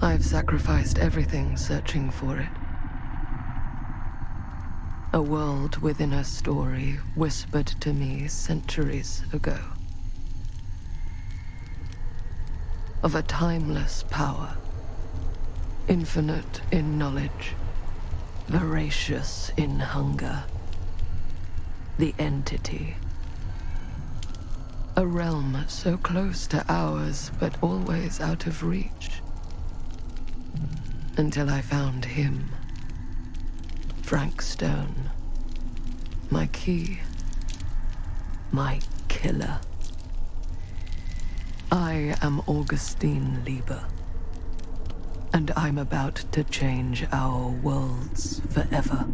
I've sacrificed everything searching for it. A world within a story whispered to me centuries ago. Of a timeless power, infinite in knowledge, voracious in hunger. The entity. A realm so close to ours, but always out of reach. Until I found him. Frank Stone. My key. My killer. I am Augustine Lieber. And I'm about to change our worlds forever.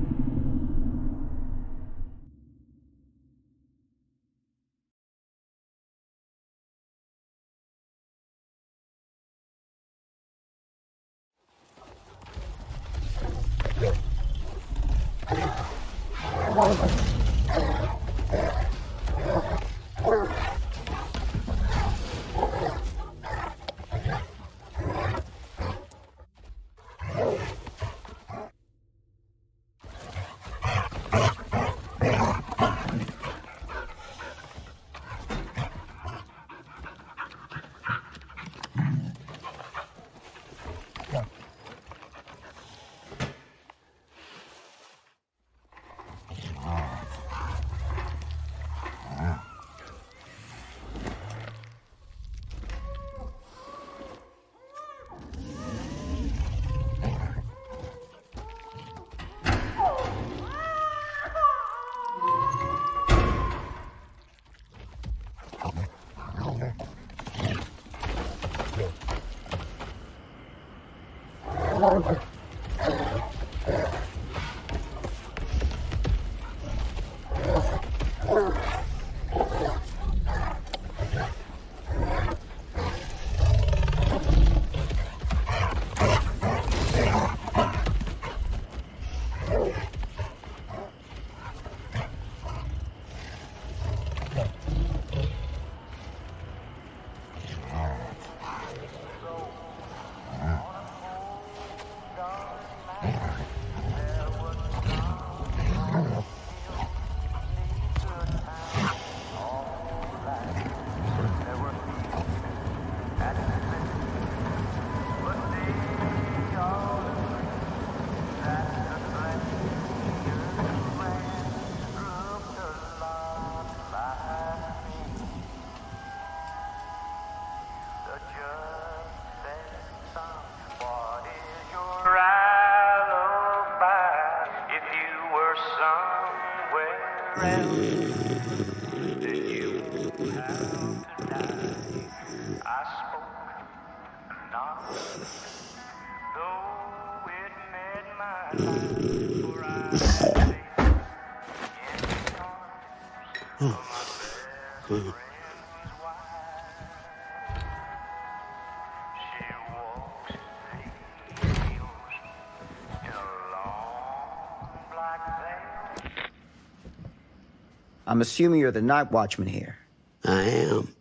I'm assuming you're the night watchman here. I am.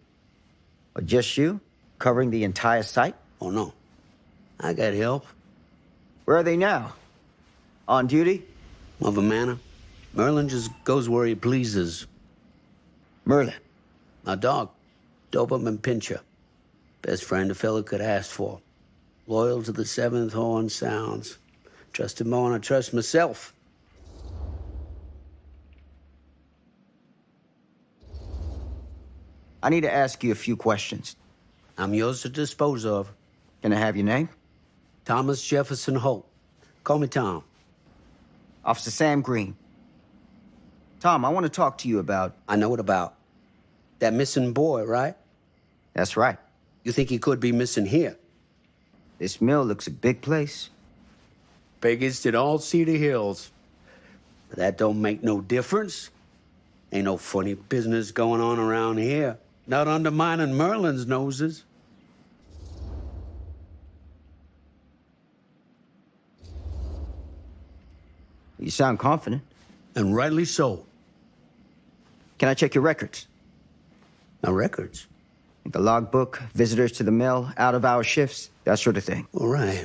Or just you? Covering the entire site? Oh, no. I got help. Where are they now? On duty? Of a manner. Merlin just goes where he pleases. Merlin? My dog. Doberman Pinscher. Best friend a fella could ask for. Loyal to the seventh horn sounds. Trust him more than I trust myself. I need to ask you a few questions. I'm yours to dispose of. Can I have your name? Thomas Jefferson Holt. Call me Tom. Officer Sam Green. Tom, I want to talk to you about... I know what about. That missing boy, right? That's right. You think he could be missing here? This mill looks a big place. Biggest in all Cedar Hills. But that don't make no difference. Ain't no funny business going on around here. Not undermining Merlin's noses. You sound confident. And rightly so. Can I check your records? My records? The logbook, visitors to the mill, out-of-hour shifts, that sort of thing. Right.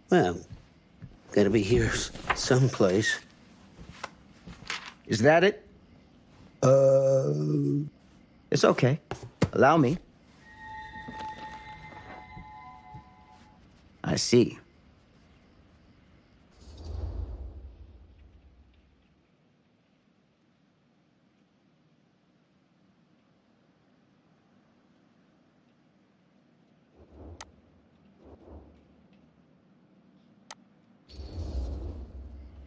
Well, gotta be here someplace. Is that it? It's okay. Allow me. I see.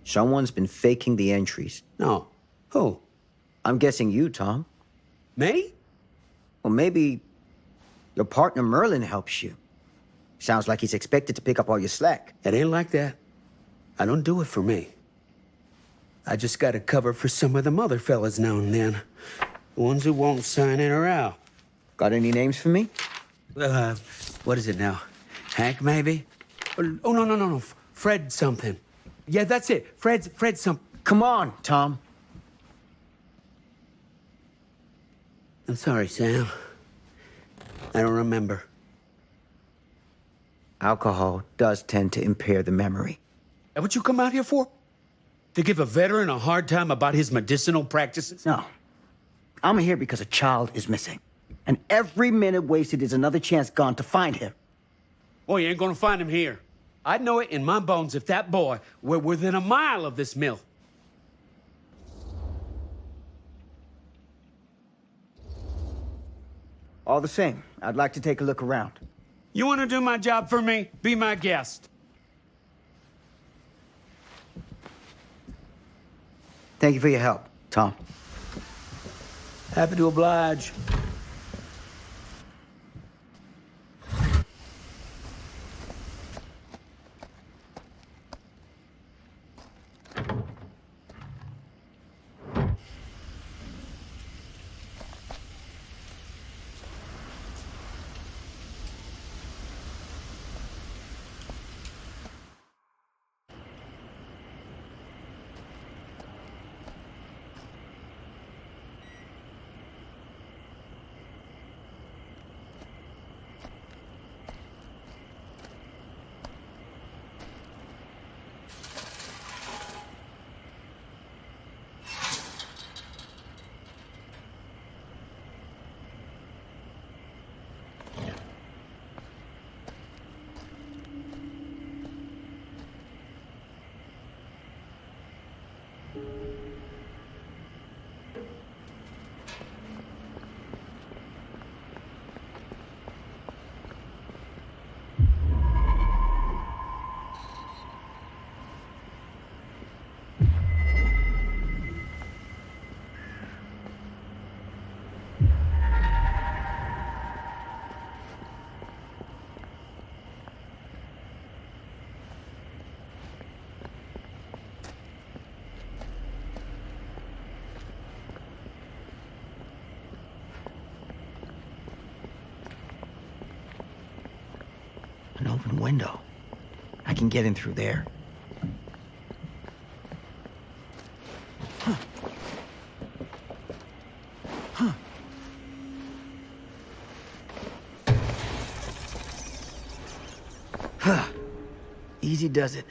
Someone's been faking the entries. No. Who? I'm guessing you, Tom. Me? Or maybe your partner Merlin helps you. Sounds like he's expected to pick up all your slack. It ain't like that. I don't do it for me. I just gotta cover for some of them other fellas now and then. The ones who won't sign in or out. Got any names for me? What is it now? Hank, maybe? Oh, no. Fred something. Yeah, that's it. Fred something. Come on, Tom. I'm sorry, Sam. I don't remember. Alcohol does tend to impair the memory. That what you come out here for? To give a veteran a hard time about his medicinal practices? No. I'm here because a child is missing. And every minute wasted is another chance gone to find him. Boy, you ain't gonna find him here. I'd know it in my bones if that boy were within a mile of this mill. All the same, I'd like to take a look around. You want to do my job for me? Be my guest. Thank you for your help, Tom. Happy to oblige. An open window. I can get in through there. Easy does it.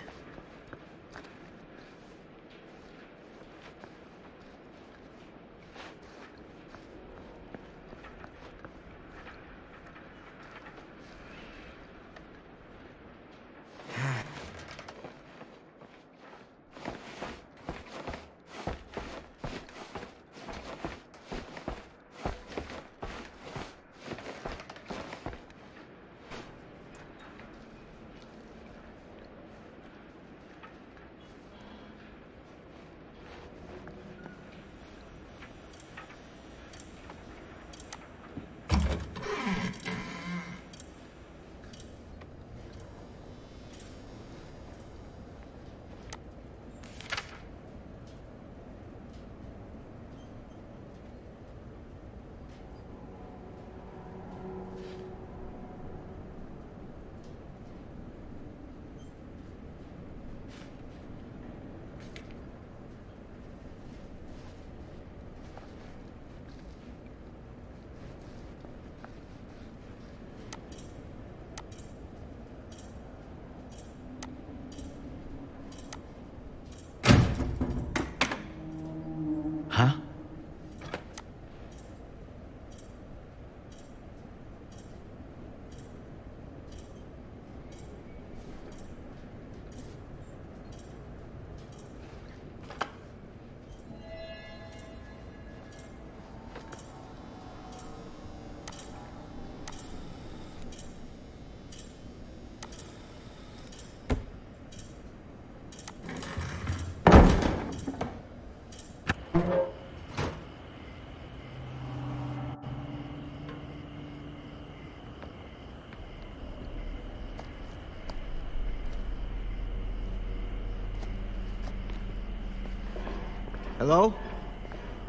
Hello?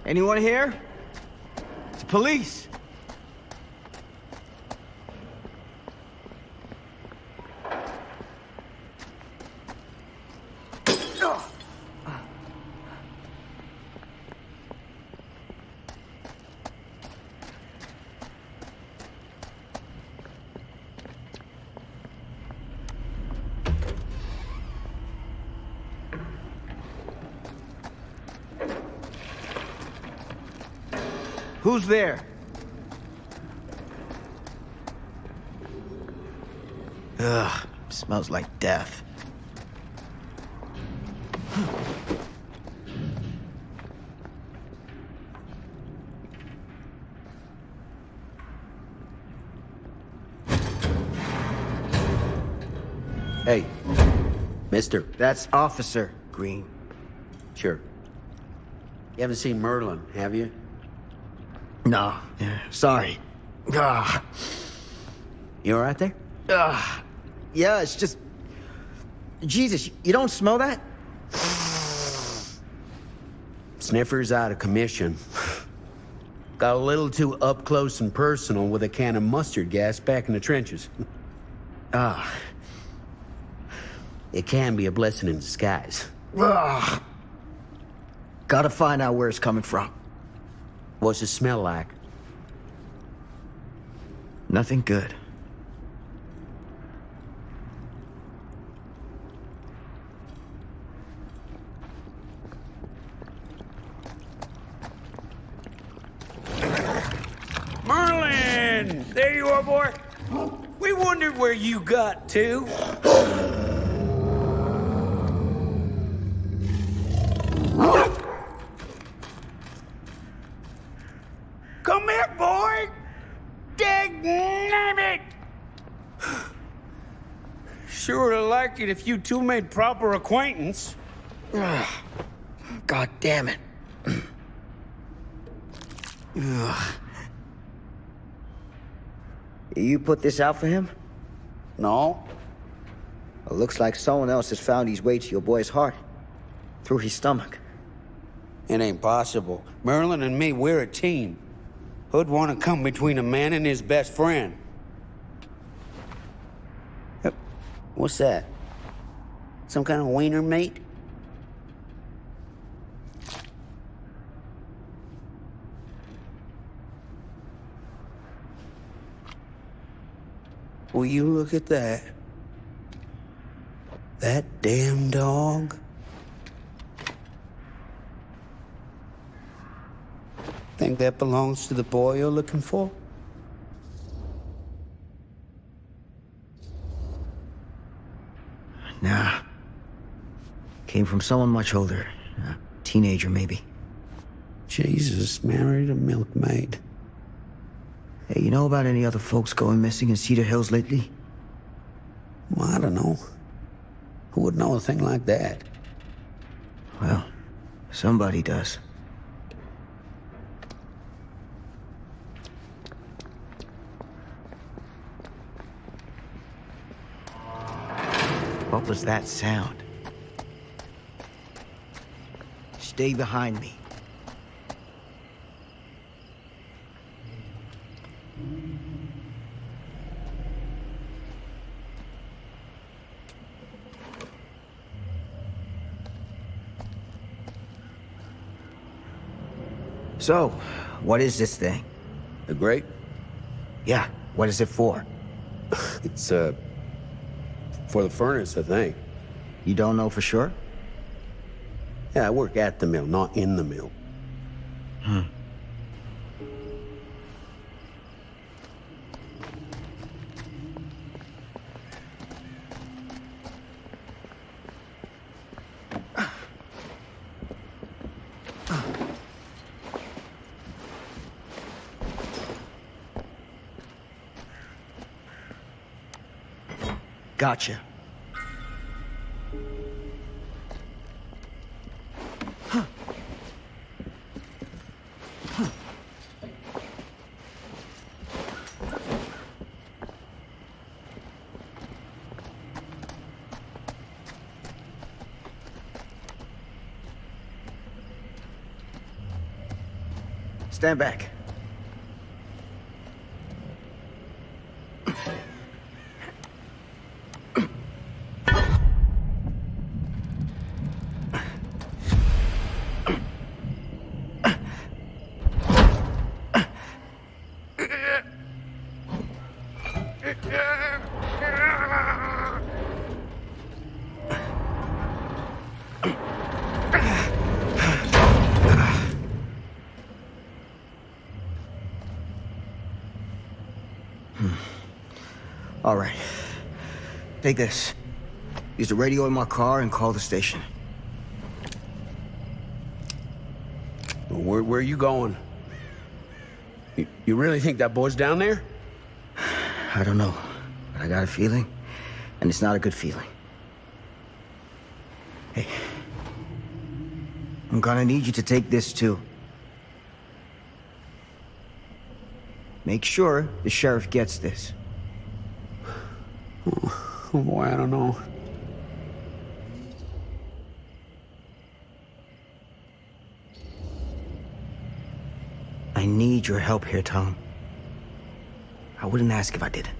Anyone here? It's police. Who's there? Ugh, smells like death. Hey, mister. That's Officer Green. Sure. You haven't seen Merlin, have you? No, sorry. Ah. You all right there? Yeah, it's just... Jesus, you don't smell that? Sniffer's out of commission. Got a little too up close and personal with a can of mustard gas back in the trenches. It can be a blessing in disguise. Gotta find out where it's coming from. What's it smell like? Nothing good. Merlin! There you are, boy. We wondered where you got to. Come here, boy! Dang it! Sure would have liked it if you two made proper acquaintance. God damn it. You put this out for him? No. It looks like someone else has found his way to your boy's heart. Through his stomach. It ain't possible. Merlin and me, we're a team. Who'd want to come between a man and his best friend? What's that? Some kind of wiener mate? Will you look at that? That damn dog? Think that belongs to the boy you're looking for? Nah. Came from someone much older. A teenager, maybe. Jesus, married a milkmaid. Hey, you know about any other folks going missing in Cedar Hills lately? Well, I don't know. Who would know a thing like that? Well, somebody does. What was that sound? Stay behind me. So, what is this thing? The grate? Yeah, what is it for? It's, for the furnace, I think. You don't know for sure? Yeah, I work at the mill, not in the mill. Gotcha. Stand back. All right. Take this. Use the radio in my car and call the station. Where are you going? You really think that boy's down there? I don't know, but I got a feeling, and it's not a good feeling. Hey, I'm gonna need you to take this too. Make sure the sheriff gets this. Oh boy, I don't know. I need your help here, Tom. I wouldn't ask if I didn't.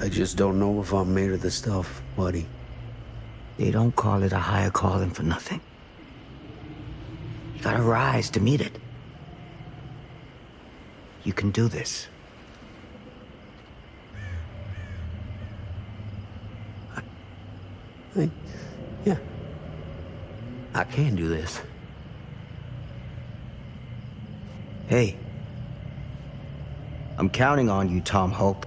I just don't know if I'm made of the stuff, buddy. They don't call it a higher calling for nothing. You gotta rise to meet it. You can do this. Yeah. I can do this. Hey. I'm counting on you, Tom Hope.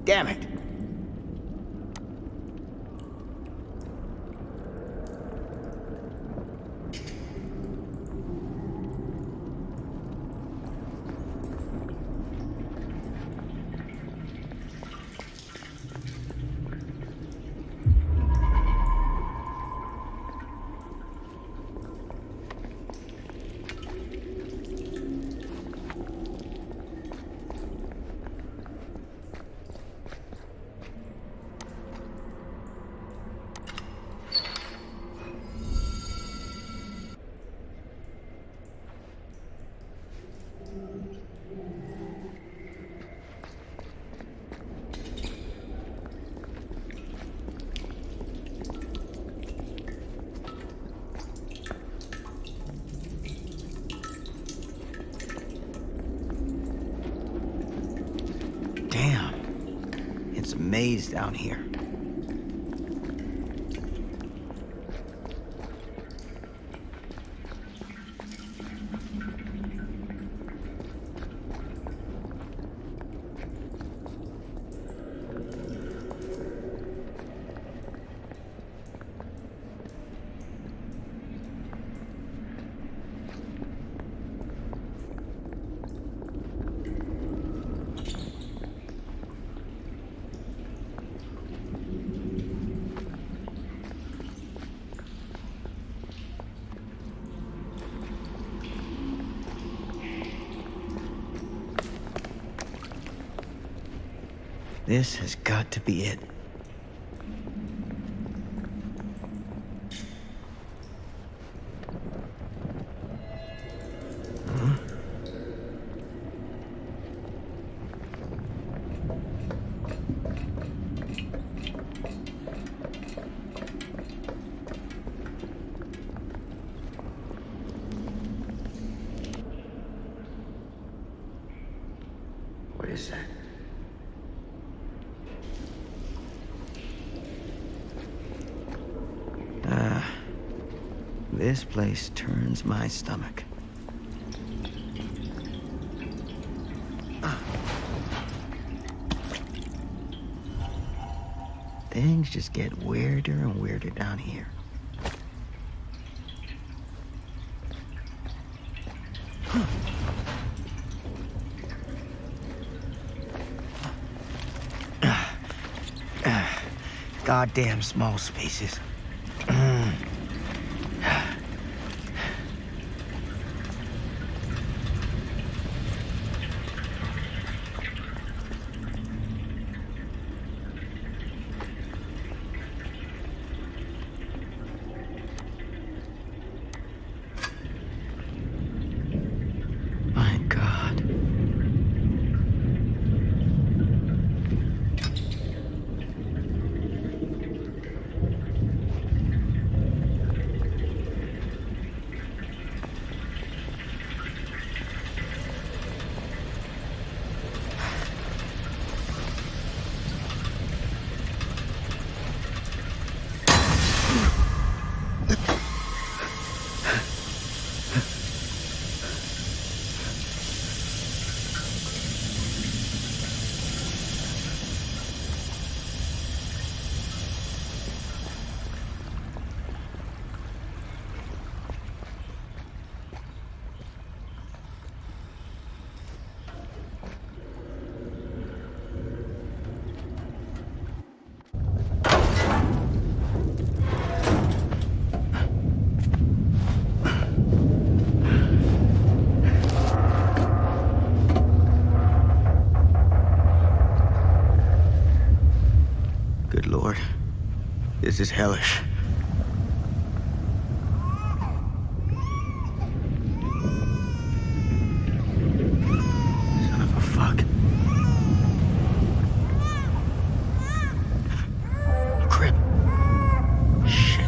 Damn it. It's a maze down here. This has got to be it. This place turns my stomach. Things just get weirder and weirder down here. Goddamn small spaces. Good Lord. This is hellish. Son of a fuck. Crip. Shit.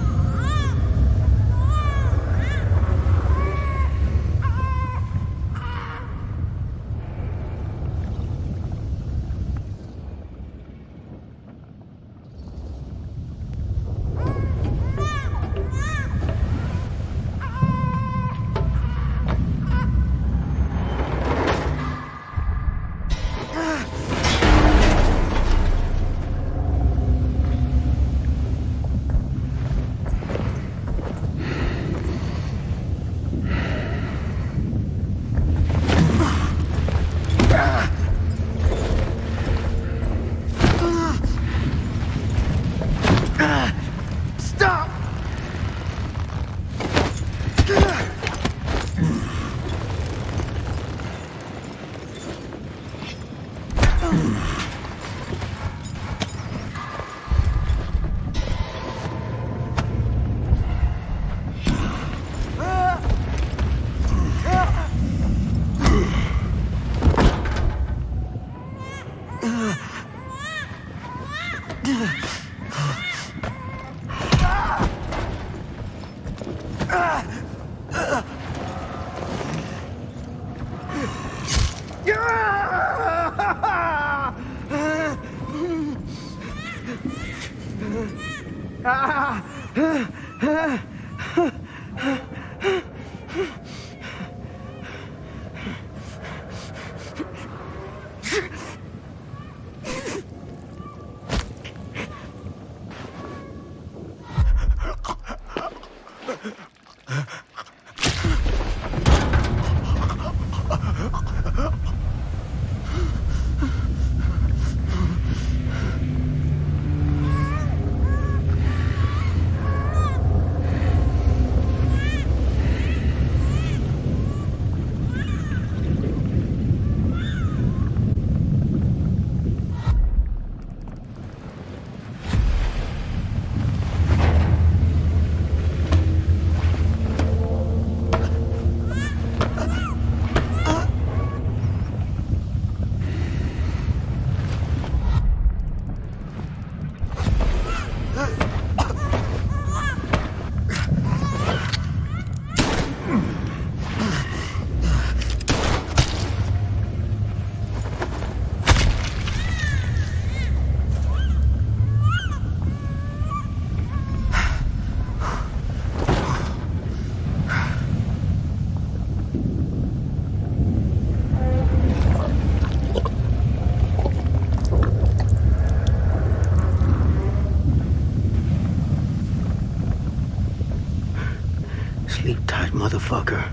Sleep tight, motherfucker.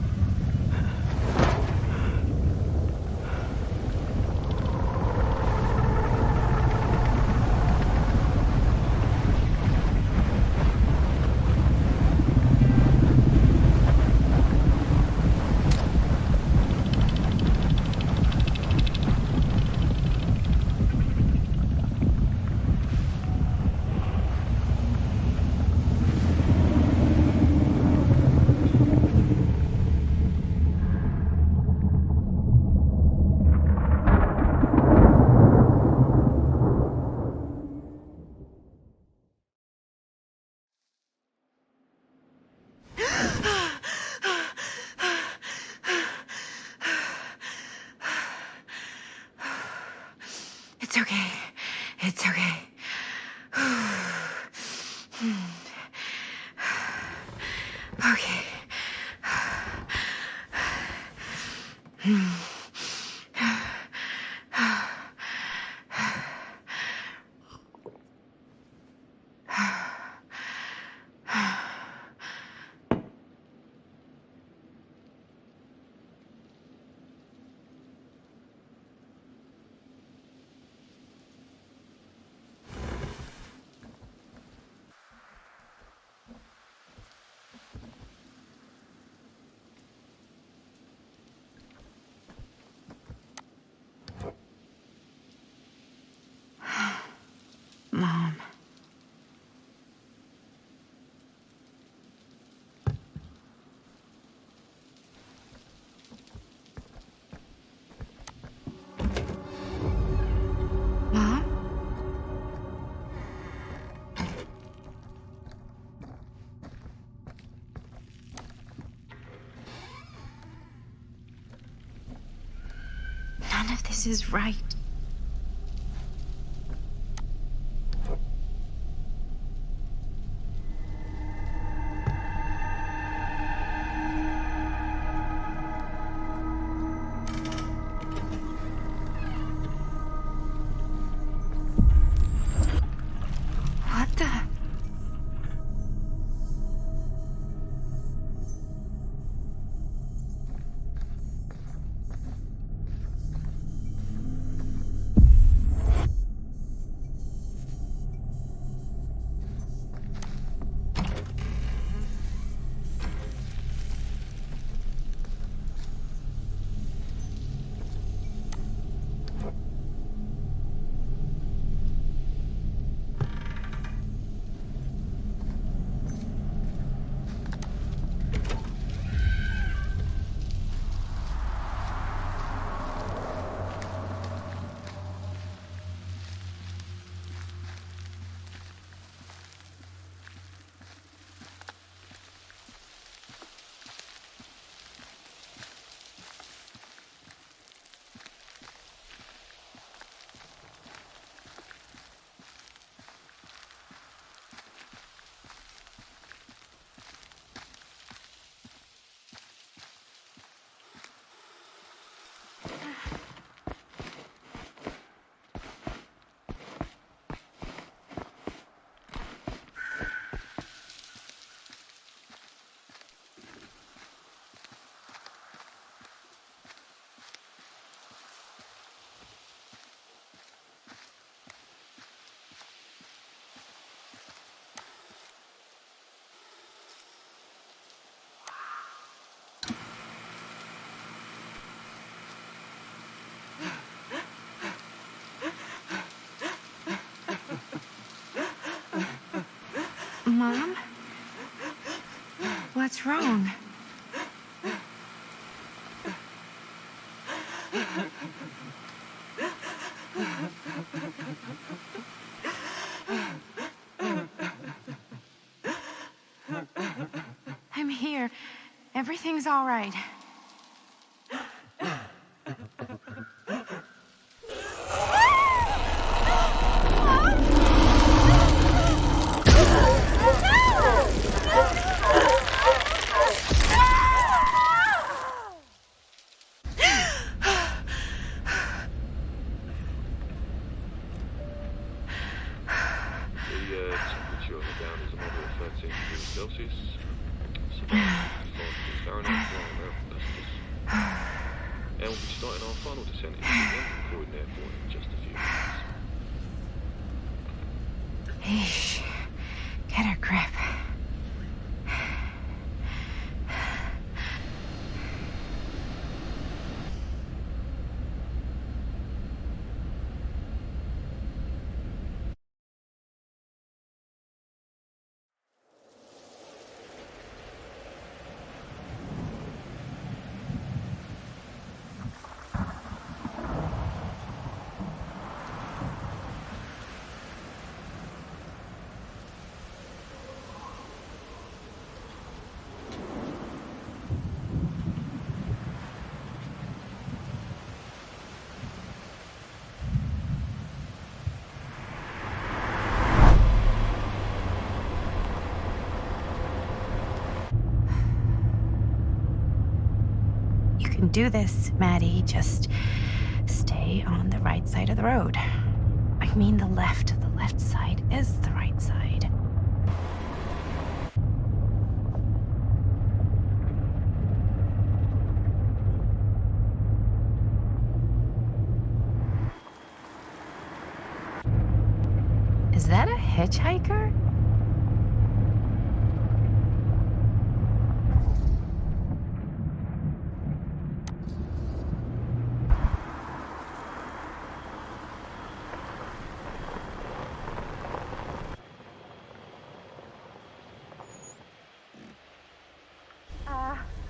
It's okay. It's okay. Okay. Mom. Mom? None of this is right. What the? Mom? What's wrong? I'm here. Everything's all right. Temperature on the ground is a moderate 13 degrees Celsius. Fair enough. Well, that's just... And we'll be starting our final descent into the Croydon Airport in just a few minutes. Eesh. Get her grip. You can do this, Maddie. Just stay on the right side of the road. I mean the left. The left side is the right side. Is that a hitchhiker?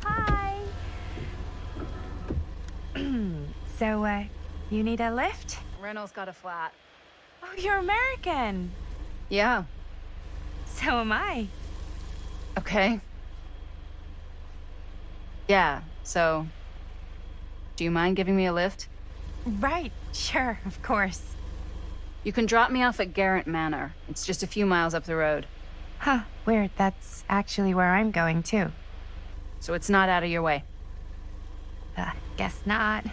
Hi. So, you need a lift? Reynolds got a flat. Oh, you're American. Yeah. So am I. Okay. Yeah, so... Do you mind giving me a lift? Right, sure, of course. You can drop me off at Garrett Manor. It's just a few miles up the road. Huh, weird. That's actually where I'm going, too. So it's not out of your way. Guess not.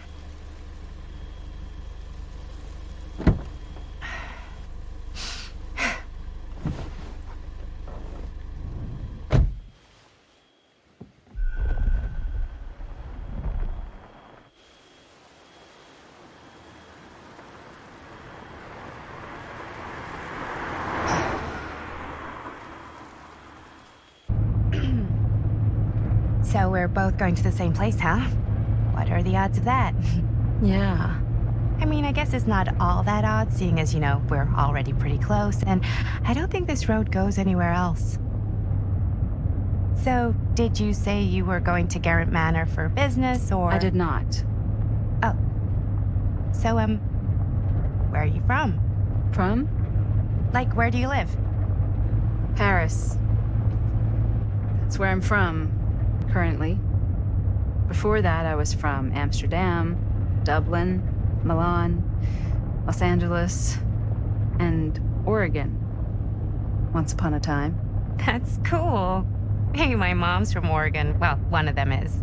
So we're both going to the same place, huh? What are the odds of that? Yeah. I mean, I guess it's not all that odd, seeing as, you know, we're already pretty close, and I don't think this road goes anywhere else. So, did you say you were going to Garrett Manor for business, or...? I did not. Oh. So, where are you from? From? Like, where do you live? Paris. That's where I'm from, currently. Before that, I was from Amsterdam, Dublin, Milan, Los Angeles, and Oregon. Once upon a time. That's cool. Hey, my mom's from Oregon. Well, one of them is.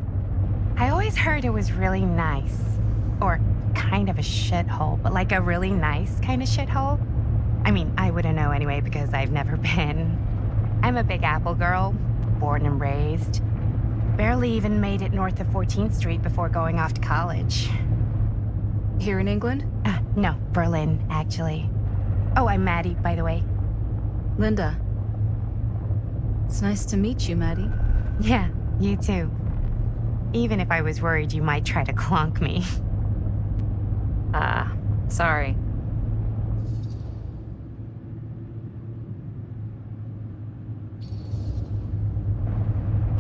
I always heard it was really nice. Or kind of a shithole, but like a really nice kind of shithole. I mean, I wouldn't know anyway because I've never been. I'm a Big Apple girl, born and raised. Barely even made it north of 14th Street before going off to college. Here in England? No, Berlin, actually. Oh, I'm Maddie, by the way. Linda. It's nice to meet you, Maddie. Yeah, you too. Even if I was worried you might try to clonk me. Sorry.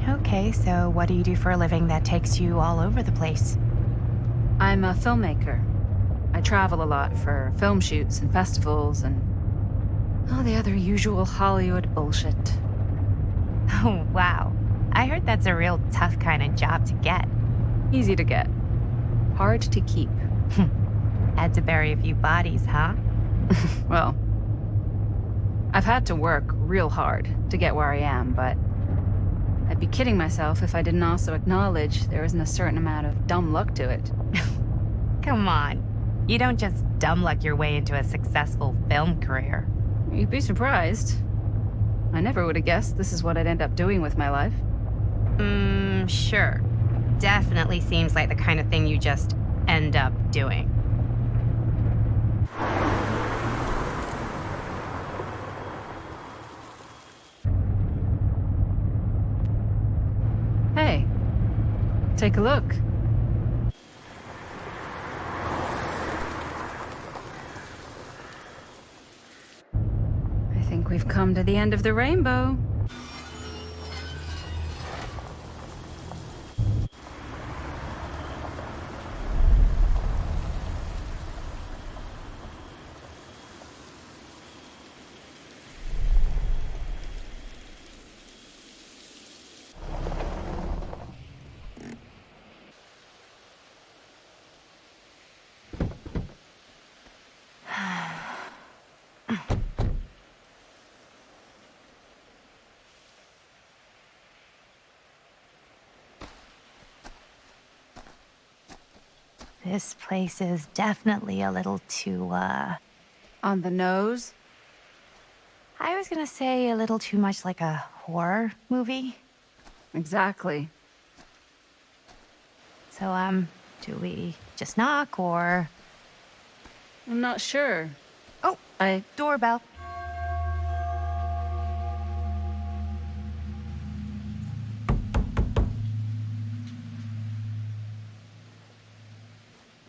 Okay, so what do you do for a living that takes you all over the place? I'm a filmmaker. I travel a lot for film shoots and festivals and all the other usual Hollywood bullshit. Oh, wow. I heard that's a real tough kind of job to get. Easy to get. Hard to keep. Had to bury a few bodies, huh? Well, I've had to work real hard to get where I am, but I'd be kidding myself if I didn't also acknowledge there isn't a certain amount of dumb luck to it. Come on. You don't just dumb luck your way into a successful film career. You'd be surprised. I never would have guessed this is what I'd end up doing with my life. Sure. Definitely seems like the kind of thing you just end up doing. Hey, take a look. I think we've come to the end of the rainbow. This place is definitely a little too, On the nose? I was gonna say a little too much like a horror movie. Exactly. So, do we just knock or... I'm not sure. Oh, doorbell.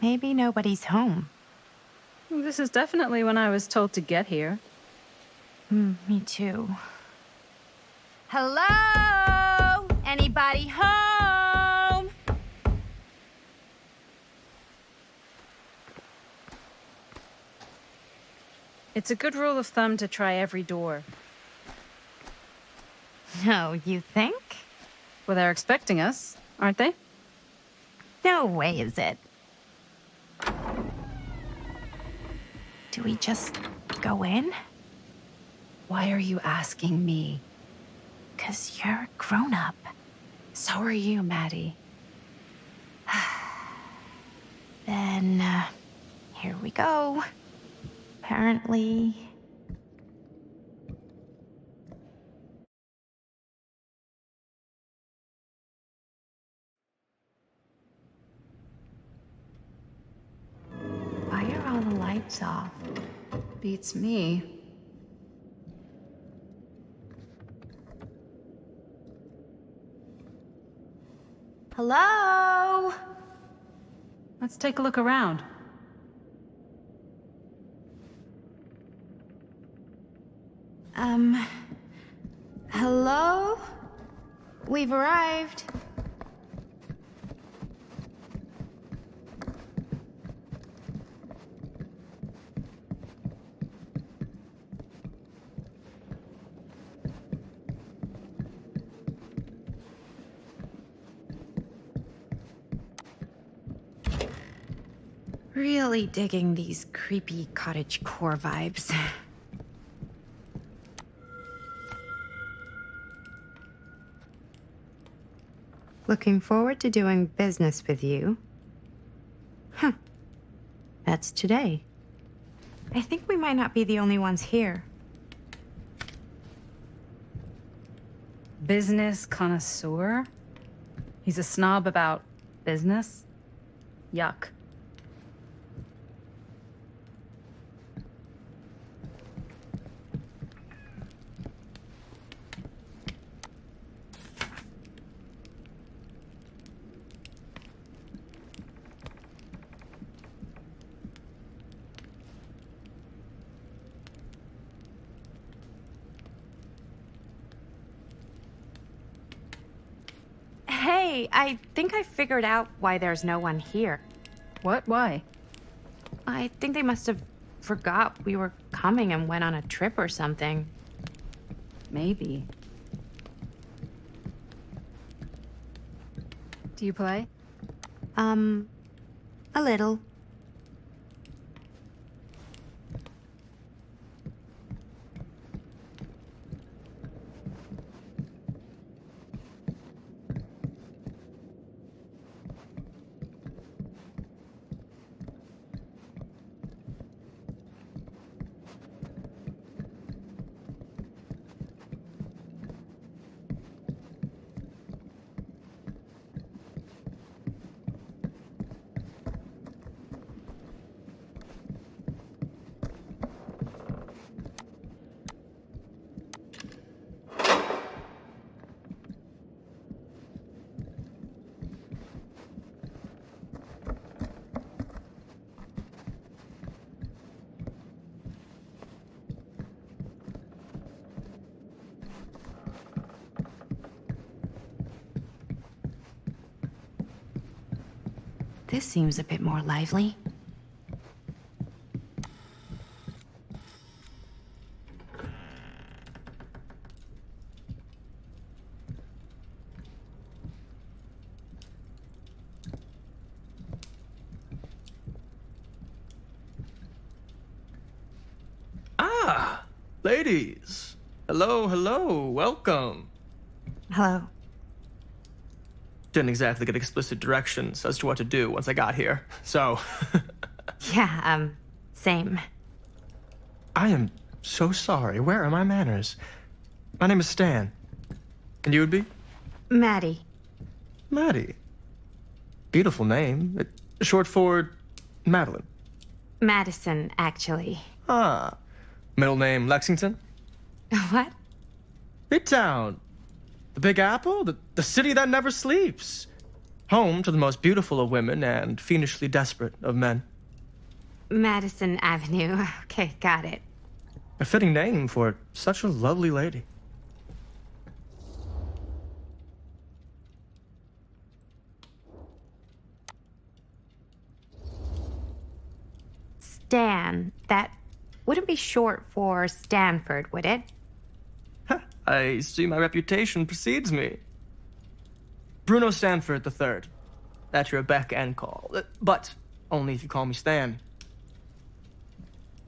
Maybe nobody's home. This is definitely when I was told to get here. Me too. Hello? Anybody home? It's a good rule of thumb to try every door. No, you think? Well, they're expecting us, aren't they? No way is it. Do we just go in? Why are you asking me? 'Cause you're a grown-up. So are you, Maddie. Then, here we go. Apparently... Why are all the lights off? Beats me. Hello? Let's take a look around. Hello? We've arrived. Really digging these creepy cottagecore vibes. Looking forward to doing business with you. Huh. That's today. I think we might not be the only ones here. Business connoisseur? He's a snob about business? Yuck. Hey, I think I figured out why there's no one here. What? Why? I think they must have forgot we were coming and went on a trip or something. Maybe. Do you play? A little. This seems a bit more lively. Ah, ladies. Hello, hello, welcome. Hello. Didn't exactly get explicit directions as to what to do once I got here, so... Yeah, same. I am so sorry. Where are my manners? My name is Stan. And you would be? Maddie. Maddie. Beautiful name. Short for Madeline. Madison, actually. Ah. Middle name Lexington? What? Midtown. The Big Apple? The city that never sleeps. Home to the most beautiful of women and fiendishly desperate of men. Madison Avenue. Okay, got it. A fitting name for such a lovely lady. Stan. That wouldn't be short for Stanford, would it? I see my reputation precedes me. Bruno Stanford III. At your beck and call. But only if you call me Stan.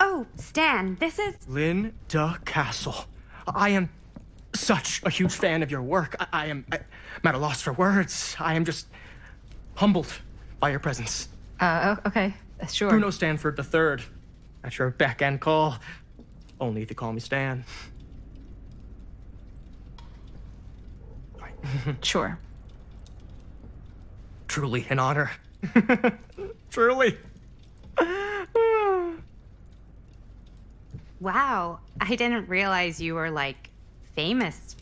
Oh, Stan, this is... Linda Castle. I am such a huge fan of your work. I'm at a loss for words. I am just humbled by your presence. Okay, sure. Bruno Stanford III. At your beck and call. Only if you call me Stan. Sure. Truly an honor. Truly. Wow, I didn't realize you were, like, famous.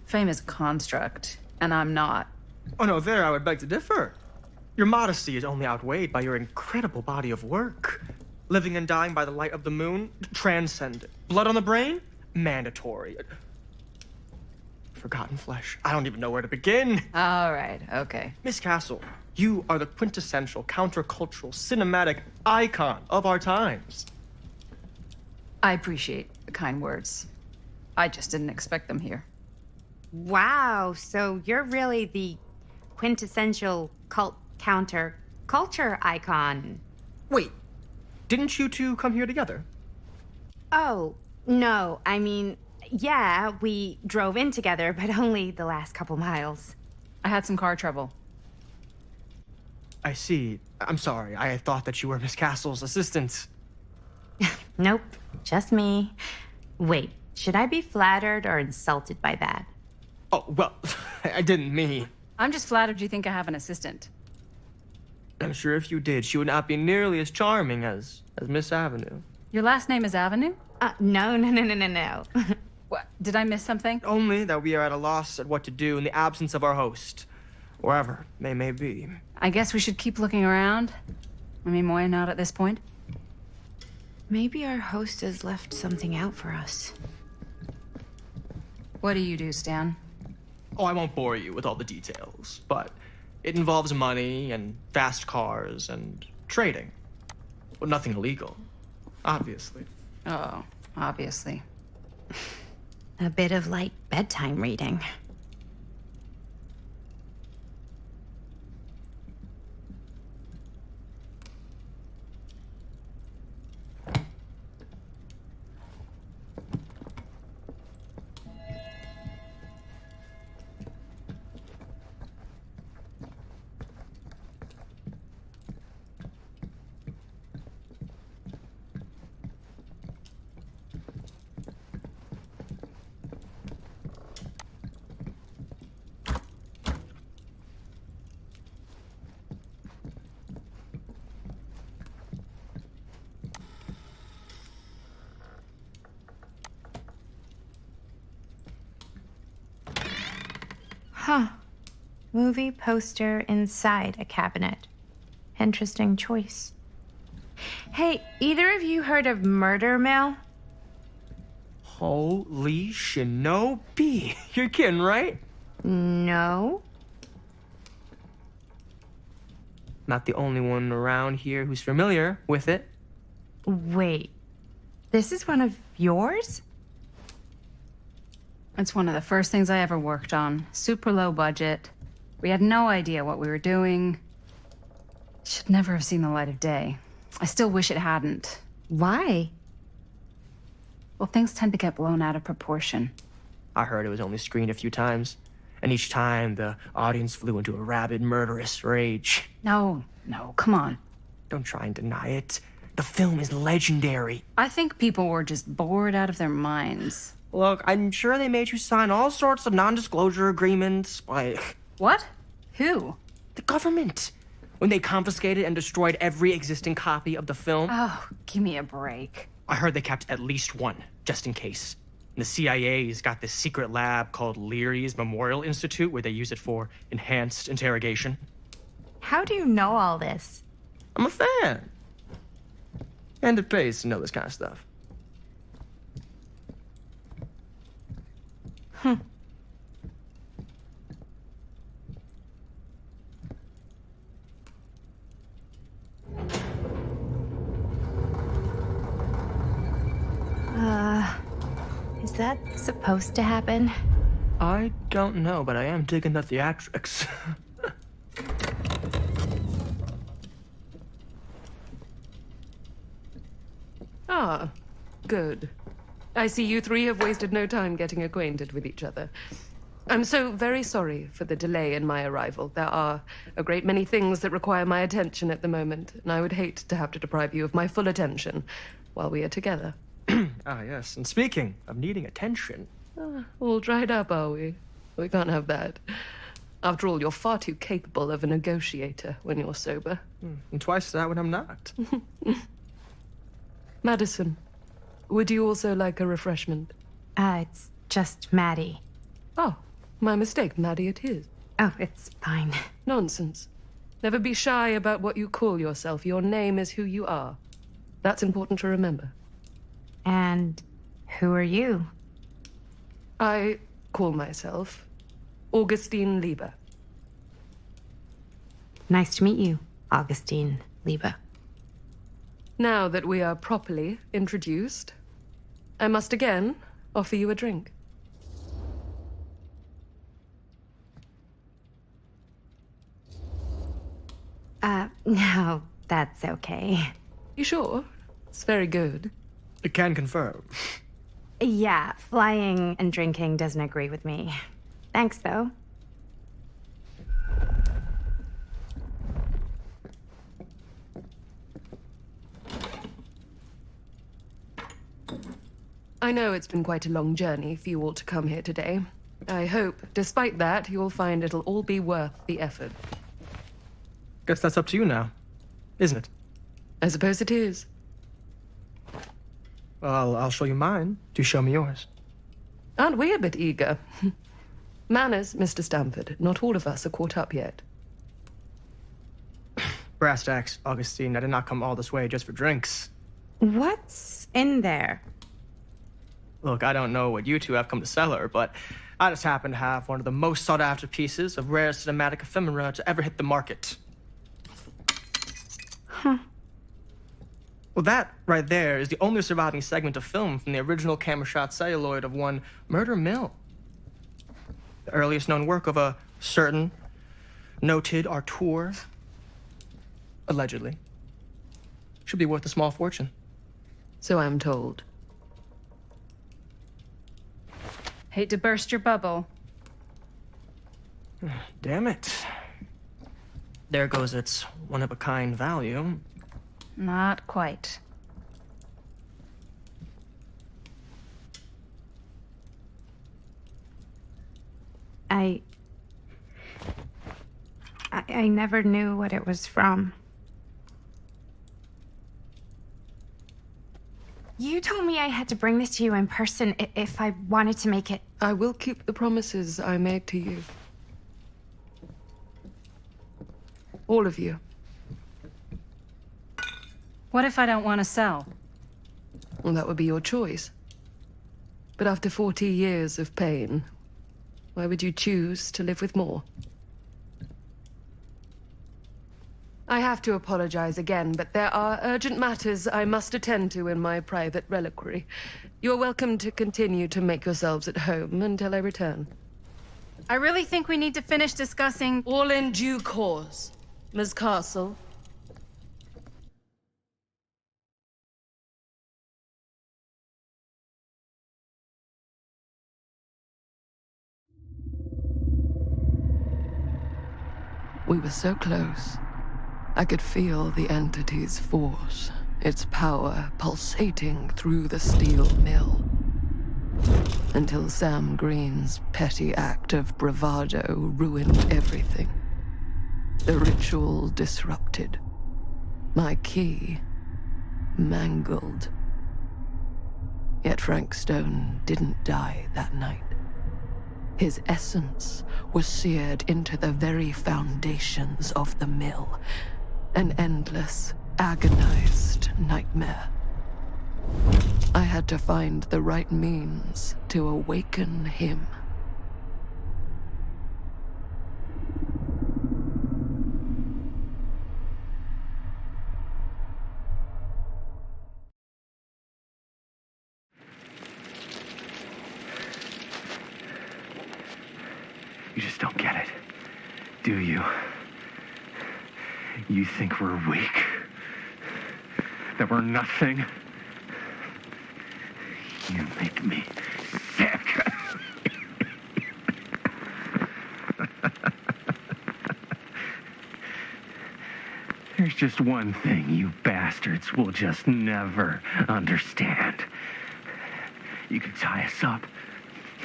Famous construct, and I'm not. Oh no, there I would beg to differ. Your modesty is only outweighed by your incredible body of work. Living and dying by the light of the moon, transcendent. Blood on the brain, mandatory. Forgotten flesh. I don't even know where to begin. All right, okay. Miss Castle, you are the quintessential countercultural cinematic icon of our times. I appreciate the kind words. I just didn't expect them here. Wow, so you're really the quintessential counter-culture icon. Wait, didn't you two come here together? Oh, no, I mean, yeah, we drove in together, but only the last couple miles. I had some car trouble. I see. I'm sorry. I thought that you were Miss Castle's assistant. Nope, just me. Wait, should I be flattered or insulted by that? Oh, well, I didn't mean. I'm just flattered you think I have an assistant. I'm sure if you did, she would not be nearly as charming as Miss Avenue. Your last name is Avenue? No. What? Did I miss something? Only that we are at a loss at what to do in the absence of our host, wherever they may be. I guess we should keep looking around. I mean, why not at this point? Maybe our host has left something out for us. What do you do, Stan? Oh, I won't bore you with all the details, but it involves money and fast cars and trading. Well, nothing illegal, obviously. Oh, obviously. A bit of, like, bedtime reading. Huh. Movie poster inside a cabinet. Interesting choice. Hey, either of you heard of Murder Mill? Holy shinobi. You're kidding, right? No. not the only one around here who's familiar with it. Wait, this is one of yours? It's one of the first things I ever worked on. Super low budget. We had no idea what we were doing. Should never have seen the light of day. I still wish it hadn't. Why? Well, things tend to get blown out of proportion. I heard it was only screened a few times, and each time the audience flew into a rabid, murderous rage. No, come on. Don't try and deny it. The film is legendary. I think people were just bored out of their minds. Look, I'm sure they made you sign all sorts of non-disclosure agreements, like... What? Who? The government. When they confiscated and destroyed every existing copy of the film. Oh, give me a break. I heard they kept at least one, just in case. And the CIA's got this secret lab called Leary's Memorial Institute where they use it for enhanced interrogation. How do you know all this? I'm a fan. And it pays to know this kind of stuff. Is that supposed to happen? I don't know, but I am digging the theatrics. Ah, good. I see you three have wasted no time getting acquainted with each other. I'm so very sorry for the delay in my arrival. There are a great many things that require my attention at the moment, and I would hate to have to deprive you of my full attention while we are together. Ah, yes. And speaking of needing attention... All dried up, are we? We can't have that. After all, you're far too capable of a negotiator when you're sober. And twice that when I'm not. Madison, would you also like a refreshment? It's just Maddie. Oh, my mistake. Maddie it is. Oh, it's fine. Nonsense. Never be shy about what you call yourself. Your name is who you are. That's important to remember. And who are you? I call myself Augustine Lieber. Nice to meet you, Augustine Lieber. Now that we are properly introduced, I must again offer you a drink. No, that's okay. You sure? It's very good. I can confirm. Yeah, flying and drinking doesn't agree with me. Thanks, though. I know it's been quite a long journey for you all to come here today. I hope, despite that, you'll find it'll all be worth the effort. Guess that's up to you now, isn't it? I suppose it is. Well, I'll show you mine. Do show me yours. Aren't we a bit eager? Manners, Mr. Stamford. Not all of us are caught up yet. Brass tacks, Augustine. I did not come all this way just for drinks. What's in there? Look, I don't know what you two have come to cellar, but I just happen to have one of the most sought-after pieces of rare cinematic ephemera to ever hit the market. Huh. Well, that right there is the only surviving segment of film from the original camera shot celluloid of one Murder Mill. The earliest known work of a certain noted auteur, allegedly. Should be worth a small fortune. So I'm told. Hate to burst your bubble. Damn it. There goes its one-of-a-kind value. Not quite. I never knew what it was from. You told me I had to bring this to you in person if I wanted to make it. I will keep the promises I made to you. All of you. What if I don't want to sell? Well, that would be your choice. But after 40 years of pain, why would you choose to live with more? I have to apologize again, but there are urgent matters I must attend to in my private reliquary. You're welcome to continue to make yourselves at home until I return. I really think we need to finish discussing... All in due course, Ms. Castle. We were so close. I could feel the entity's force, its power pulsating through the steel mill. Until Sam Green's petty act of bravado ruined everything. The ritual disrupted. My key mangled. Yet Frank Stone didn't die that night. His essence was seared into the very foundations of the mill. An endless, agonized nightmare. I had to find the right means to awaken him. You just don't get it, do you? You think we're weak? That we're nothing? You make me sick. There's just one thing you bastards will just never understand. You can tie us up.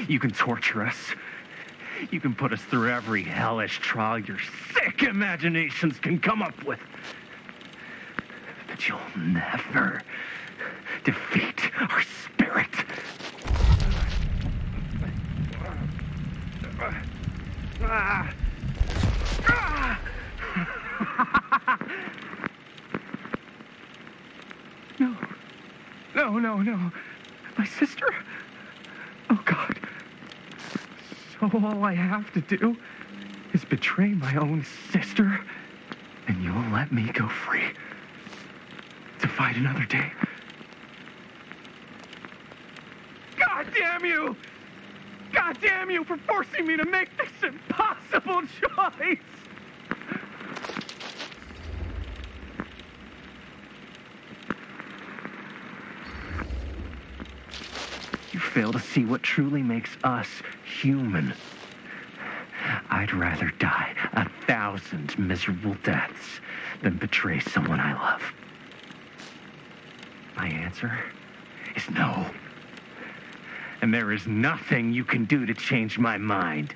You can torture us. You can put us through every hellish trial your sick imaginations can come up with. But you'll never defeat our spirit. No. My sister? Oh, God. So all I have to do is betray my own sister, and you'll let me go free to fight another day? God damn you! God damn you for forcing me to make this impossible choice! You fail to see what truly makes us human. I'd rather die 1,000 miserable deaths than betray someone I love. My answer is no. And there is nothing you can do to change my mind.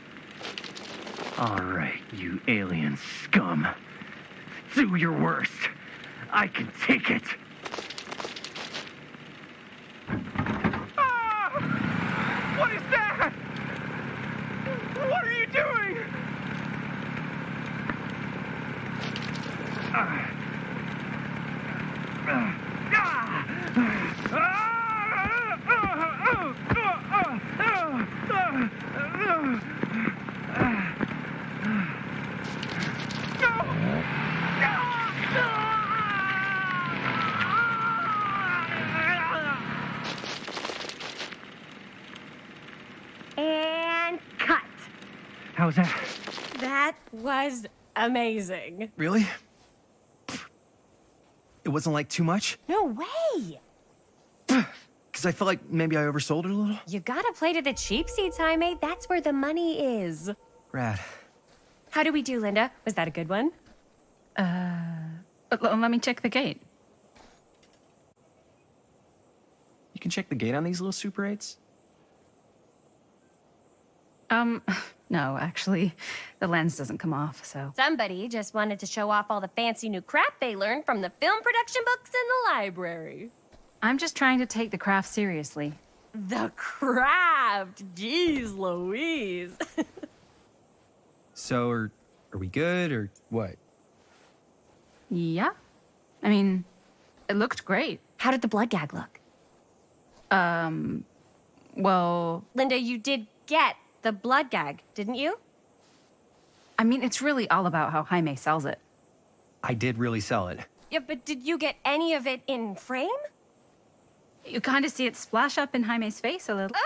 All right, you alien scum. Do your worst. I can take it. Ah! What is that? What are you doing? And cut. How's that? That was amazing. Really? It wasn't like too much? No way. Because I felt like maybe I oversold it a little? You gotta play to the cheap seats, Jaime. That's where the money is. Rad. How do we do, Linda? Was that a good one? Let me check the gate. You can check the gate on these little Super 8s? No, actually, the lens doesn't come off, so... Somebody just wanted to show off all the fancy new crap they learned from the film production books in the library. I'm just trying to take the craft seriously. The craft! Jeez Louise. So, are we good, or what? Yeah? I mean, it looked great. How did the blood gag look? Well... Linda, you did get the blood gag, didn't you? I mean, it's really all about how Jaime sells it. I did really sell it. Yeah, but did you get any of it in frame? You kind of see it splash up in Jaime's face a little. Linda!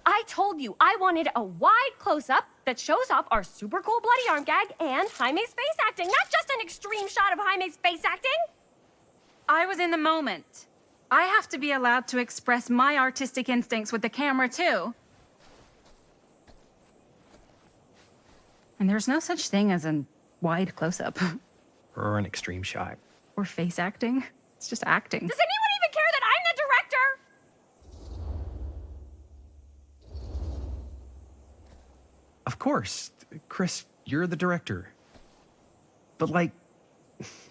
I told you I wanted a wide close-up that shows off our super cool bloody arm gag and Jaime's face acting, not just an extreme shot of Jaime's face acting. I was in the moment. I have to be allowed to express my artistic instincts with the camera, too. And there's no such thing as a wide close-up. Or an extreme shot. Or face acting. It's just acting. Does anyone even care that I'm the director? Of course. Chris, you're the director. But, like,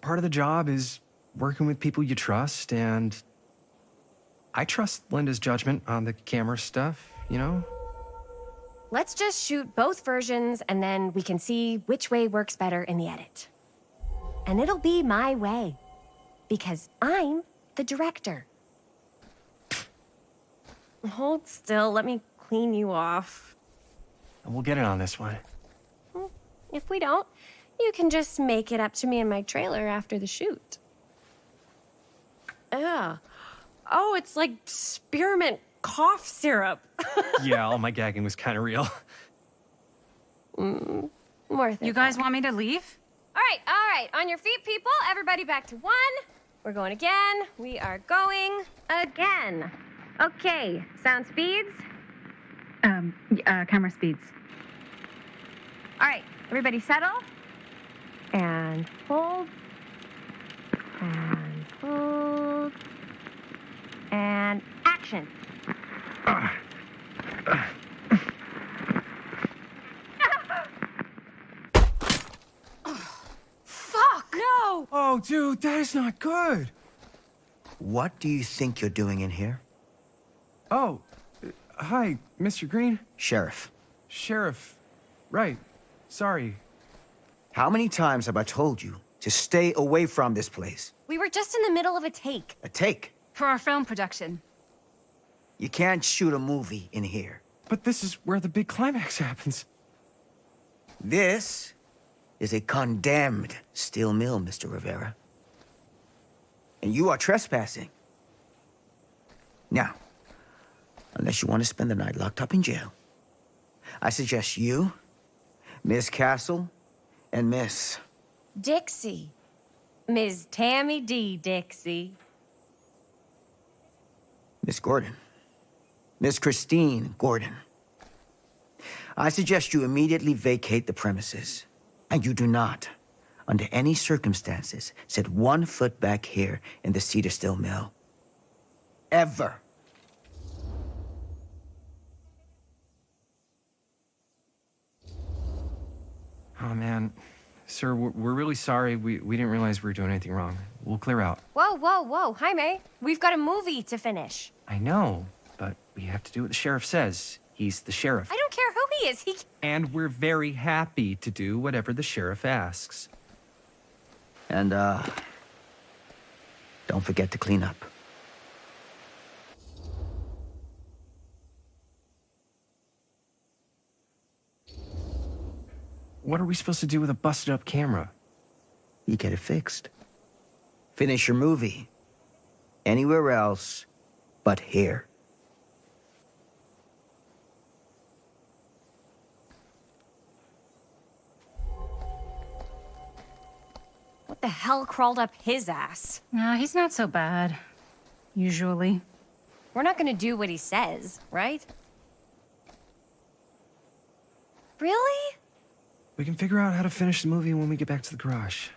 part of the job is working with people you trust, and I trust Linda's judgment on the camera stuff, you know? Let's just shoot both versions and then we can see which way works better in the edit. And it'll be my way. Because I'm the director. Hold still, let me clean you off. And we'll get it on this one. If we don't, you can just make it up to me in my trailer after the shoot. Yeah. Oh, it's like spearmint cough syrup. Yeah, all my gagging was kind of real. Worth it. You guys want me to leave? All right. On your feet, people. Everybody back to 1. We're going again. We are going again. Okay, sound speeds. Camera speeds. All right, everybody settle. And hold. And hold. And action. Fuck! No! Oh, dude, that is not good. What do you think you're doing in here? Oh, hi, Mr. Green. Sheriff. Sheriff. Right. Sorry. How many times have I told you to stay away from this place? We were just in the middle of a take. A take? For our film production. You can't shoot a movie in here. But this is where the big climax happens. This is a condemned steel mill, Mr. Rivera. And you are trespassing. Now, unless you want to spend the night locked up in jail, I suggest you, Miss Castle, and Miss... Dixie. Ms. Tammy D. Dixie. Miss Gordon. Miss Christine Gordon. I suggest you immediately vacate the premises. And you do not, under any circumstances, set 1 foot back here in the Cedar Steel Mill. Ever. Oh, man. Sir, we're really sorry. We didn't realize we were doing anything wrong. We'll clear out. Whoa. Jaime, we've got a movie to finish. I know, but we have to do what the sheriff says. He's the sheriff. I don't care who he is. And we're very happy to do whatever the sheriff asks. And, don't forget to clean up. What are we supposed to do with a busted-up camera? You get it fixed. Finish your movie. Anywhere else but here. What the hell crawled up his ass? He's not so bad. Usually. We're not gonna do what he says, right? Really? We can figure out how to finish the movie when we get back to the garage.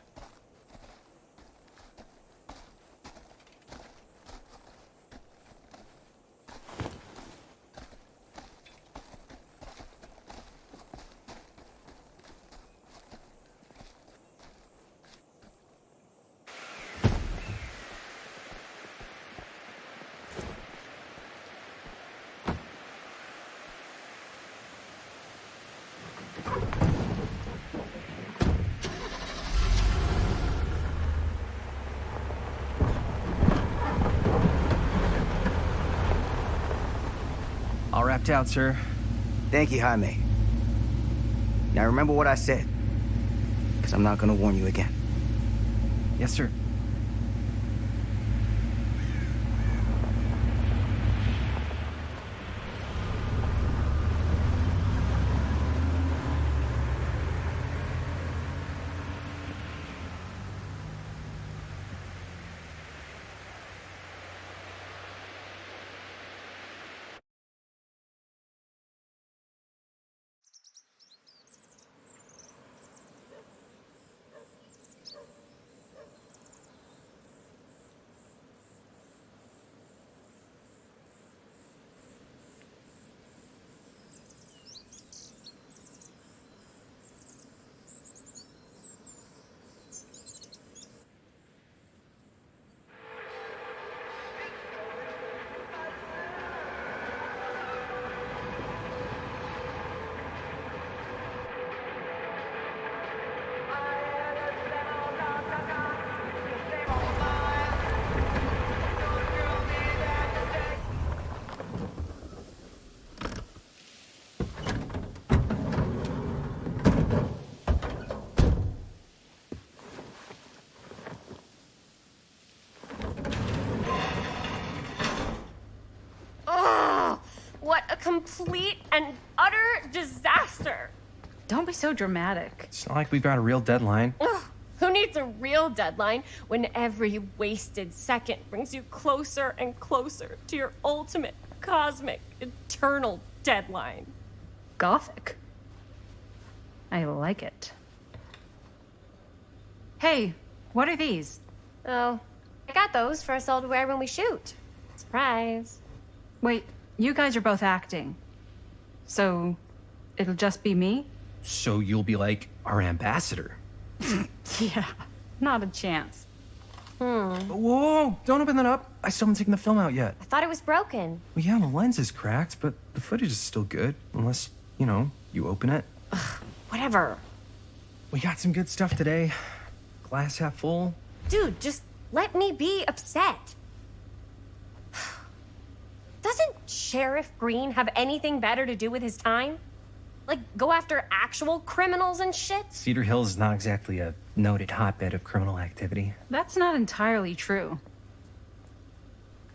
All wrapped out, sir. Thank you, Jaime. Now remember what I said. because I'm not going to warn you again. Yes, sir. Complete and utter disaster. Don't be so dramatic. It's not like we've got a real deadline. Ugh, who needs a real deadline when every wasted second brings you closer and closer to your ultimate, cosmic, eternal deadline? Gothic. I like it. Hey, what are these? Oh, I got those for us all to wear when we shoot. Surprise. Wait, you guys are both acting. So, it'll just be me? So you'll be like our ambassador. Yeah, not a chance. Whoa, don't open that up. I still haven't taken the film out yet. I thought it was broken. Well, yeah, the lens is cracked, but the footage is still good. Unless, you open it. Ugh, whatever. We got some good stuff today. Glass half full. Dude, just let me be upset. Doesn't Sheriff Green have anything better to do with his time? Like, go after actual criminals and shit? Cedar Hills is not exactly a noted hotbed of criminal activity. That's not entirely true.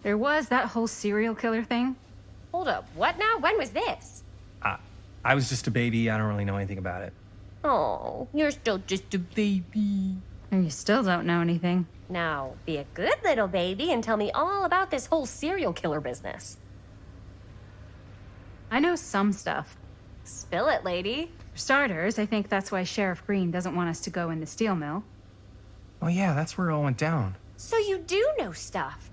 There was that whole serial killer thing. Hold up, what now? When was this? I was just a baby. I don't really know anything about it. Oh, you're still just a baby. And you still don't know anything. Now, be a good little baby and tell me all about this whole serial killer business. I know some stuff. Spill it, lady. For starters, I think that's why Sheriff Green doesn't want us to go in the steel mill. Oh yeah, that's where it all went down. So you do know stuff.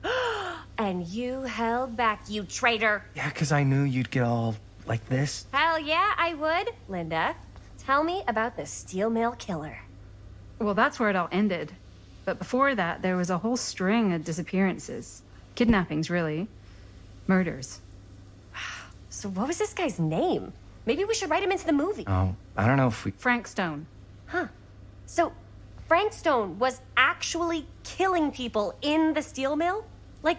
And you held back, you traitor. Yeah, because I knew you'd get all like this. Hell yeah, I would. Linda, tell me about the steel mill killer. Well, that's where it all ended. But before that, there was a whole string of disappearances. Kidnappings, really. Murders. So what was this guy's name? Maybe we should write him into the movie. Oh, I don't know if we... Frank Stone. Huh. So Frank Stone was actually killing people in the steel mill? Like,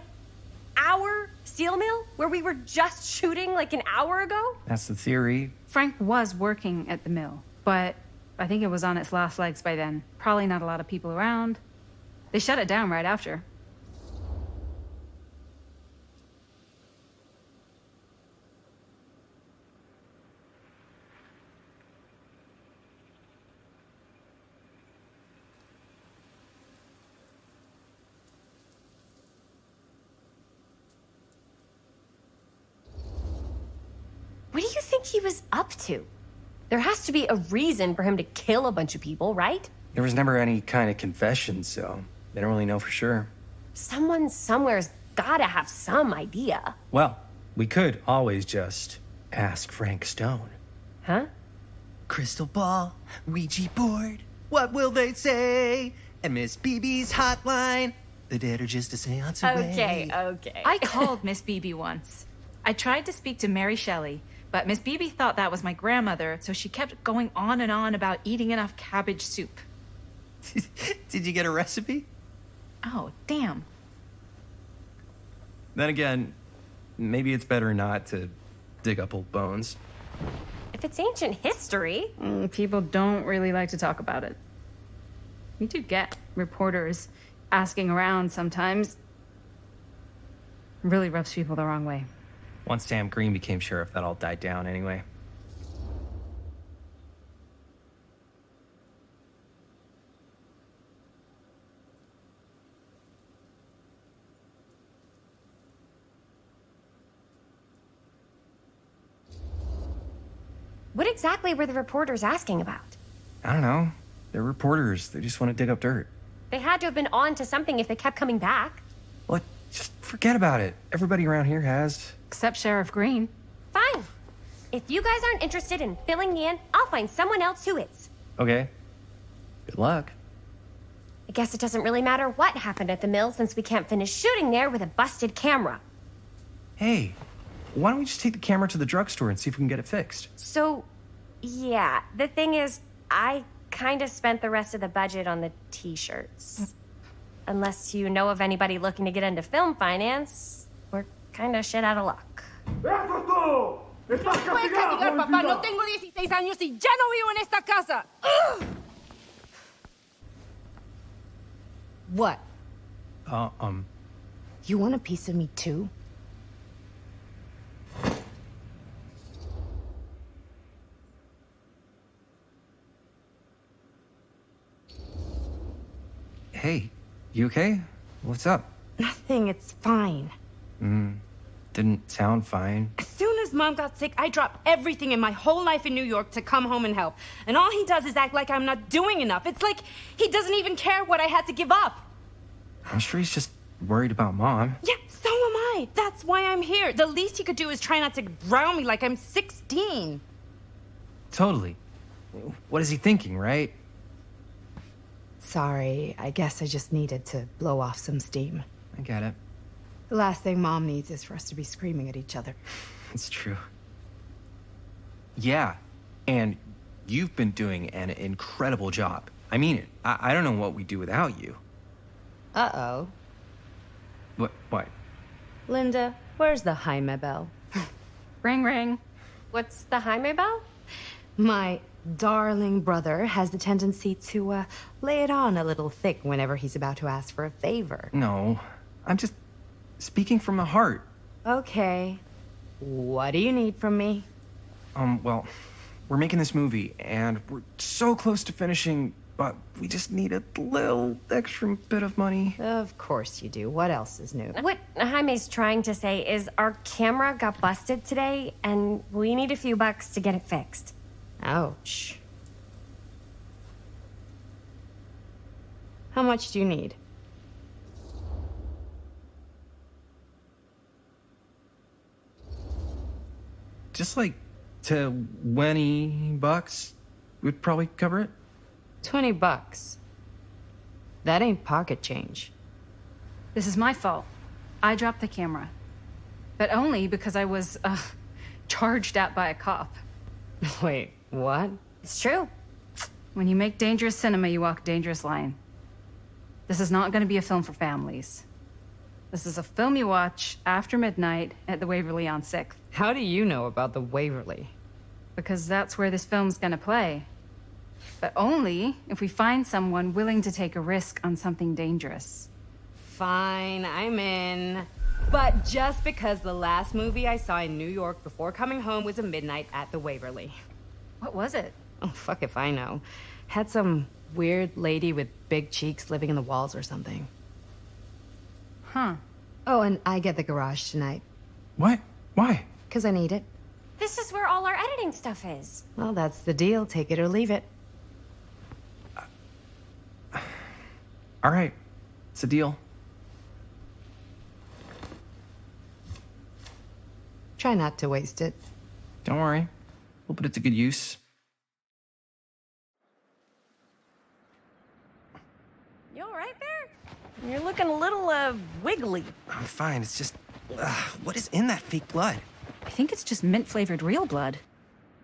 our steel mill? Where we were just shooting like an hour ago? That's the theory. Frank was working at the mill, but I think it was on its last legs by then. Probably not a lot of people around. They shut it down right after. What do you think he was up to? There has to be a reason for him to kill a bunch of people, right? There was never any kind of confession, so they don't really know for sure. Someone somewhere's gotta have some idea. Well, we could always just ask Frank Stone. Huh? Crystal ball, Ouija board, what will they say? And Miss BB's hotline, the dead are just a seance away. Okay. I called Miss BB once. I tried to speak to Mary Shelley, but Miss BB thought that was my grandmother, so she kept going on and on about eating enough cabbage soup. Did you get a recipe? Oh, damn. Then again, maybe it's better not to dig up old bones. If it's ancient history. People don't really like to talk about it. We do get reporters asking around sometimes. Really rubs people the wrong way. Once Sam Green became sheriff, that all died down anyway. What exactly were the reporters asking about? I don't know. They're reporters. They just want to dig up dirt. They had to have been on to something if they kept coming back. What? Just forget about it. Everybody around here has. Except Sheriff Green. Fine. If you guys aren't interested in filling me in, I'll find someone else who is. Okay. Good luck. I guess it doesn't really matter what happened at the mill since we can't finish shooting there with a busted camera. Hey, why don't we just take the camera to the drugstore and see if we can get it fixed? So, yeah, the thing is, I kind of spent the rest of the budget on the t-shirts. Unless you know of anybody looking to get into film finance, we're kind of shit out of luck. Puedes castigar, papá. No tengo 16 años y ya no vivo en esta casa. What? You want a piece of me too? Hey, you okay? What's up? Nothing, it's fine. Didn't sound fine. As soon as Mom got sick, I dropped everything in my whole life in New York to come home and help. And all he does is act like I'm not doing enough. It's like he doesn't even care what I had to give up. I'm sure he's just worried about Mom. Yeah, so am I. That's why I'm here. The least he could do is try not to ground me like I'm 16. Totally. What is he thinking, right? Sorry, I guess I just needed to blow off some steam. I get it. The last thing Mom needs is for us to be screaming at each other. It's true. Yeah, and you've been doing an incredible job. I mean it. I don't know what we'd do without you. Uh-oh. What? Linda, where's the Jaime bell? Ring, ring. What's the Jaime bell? My darling brother has the tendency to lay it on a little thick whenever he's about to ask for a favor. No, I'm just speaking from the heart. Okay. What do you need from me? Well, we're making this movie, and we're so close to finishing, but we just need a little extra bit of money. Of course you do. What else is new? What Jaime's trying to say is our camera got busted today, and we need a few bucks to get it fixed. Ouch. How much do you need? Just like $20 would probably cover it. $20. That ain't pocket change. This is my fault. I dropped the camera. But only because I was, charged at by a cop. Wait, what? It's true. When you make dangerous cinema, you walk a dangerous line. This is not going to be a film for families. This is a film you watch after midnight at the Waverly on 6th. How do you know about the Waverly? Because that's where this film's going to play. But only if we find someone willing to take a risk on something dangerous. Fine, I'm in. But just because the last movie I saw in New York before coming home was a midnight at the Waverly. What was it? Oh, fuck if I know. Had some weird lady with big cheeks living in the walls or something. Huh. Oh, and I get the garage tonight. What? Why? Because I need it. This is where all our editing stuff is. Well, that's the deal. Take it or leave it. All right. It's a deal. Try not to waste it. Don't worry. We'll put it to good use. You all right there? You're looking a little, wiggly. I'm fine. It's just... what is in that fake blood? I think it's just mint-flavored real blood.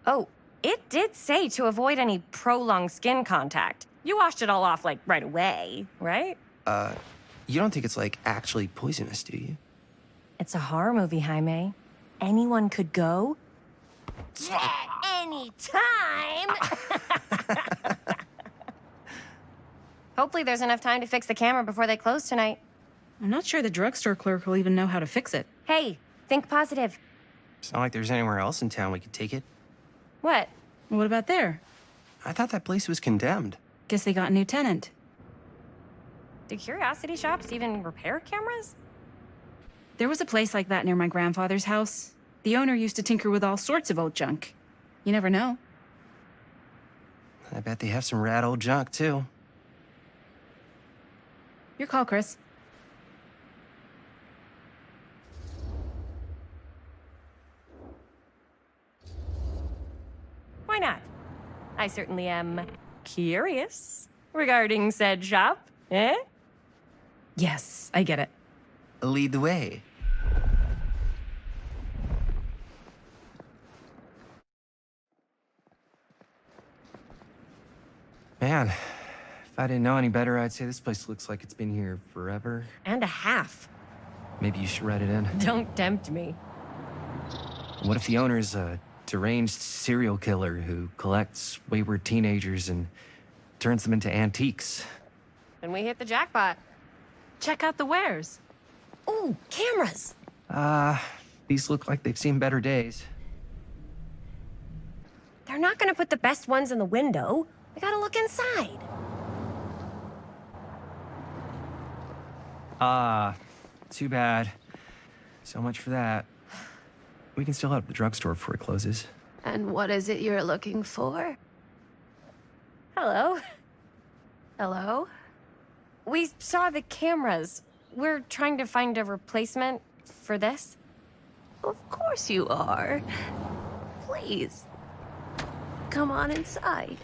Oh, it did say to avoid any prolonged skin contact. You washed it all off, like, right away, right? You don't think it's, like, actually poisonous, do you? It's a horror movie, Jaime. Anyone could go. At any time. Hopefully there's enough time to fix the camera before they close tonight. I'm not sure the drugstore clerk will even know how to fix it. Hey, think positive. It's not like there's anywhere else in town we could take it. What? What about there? I thought that place was condemned. Guess they got a new tenant. Do curiosity shops even repair cameras? There was a place like that near my grandfather's house. The owner used to tinker with all sorts of old junk. You never know. I bet they have some rad old junk, too. Your call, Chris. Why not? I certainly am curious regarding said shop, eh? Yes, I get it. Lead the way. Man, if I didn't know any better, I'd say this place looks like it's been here forever. And a half. Maybe you should write it in. Don't tempt me. What if the owner's a deranged serial killer who collects wayward teenagers and turns them into antiques? Then we hit the jackpot. Check out the wares. Ooh, cameras. These look like they've seen better days. They're not gonna put the best ones in the window. We gotta look inside. Too bad. So much for that. We can still head up the drugstore before it closes. And what is it you're looking for? Hello. Hello? We saw the cameras. We're trying to find a replacement for this. Of course you are. Please. Come on inside.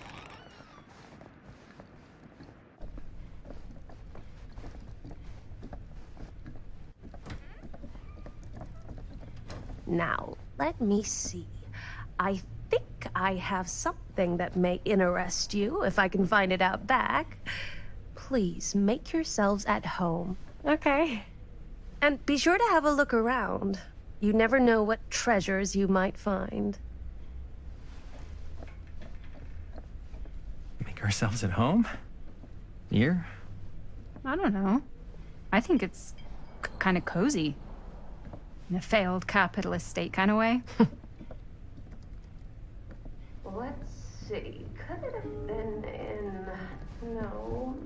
Now, let me see. I think I have something that may interest you, if I can find it out back. Please make yourselves at home. Okay. And be sure to have a look around. You never know what treasures you might find. Make ourselves at home? Here? I don't know. I think it's kind of cozy. In a failed capitalist state kind of way. Let's see. Could it have been in... No.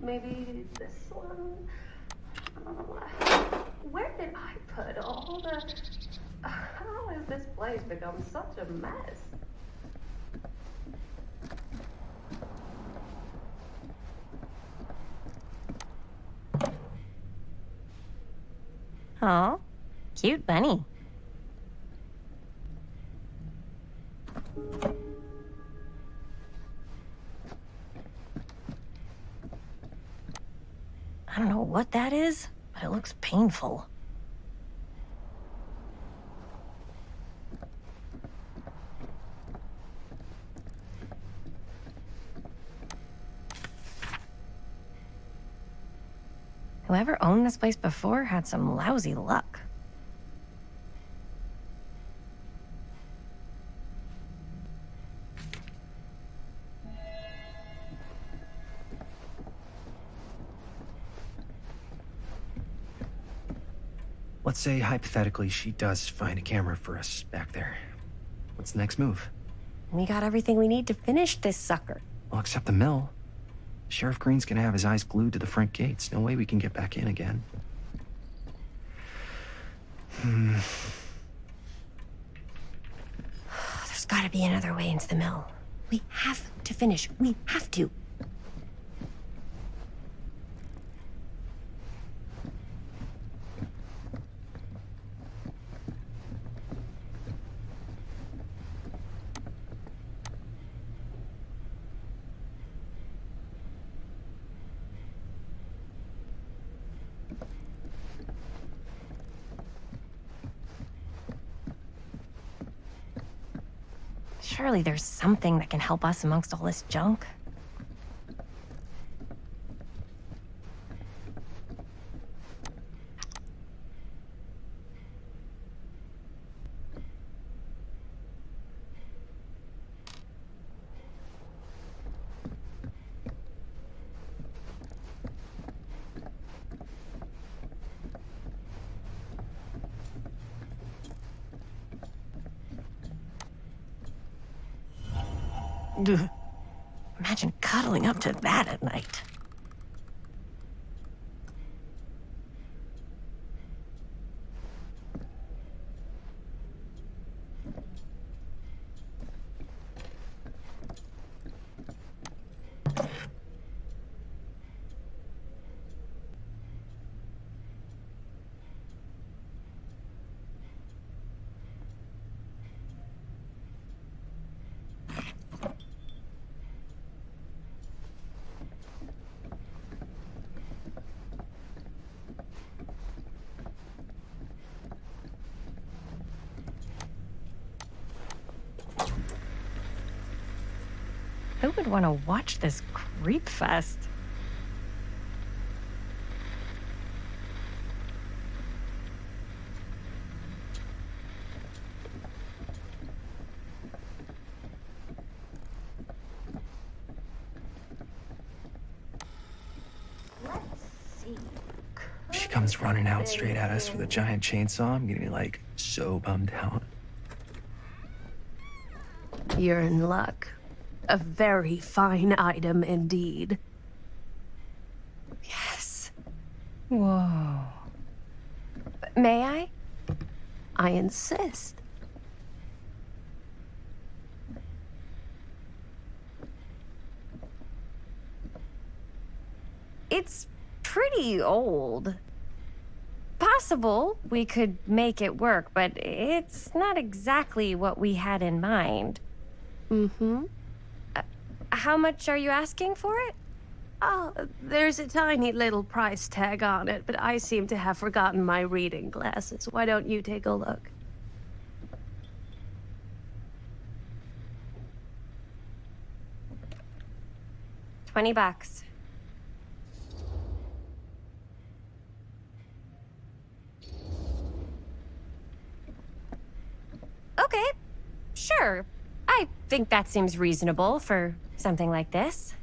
Maybe this one? Where did I put all the... How has this place become such a mess? Oh, cute bunny. I don't know what that is, but it looks painful. Whoever owned this place before had some lousy luck. Let's say, hypothetically, she does find a camera for us back there. What's the next move? We got everything we need to finish this sucker. Well, except the mill. Sheriff Green's gonna have his eyes glued to the front gates. No way we can get back in again. There's gotta be another way into the mill. We have to finish. We have to. Surely there's something that can help us amongst all this junk. Imagine cuddling up to that at night. Who would want to watch this creep fest? She comes running out straight at us with a giant chainsaw. I'm getting like so bummed out. You're in luck. A very fine item indeed. Yes. Whoa. May I? I insist. It's pretty old. Possible we could make it work, but it's not exactly what we had in mind. Mm-hmm. How much are you asking for it? Oh, there's a tiny little price tag on it, but I seem to have forgotten my reading glasses. Why don't you take a look? $20. Okay, sure. I think that seems reasonable for something like this.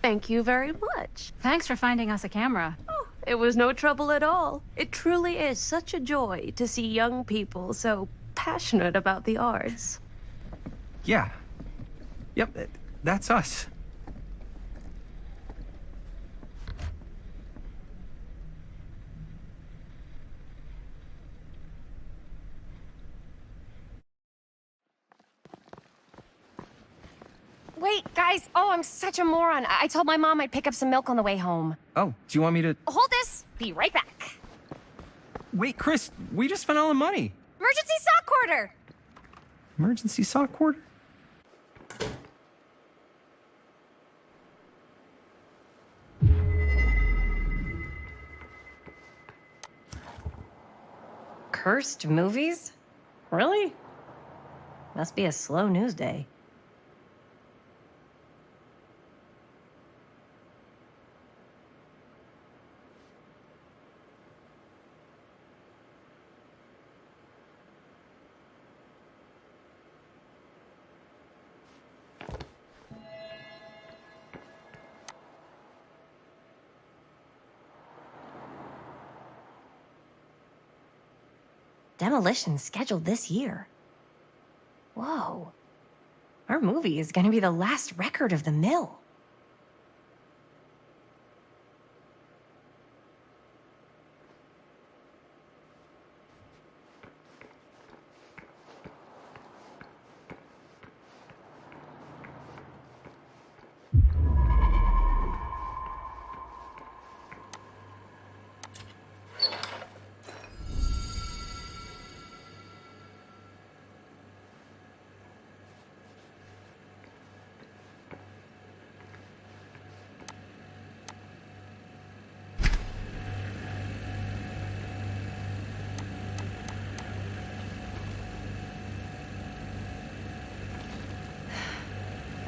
Thank you very much. Thanks for finding us a camera. Oh, it was no trouble at all. It truly is such a joy to see young people so passionate about the arts. Yeah. Yep, that's us. Wait, guys. Oh, I'm such a moron. I told my mom I'd pick up some milk on the way home. Oh, do you want me to... Hold this. Be right back. Wait, Chris, we just spent all the money. Emergency sock order. Emergency sock order? Cursed movies? Really? Must be a slow news day. Demolition scheduled this year. Whoa. Our movie is gonna be the last record of the mill.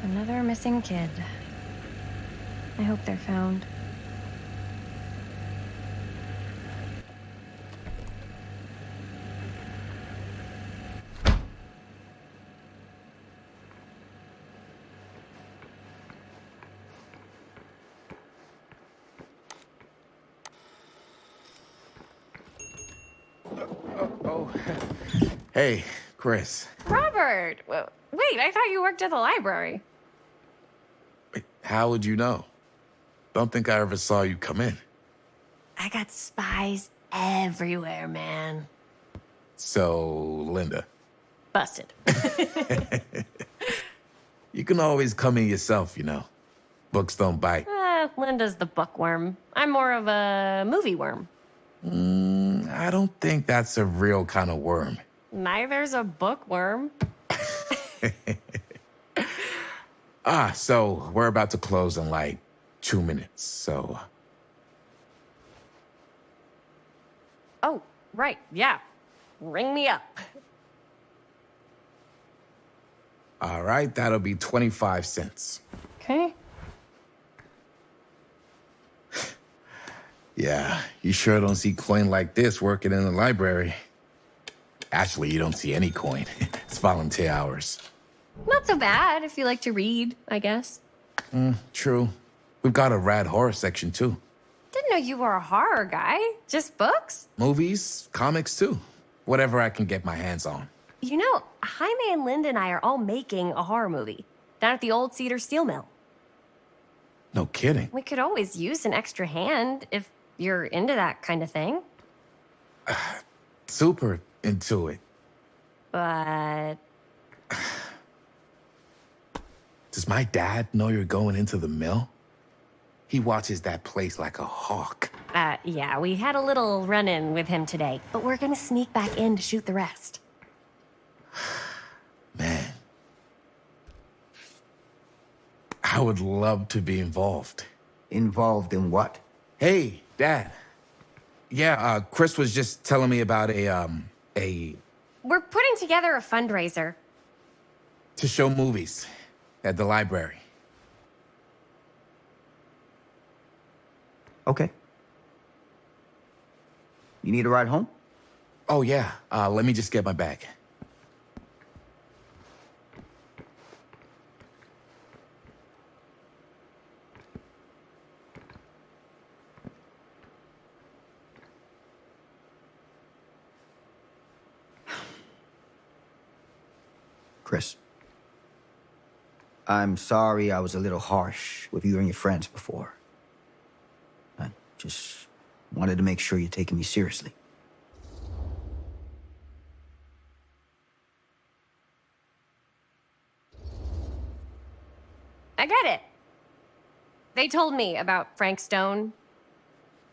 Another missing kid. I hope they're found. Oh, Hey, Chris. Robert! Wait, I thought you worked at the library. Wait, how would you know? Don't think I ever saw you come in. I got spies everywhere, man. So, Linda. Busted. You can always come in yourself, you know. Books don't bite. Linda's the bookworm. I'm more of a movie worm. I don't think that's a real kind of worm. Neither's a bookworm. So we're about to close in like 2 minutes, so... Oh, right, yeah. Ring me up. All right, that'll be 25 cents. Okay. Yeah, you sure don't see coin like this working in the library. Actually, you don't see any coin. It's volunteer hours. Not so bad if you like to read, I guess. True. We've got a rad horror section, too. Didn't know you were a horror guy. Just books? Movies, comics, too. Whatever I can get my hands on. You know, Jaime and Linda and I are all making a horror movie down at the old Cedar Steel Mill. No kidding. We could always use an extra hand if you're into that kind of thing. Super into it. But... Does my dad know you're going into the mill? He watches that place like a hawk. Yeah, we had a little run-in with him today, but we're gonna sneak back in to shoot the rest. Man. I would love to be involved. Involved in what? Hey, Dad. Yeah, Chris was just telling me about a... We're putting together a fundraiser. to show movies at the library. Okay. You need a ride home? Oh, yeah. Let me just get my bag. Chris, I'm sorry I was a little harsh with you and your friends before. I just wanted to make sure you're taking me seriously. I get it. They told me about Frank Stone.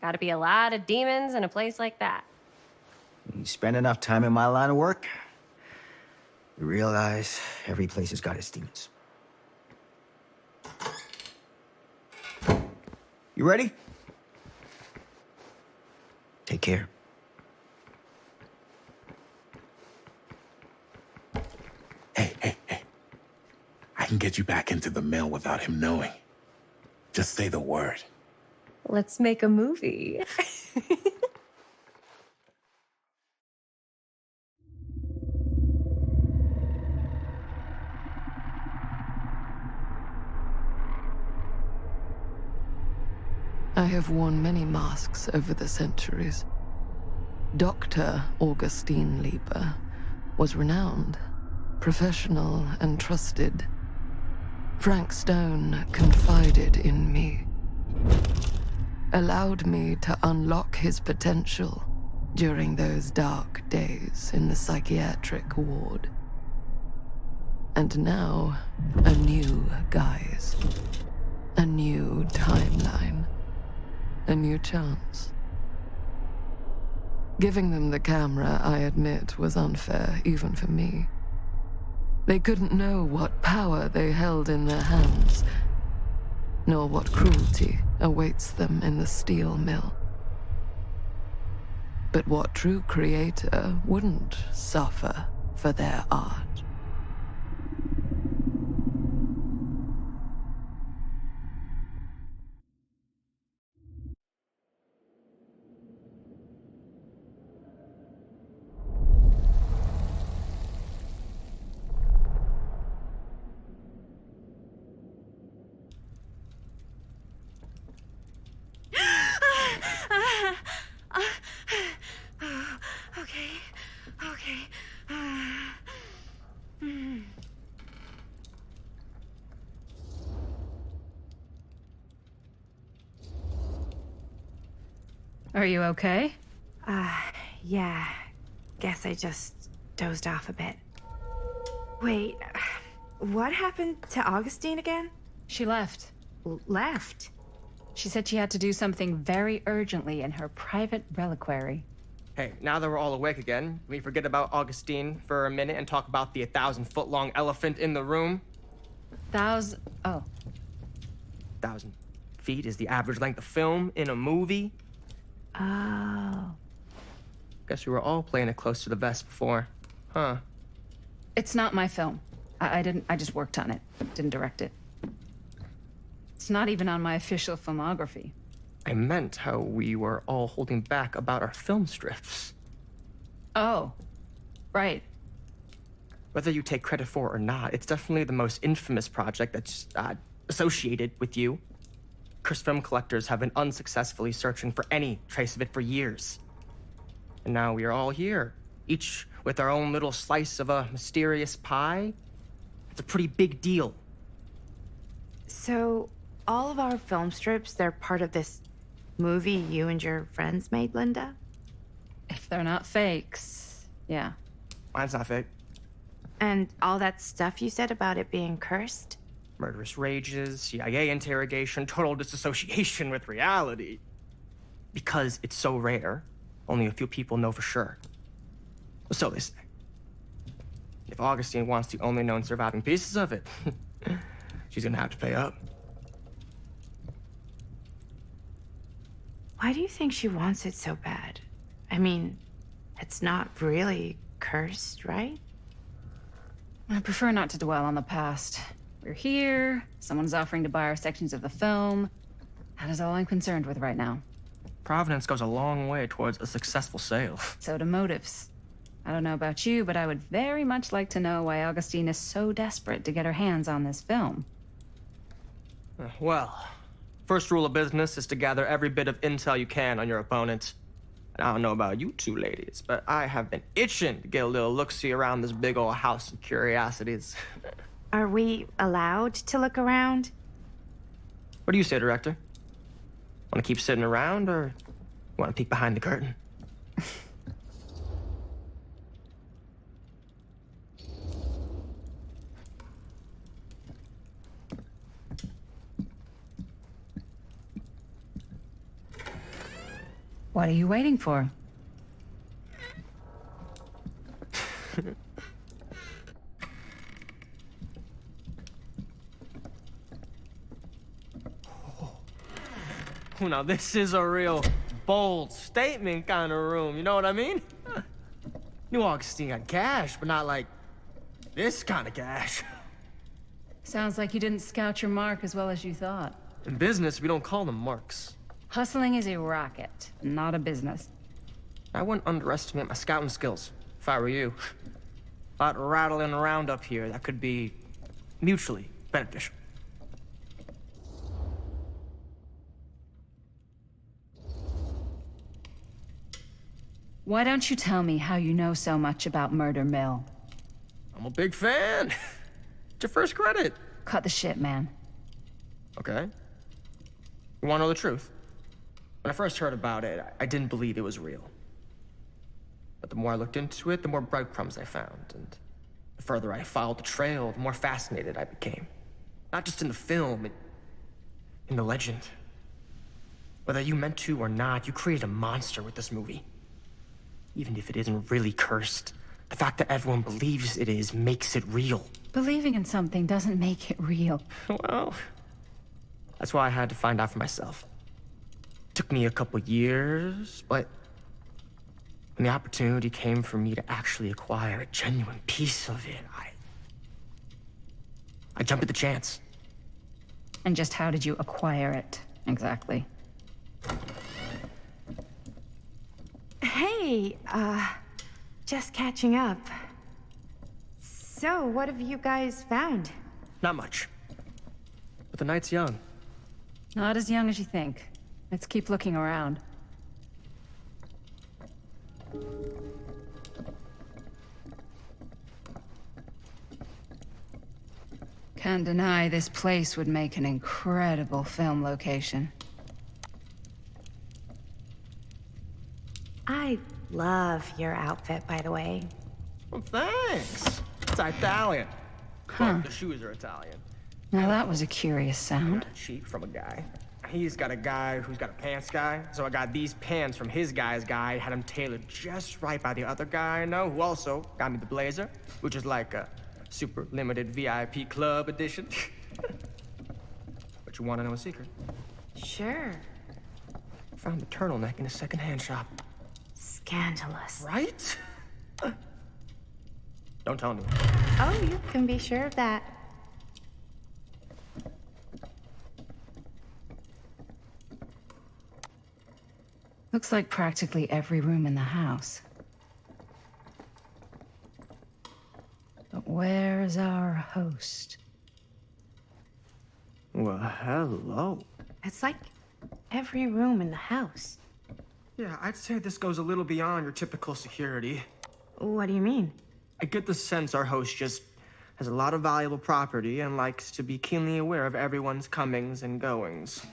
Gotta be a lot of demons in a place like that. You spend enough time in my line of work, you realize every place has got its demons. You ready? Take care. Hey. I can get you back into the mill without him knowing. Just say the word. Let's make a movie. I have worn many masks over the centuries. Dr. Augustine Lieber was renowned, professional, and trusted. Frank Stone confided in me, allowed me to unlock his potential during those dark days in the psychiatric ward. And now, a new guise, a new timeline. A new chance. Giving them the camera, I admit, was unfair, even for me. They couldn't know what power they held in their hands, nor what cruelty awaits them in the steel mill. But what true creator wouldn't suffer for their art? Okay. Are you okay? Yeah. Guess I just dozed off a bit. Wait, what happened to Augustine again? She left. Left? She said she had to do something very urgently in her private reliquary. Hey, now that we're all awake again, can we forget about Augustine for a minute and talk about the 1,000-foot-long elephant in the room? Oh. 1,000 feet is the average length of film in a movie. Oh. Guess we were all playing it close to the vest before. Huh. It's not my film. I just worked on it. Didn't direct it. It's not even on my official filmography. I meant how we were all holding back about our film strips. Oh. Right. Whether you take credit for it or not, it's definitely the most infamous project that's associated with you. Cursed film collectors have been unsuccessfully searching for any trace of it for years. And now we are all here, each with our own little slice of a mysterious pie. It's a pretty big deal. So, all of our film strips, they're part of this movie you and your friends made, Linda? If they're not fakes, yeah. Mine's not fake. And all that stuff you said about it being cursed? Murderous rages, CIA interrogation, total disassociation with reality. Because it's so rare, only a few people know for sure. So they say. If Augustine wants the only known surviving pieces of it, she's gonna have to pay up. Why do you think she wants it so bad? I mean, it's not really cursed, right? I prefer not to dwell on the past. We're here, someone's offering to buy our sections of the film. That is all I'm concerned with right now. Providence goes a long way towards a successful sale. So do motives. I don't know about you, but I would very much like to know why Augustine is so desperate to get her hands on this film. Well, first rule of business is to gather every bit of intel you can on your opponent. And I don't know about you two ladies, but I have been itching to get a little look-see around this big old house of curiosities. Are we allowed to look around? What do you say, director? Want to keep sitting around, or want to peek behind the curtain? What are you waiting for? Oh, now this is a real bold statement kind of room, you know what I mean? New Augustine got cash, but not like this kind of cash. Sounds like you didn't scout your mark as well as you thought. In business, we don't call them marks. Hustling is a racket, not a business. I wouldn't underestimate my scouting skills, if I were you. A lot rattling around up here that could be mutually beneficial. Why don't you tell me how you know so much about Murder Mill? I'm a big fan. It's your first credit. Cut the shit, man. Okay. You want to know the truth? When I first heard about it, I didn't believe it was real. But the more I looked into it, the more breadcrumbs I found. And the further I followed the trail, the more fascinated I became. Not just in the film, in the legend. Whether you meant to or not, you created a monster with this movie. Even if it isn't really cursed, the fact that everyone believes it is makes it real. Believing in something doesn't make it real. Well, that's why I had to find out for myself. Took me a couple years, but when the opportunity came for me to actually acquire a genuine piece of it, I jumped at the chance. And just how did you acquire it, exactly? Hey, just catching up. So, what have you guys found? Not much. But the night's young. Not as young as you think. Let's keep looking around. Can't deny this place would make an incredible film location. Love your outfit, by the way. Well, thanks. It's Italian. Huh. Well, the shoes are Italian. Now that was a curious I sound. got a cheat from a guy. He's got a guy who's got a pants guy, so I got these pants from his guy's guy, had them tailored just right by the other guy I know, who also got me the blazer, which is like a super limited VIP club edition. But you want to know a secret? Sure. Found the turtleneck in a secondhand shop. Scandalous. Right? Don't tell anyone. Oh, you can be sure of that. Looks like practically every room in the house. But where's our host? Well, hello. It's like every room in the house. Yeah, I'd say this goes a little beyond your typical security. What do you mean? I get the sense our host just has a lot of valuable property and likes to be keenly aware of everyone's comings and goings.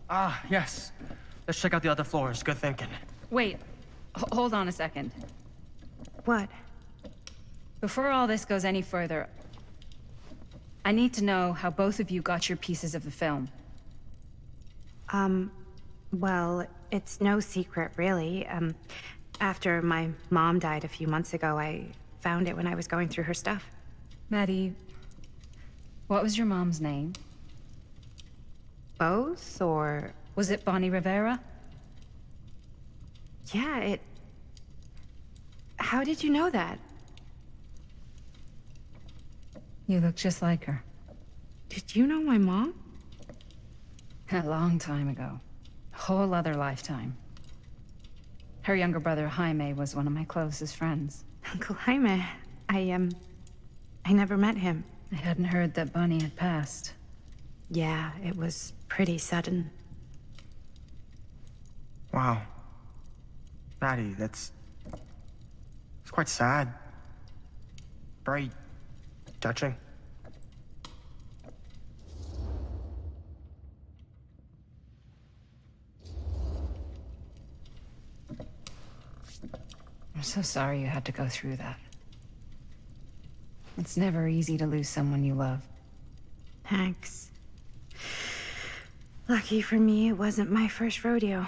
Ah, yes. Let's check out the other floors. Good thinking. Wait, hold on a second. What? Before all this goes any further, I need to know how both of you got your pieces of the film. Well, it's no secret, really. After my mom died a few months ago, I found it when I was going through her stuff. Maddie, what was your mom's name? Both, or... Was it Bonnie Rivera? Yeah, How did you know that? You look just like her. Did you know my mom? A long time ago. A whole other lifetime. Her younger brother, Jaime, was one of my closest friends. Uncle Jaime, I never met him. I hadn't heard that Bonnie had passed. Yeah, it was pretty sudden. Wow. Maddie, it's quite sad. Very touching. I'm so sorry you had to go through that. It's never easy to lose someone you love. Thanks. Lucky for me, it wasn't my first rodeo.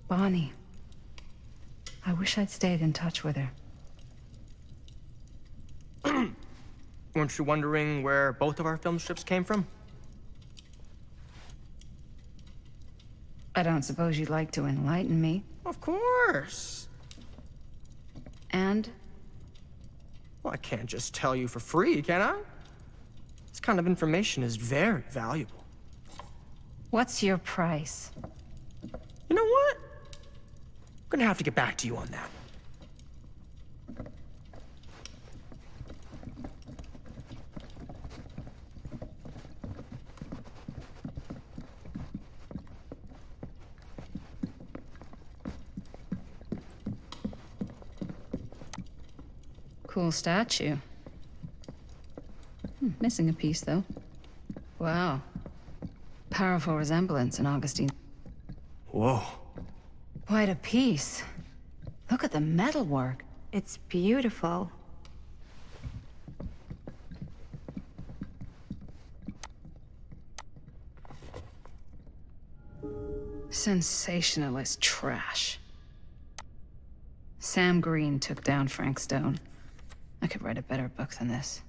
Bonnie. I wish I'd stayed in touch with her. Weren't you wondering where both of our film strips came from? I don't suppose you'd like to enlighten me. Of course. And? Well, I can't just tell you for free, can I? This kind of information is very valuable. What's your price? You know what? I'm gonna have to get back to you on that. Cool statue. Missing a piece, though. Wow. Powerful resemblance in Augustine. Whoa. Quite a piece. Look at the metalwork. It's beautiful. Sensationalist trash. Sam Green took down Frank Stone. I could write a better book than this.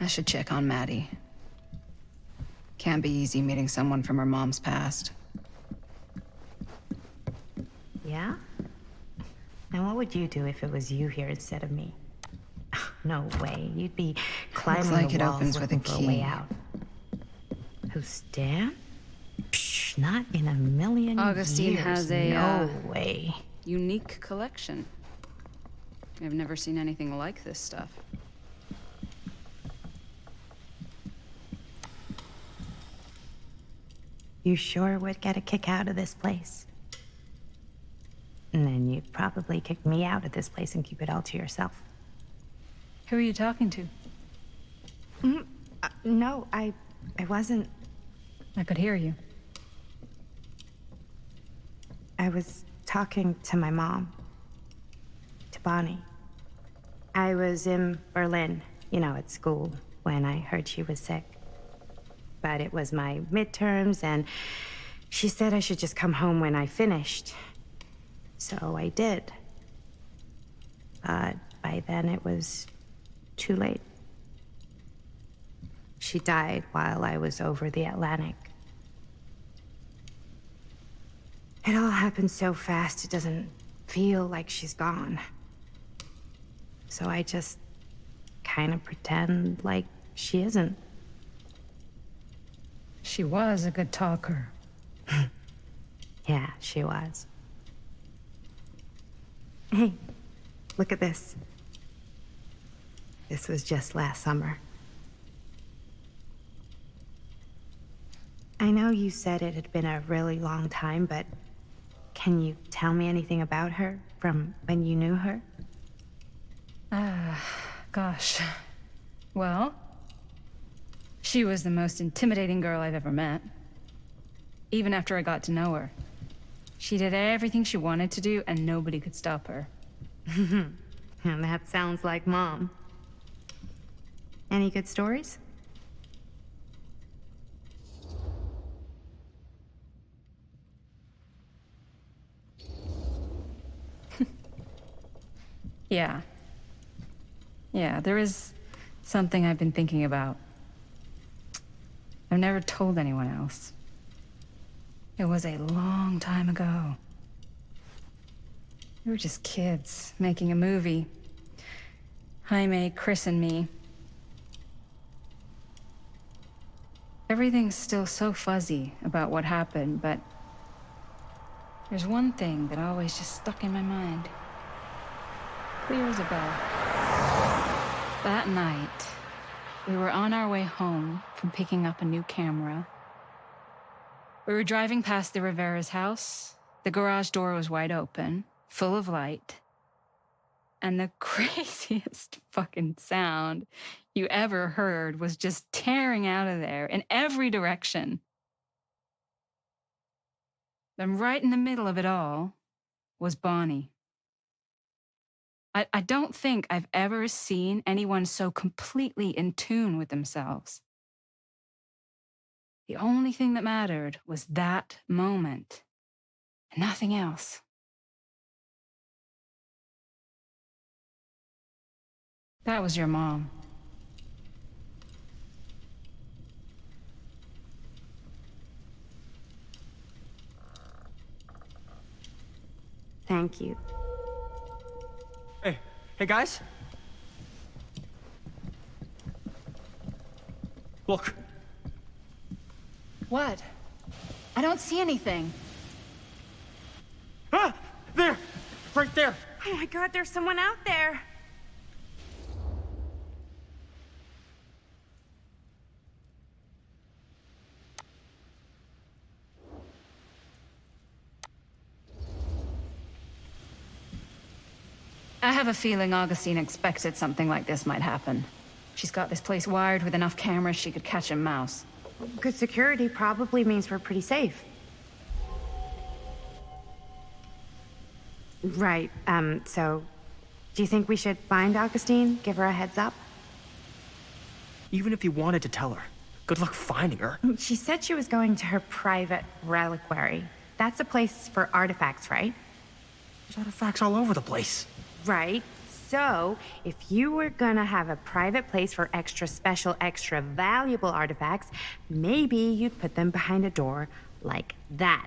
I should check on Maddie. Can't be easy meeting someone from her mom's past. Yeah? And what would you do if it was you here instead of me? No way. You'd be climbing Looks like the it walls opens with a looking for key. way out. Who's Dan? Psh, not in a million Augustine years. has a no way. Unique collection. I've never seen anything like this stuff. You sure would get a kick out of this place. And then you'd probably kick me out of this place and keep it all to yourself. Who are you talking to? No, I wasn't. I could hear you. I was talking to my mom. To Bonnie. I was in Berlin, at school, when I heard she was sick. But it was my midterms, and she said I should just come home when I finished. So I did. But by then it was too late. She died while I was over the Atlantic. It all happened so fast, it doesn't feel like she's gone. So I just kind of pretend like she isn't. She was a good talker. Yeah, she was. Hey, look at this. This was just last summer. I know you said it had been a really long time, but can you tell me anything about her from when you knew her? Gosh. Well, she was the most intimidating girl I've ever met. Even after I got to know her. She did everything she wanted to do, and nobody could stop her. And that sounds like Mom. Any good stories? Yeah. Yeah, there is something I've been thinking about. I've never told anyone else. It was a long time ago. We were just kids, making a movie. Jaime, Chris, and me. Everything's still so fuzzy about what happened, but there's one thing that always just stuck in my mind. Clear as a bell. That night, we were on our way home from picking up a new camera. We were driving past the Rivera's house. The garage door was wide open, full of light. And the craziest fucking sound you ever heard was just tearing out of there in every direction. And right in the middle of it all was Bonnie. I don't think I've ever seen anyone so completely in tune with themselves. The only thing that mattered was that moment, and nothing else. That was your mom. Thank you. Hey guys? Look. What? I don't see anything. Ah! There! Right there! Oh my God, there's someone out there. I have a feeling Augustine expected something like this might happen. She's got this place wired with enough cameras she could catch a mouse. Good security probably means we're pretty safe. Right, so do you think we should find Augustine? Give her a heads up? Even if you wanted to tell her, good luck finding her. She said she was going to her private reliquary. That's a place for artifacts, right? There's artifacts all over the place. Right. So, if you were gonna have a private place for extra special, extra valuable artifacts, maybe you'd put them behind a door like that.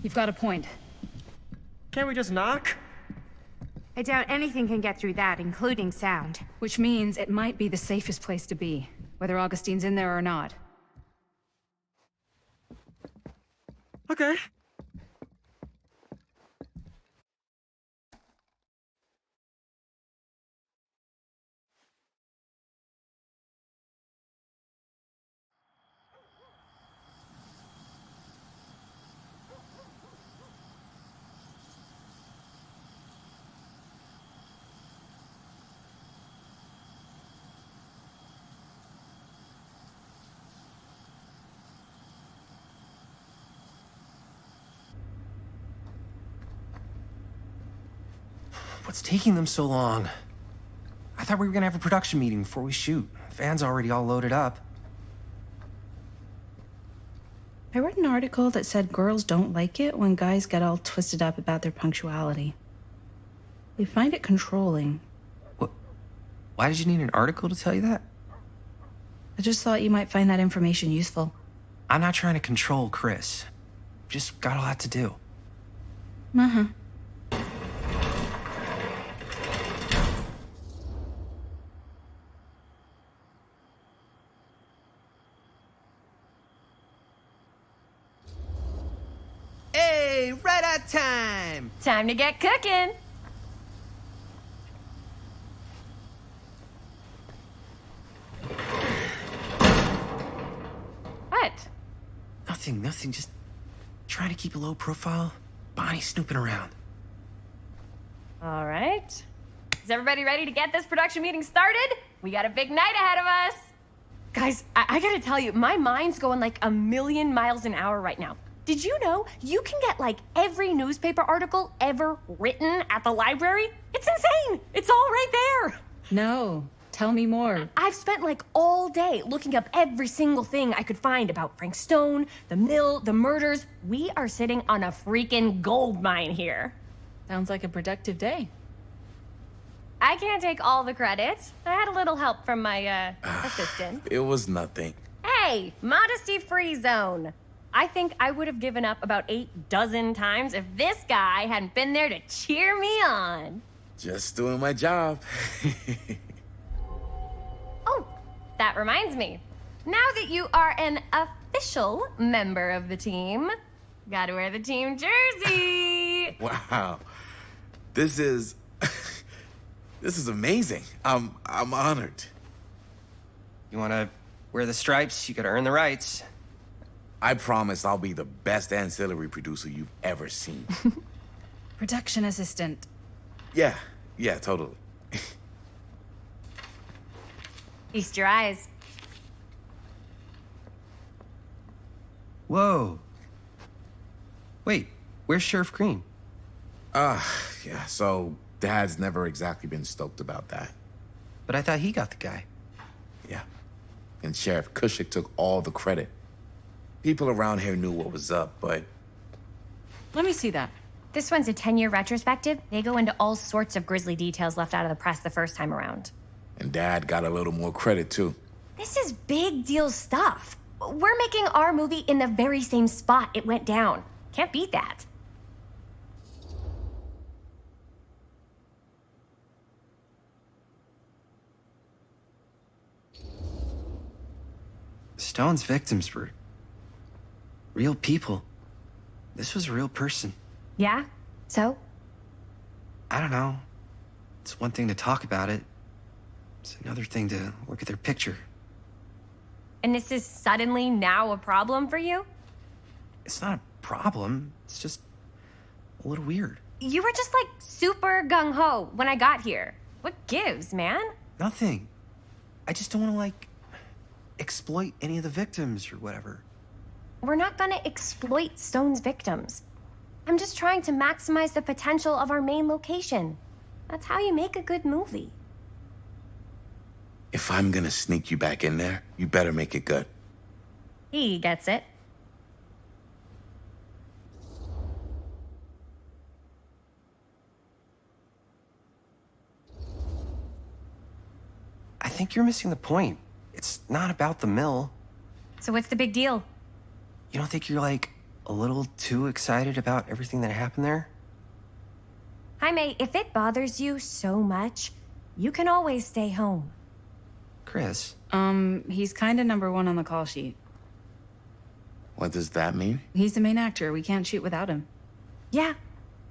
You've got a point. Can't we just knock? I doubt anything can get through that, including sound. Which means it might be the safest place to be, whether Augustine's in there or not. Okay. What's taking them so long? I thought we were gonna have a production meeting before we shoot. Van's already all loaded up. I read an article that said girls don't like it when guys get all twisted up about their punctuality. They find it controlling. What? Why did you need an article to tell you that? I just thought you might find that information useful. I'm not trying to control Chris. Just got a lot to do. Uh-huh. Hey, right on time! Time to get cooking! What? Nothing. Just trying to keep a low profile. Bonnie snooping around. All right. Is everybody ready to get this production meeting started? We got a big night ahead of us. Guys, I gotta tell you, my mind's going like a million miles an hour right now. Did you know you can get like every newspaper article ever written at the library? It's insane. It's all right there. No. Tell me more. I've spent like all day looking up every single thing I could find about Frank Stone, the mill, the murders. We are sitting on a freaking gold mine here. Sounds like a productive day. I can't take all the credit. I had a little help from my assistant. It was nothing. Hey, modesty-free zone. I think I would have given up about 8 dozen times if this guy hadn't been there to cheer me on. Just doing my job. Oh, that reminds me. Now that you are an official member of the team, gotta wear the team jersey. Wow. This is amazing. I'm honored. You wanna wear the stripes? You gotta earn the rights. I promise I'll be the best ancillary producer you've ever seen. Production assistant. Yeah, totally. Feast your eyes. Whoa. Wait, where's Sheriff Green? Yeah, so Dad's never exactly been stoked about that. But I thought he got the guy. Yeah, and Sheriff Cushik took all the credit. People around here knew what was up, but... Let me see that. This one's a 10-year retrospective. They go into all sorts of grisly details left out of the press the first time around. And Dad got a little more credit, too. This is big deal stuff. We're making our movie in the very same spot it went down. Can't beat that. Stone's victims were real people. This was a real person. Yeah? So? I don't know. It's one thing to talk about it. It's another thing to look at their picture. And this is suddenly now a problem for you? It's not a problem. It's just a little weird. You were just like super gung-ho when I got here. What gives, man? Nothing. I just don't want to, like, exploit any of the victims or whatever. We're not gonna exploit Stone's victims. I'm just trying to maximize the potential of our main location. That's how you make a good movie. If I'm gonna sneak you back in there, you better make it good. He gets it. think you're missing the point. It's not about the mill. So what's the big deal? You don't think you're, like, a little too excited about everything that happened there? Jaime, if it bothers you so much, you can always stay home. Chris? He's kinda #1 on the call sheet. What does that mean? He's the main actor. We can't shoot without him. Yeah,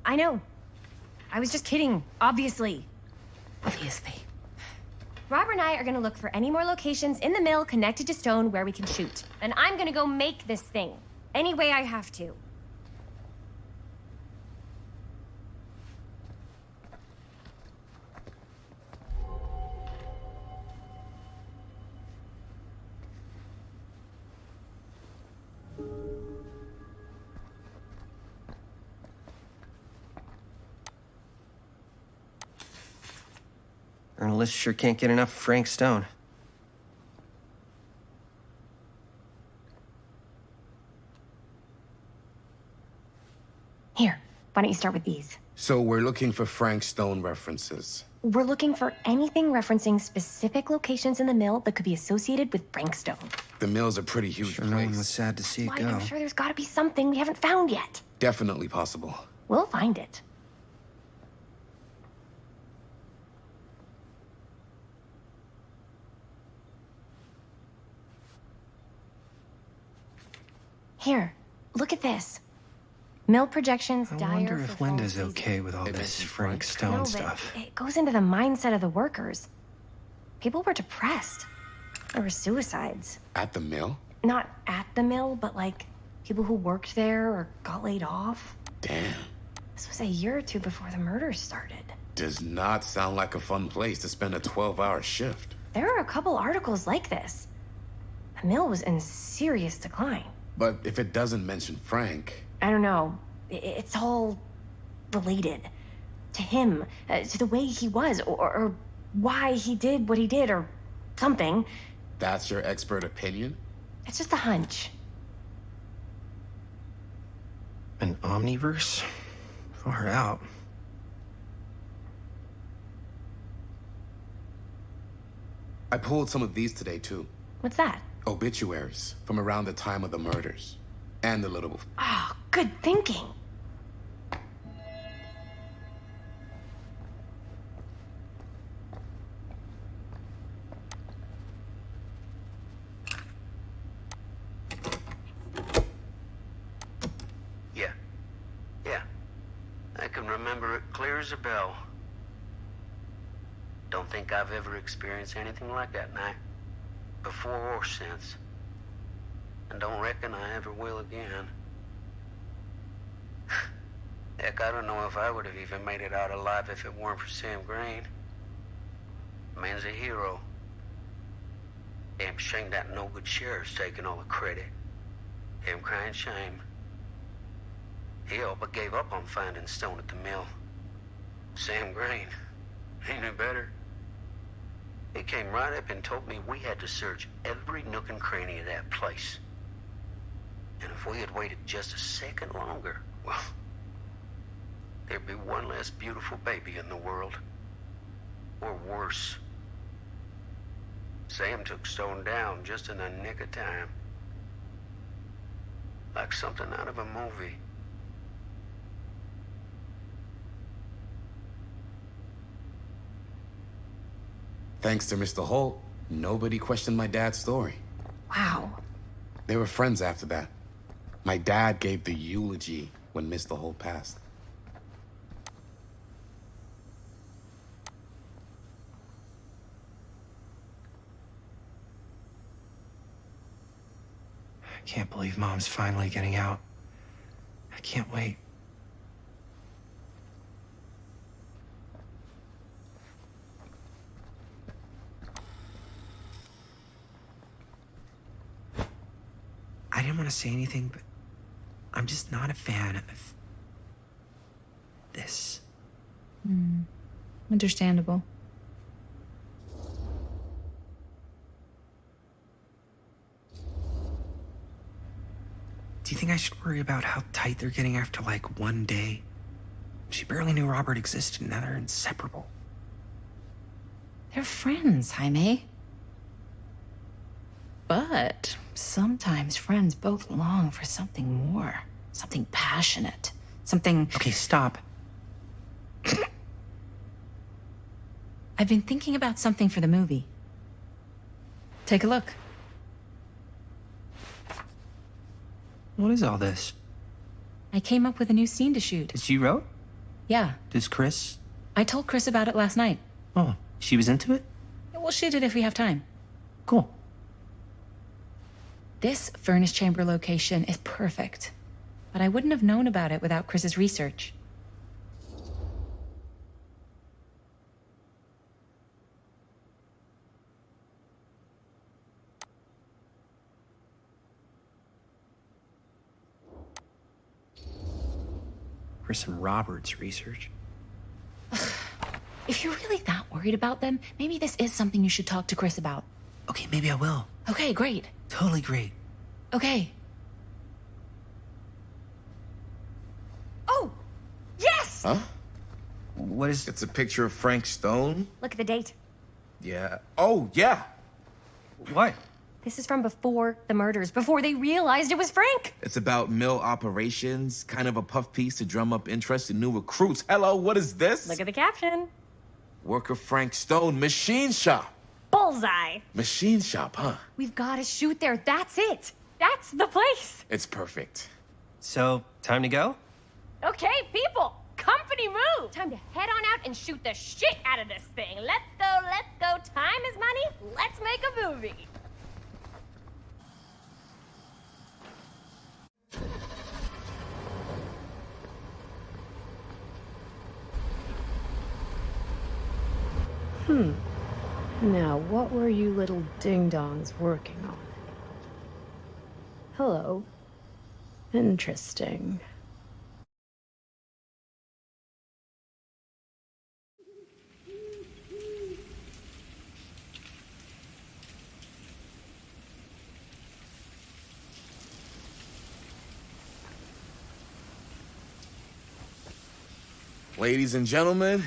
I know. I was just kidding, obviously. Obviously. Robert and I are gonna look for any more locations in the mill connected to stone where we can shoot. And I'm gonna go make this thing, any way I have to. Journalists sure can't get enough of Frank Stone. Here, why don't you start with these? So we're looking for Frank Stone references. We're looking for anything referencing specific locations in the mill that could be associated with Frank Stone. The mill's a pretty huge Sure, no one was sad to see it Why, go. I'm sure there's gotta be something we haven't found yet. Definitely possible. We'll find it. Here, look at this. Mill projections I dire wonder for if fall Linda's season. okay with all this Frank No, Stone but stuff. it goes into the mindset of the workers. People were depressed. There were suicides. At the mill? Not at the mill, but like people who worked there or got laid off. Damn. This was a year or two before the murders started. Does not sound like a fun place to spend a 12-hour shift. There are a couple articles like this. The mill was in serious decline. But if it doesn't mention Frank... I don't know. It's all related. To him, to the way he was, or why he did what he did, or something. That's your expert opinion? It's just a hunch. An omniverse? Far out. I pulled some of these today, too. What's that? Obituaries from around the time of the murders. And the little... Oh, good thinking. Yeah. I can remember it clear as a bell. Don't think I've ever experienced anything like that night. Before or since. And don't reckon I ever will again. Heck, I don't know if I would have even made it out alive if it weren't for Sam Green. Man's a hero. Damn shame that no-good sheriff's taking all the credit. Damn crying shame. He all but gave up on finding Stone at the mill. Sam Green. He knew better. He came right up and told me we had to search every nook and cranny of that place. And if we had waited just a second longer, well, there'd be one less beautiful baby in the world. Or worse. Sam took Stone down just in the nick of time. Like something out of a movie. Thanks to Mr. Holt, nobody questioned my dad's story. Wow. They were friends after that. My dad gave the eulogy when Mr. Holt passed. I can't believe Mom's finally getting out. I can't wait. I didn't want to say anything, but I'm just not a fan of this. Understandable. Do you think I should worry about how tight they're getting after, like, one day? She barely knew Robert existed, and now they're inseparable. They're friends, Jaime. But sometimes friends both long for something more, something passionate, something. Okay, stop. I've been thinking about something for the movie. Take a look. What is all this? I came up with a new scene to shoot. That you wrote? Yeah. Does Chris? I told Chris about it last night. Oh, she was into it? We'll shoot it if we have time. Cool. This furnace chamber location is perfect, but I wouldn't have known about it without Chris's research. Chris and Robert's research. If you're really that worried about them, maybe this is something you should talk to Chris about. Okay, maybe I will. Okay, great. Totally great. Okay. Oh! Yes! Huh? What is... It's a picture of Frank Stone? Look at the date. Yeah. Oh, yeah. What? This is from before the murders, before they realized it was Frank. It's about mill operations, kind of a puff piece to drum up interest in new recruits. Hello, what is this? Look at the caption. Worker Frank Stone, machine shop. Bullseye. Machine shop, huh? We've got to shoot there. That's it. That's the place. It's perfect. So, time to go? Okay, people. Company move. Time to head on out and shoot the shit out of this thing. Let's go, let's go. Time is money. Let's make a movie. Now, what were you little ding-dongs working on? Hello. Interesting. Ladies and gentlemen,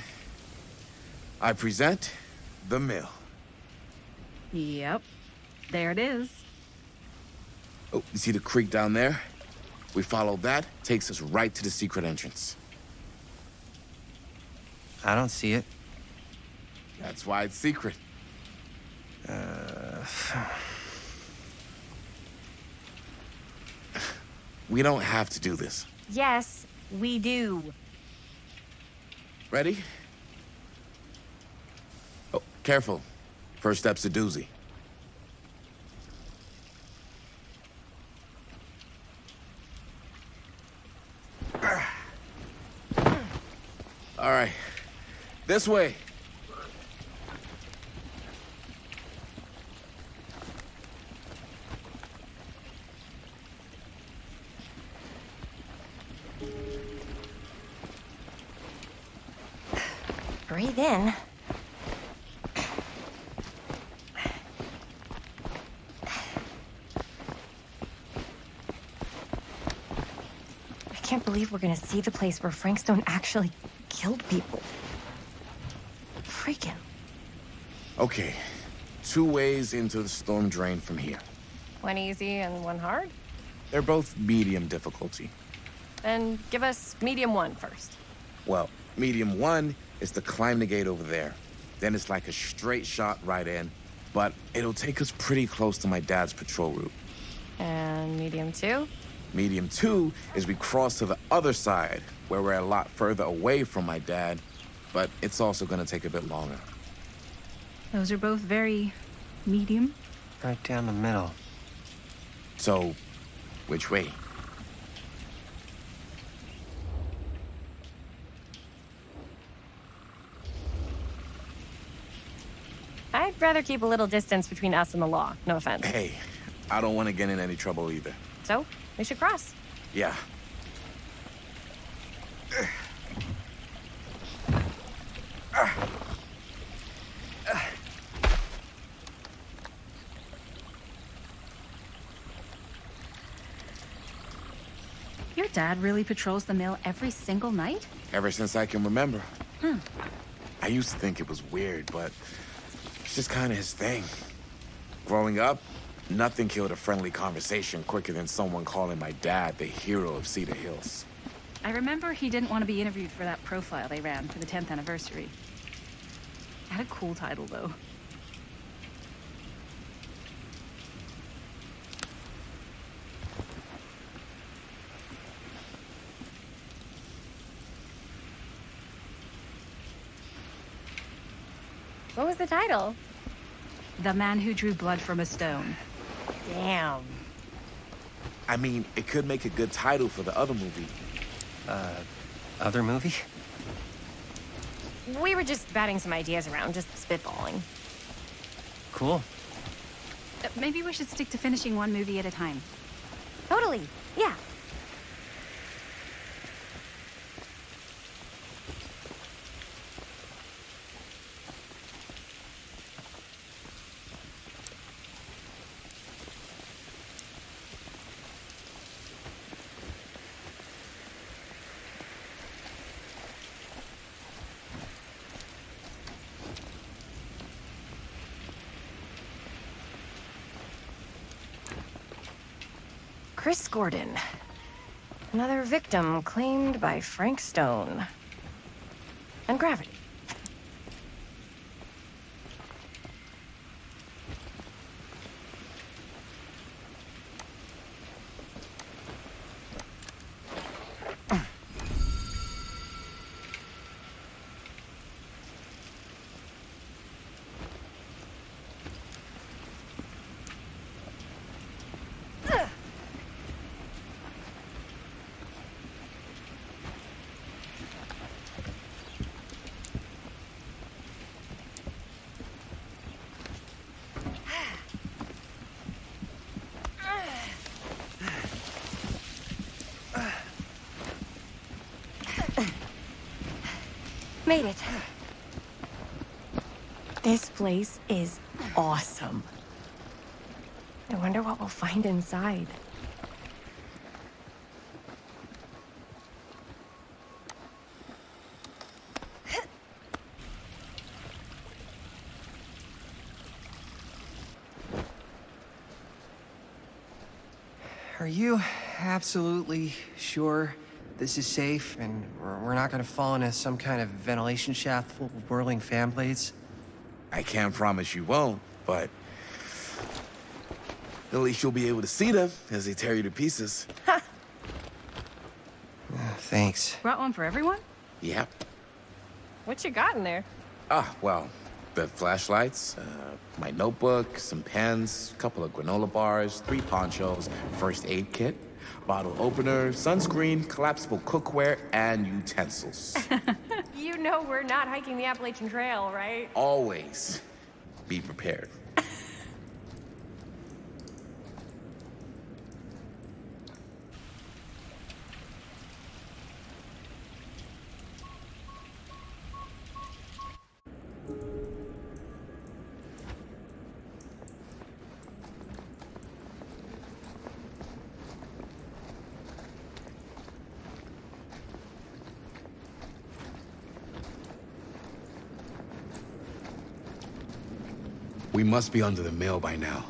I present the mill. Yep. There it is. Oh, you see the creek down there? We follow that, takes us right to the secret entrance. I don't see it. That's why it's secret. We don't have to do this. Yes, we do. Ready? Oh, careful. First step's a doozy. All right. This way. Breathe in. I can't believe we're gonna see the place where Frank Stone actually killed people. Freaking. Okay. 2 ways into the storm drain from here. One easy and one hard? They're both medium difficulty. Then give us medium one first. Well, medium 1 is to climb the gate over there. Then it's like a straight shot right in, but it'll take us pretty close to my dad's patrol route. And medium two? Medium 2 is we cross to the other side, where we're a lot further away from my dad, but it's also gonna take a bit longer. Those are both very medium. Right down the middle. So, which way? I'd rather keep a little distance between us and the law. No offense. Hey, I don't want to get in any trouble either. So, we should cross. Yeah. Your dad really patrols the mill every single night? Ever since I can remember. Hmm. I used to think it was weird, but it's just kind of his thing. Growing up, Nothing killed a friendly conversation quicker than someone calling my dad the hero of Cedar Hills. I remember he didn't want to be interviewed for that profile they ran for the 10th anniversary. Had a cool title, though. What was the title? The Man Who Drew Blood from a Stone. Damn. I mean, it could make a good title for the other movie. Other movie? We were just batting some ideas around, just spitballing. Cool. Maybe we should stick to finishing one movie at a time. Totally. Yeah. Chris Gordon. Another victim claimed by Frank Stone. And gravity. Made it. This place is awesome. I wonder what we'll find inside. Are you absolutely sure this is safe and we're not gonna fall into some kind of ventilation shaft full of whirling fan blades? I can't promise you won't, but at least you'll be able to see them as they tear you to pieces. Thanks. Brought one for everyone? Yep. What you got in there? Well, the flashlights, my notebook, some pens, a couple of granola bars, 3 ponchos, first aid kit, bottle opener, sunscreen, collapsible cookware, and utensils. You know we're not hiking the Appalachian Trail, right? Always be prepared. We must be under the mill by now.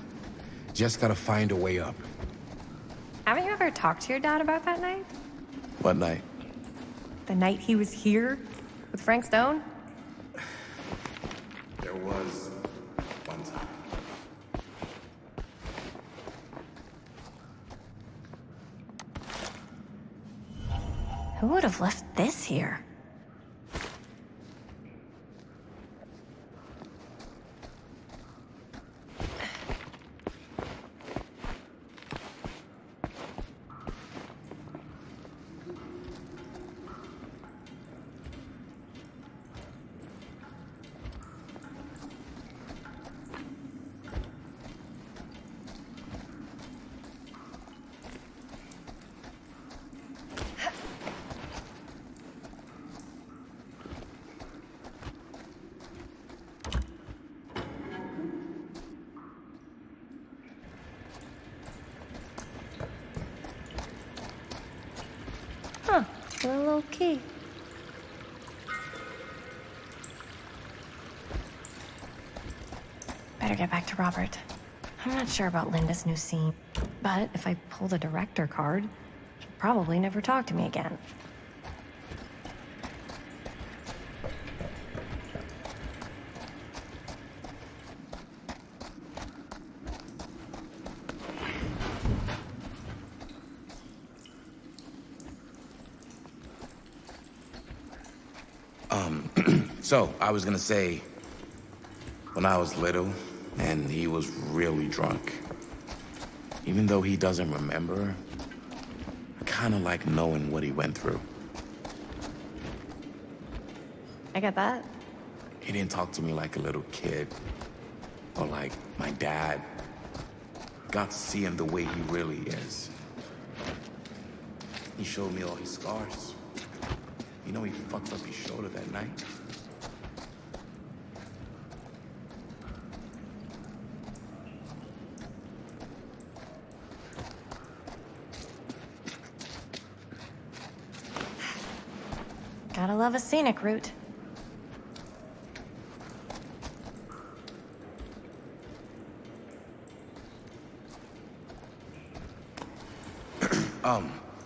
Just gotta find a way up. Haven't you ever talked to your dad about that night? What night? The night he was here with Frank Stone? There was one time. Who would have left this here? A little key. Better get back to Robert. I'm not sure about Linda's new scene, but if I pull the director card, she'll probably never talk to me again. So, I was gonna say, when I was little, and he was really drunk, even though he doesn't remember, I kinda like knowing what he went through. I get that. He didn't talk to me like a little kid, or like my dad. Got to see him the way he really is. He showed me all his scars. You know he fucked up his shoulder that night? Gotta love a scenic route.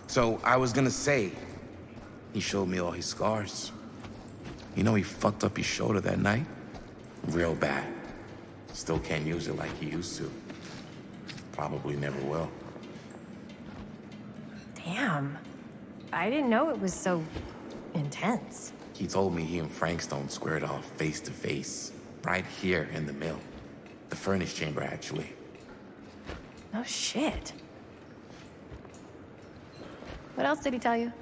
So I was gonna say, he showed me all his scars. You know he fucked up his shoulder that night? Real bad. Still can't use it like he used to. Probably never will. Damn. I didn't know it was so intense. He told me he and Frankstone squared off face to face, right here in the mill. The furnace chamber, actually. No shit. What else did he tell you?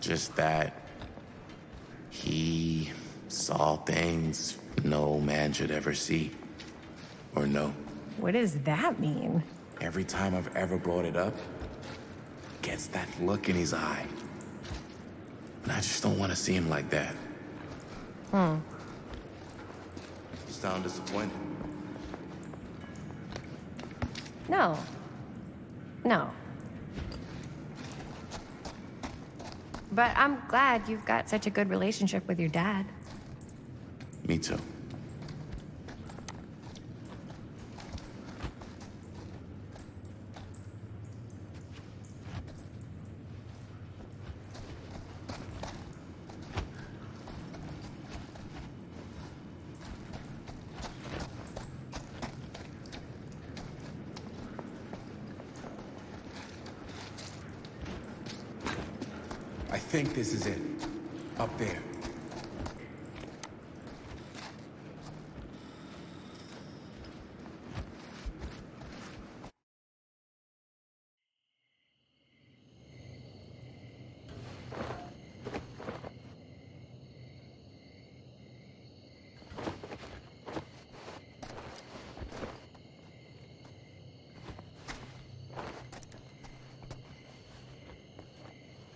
Just that he saw things no man should ever see or know. What does that mean? Every time I've ever brought it up, gets that look in his eye. And I just don't want to see him like that. Hmm. You sound disappointed. No. No. But I'm glad you've got such a good relationship with your dad. Me too. I think this is it. Up there.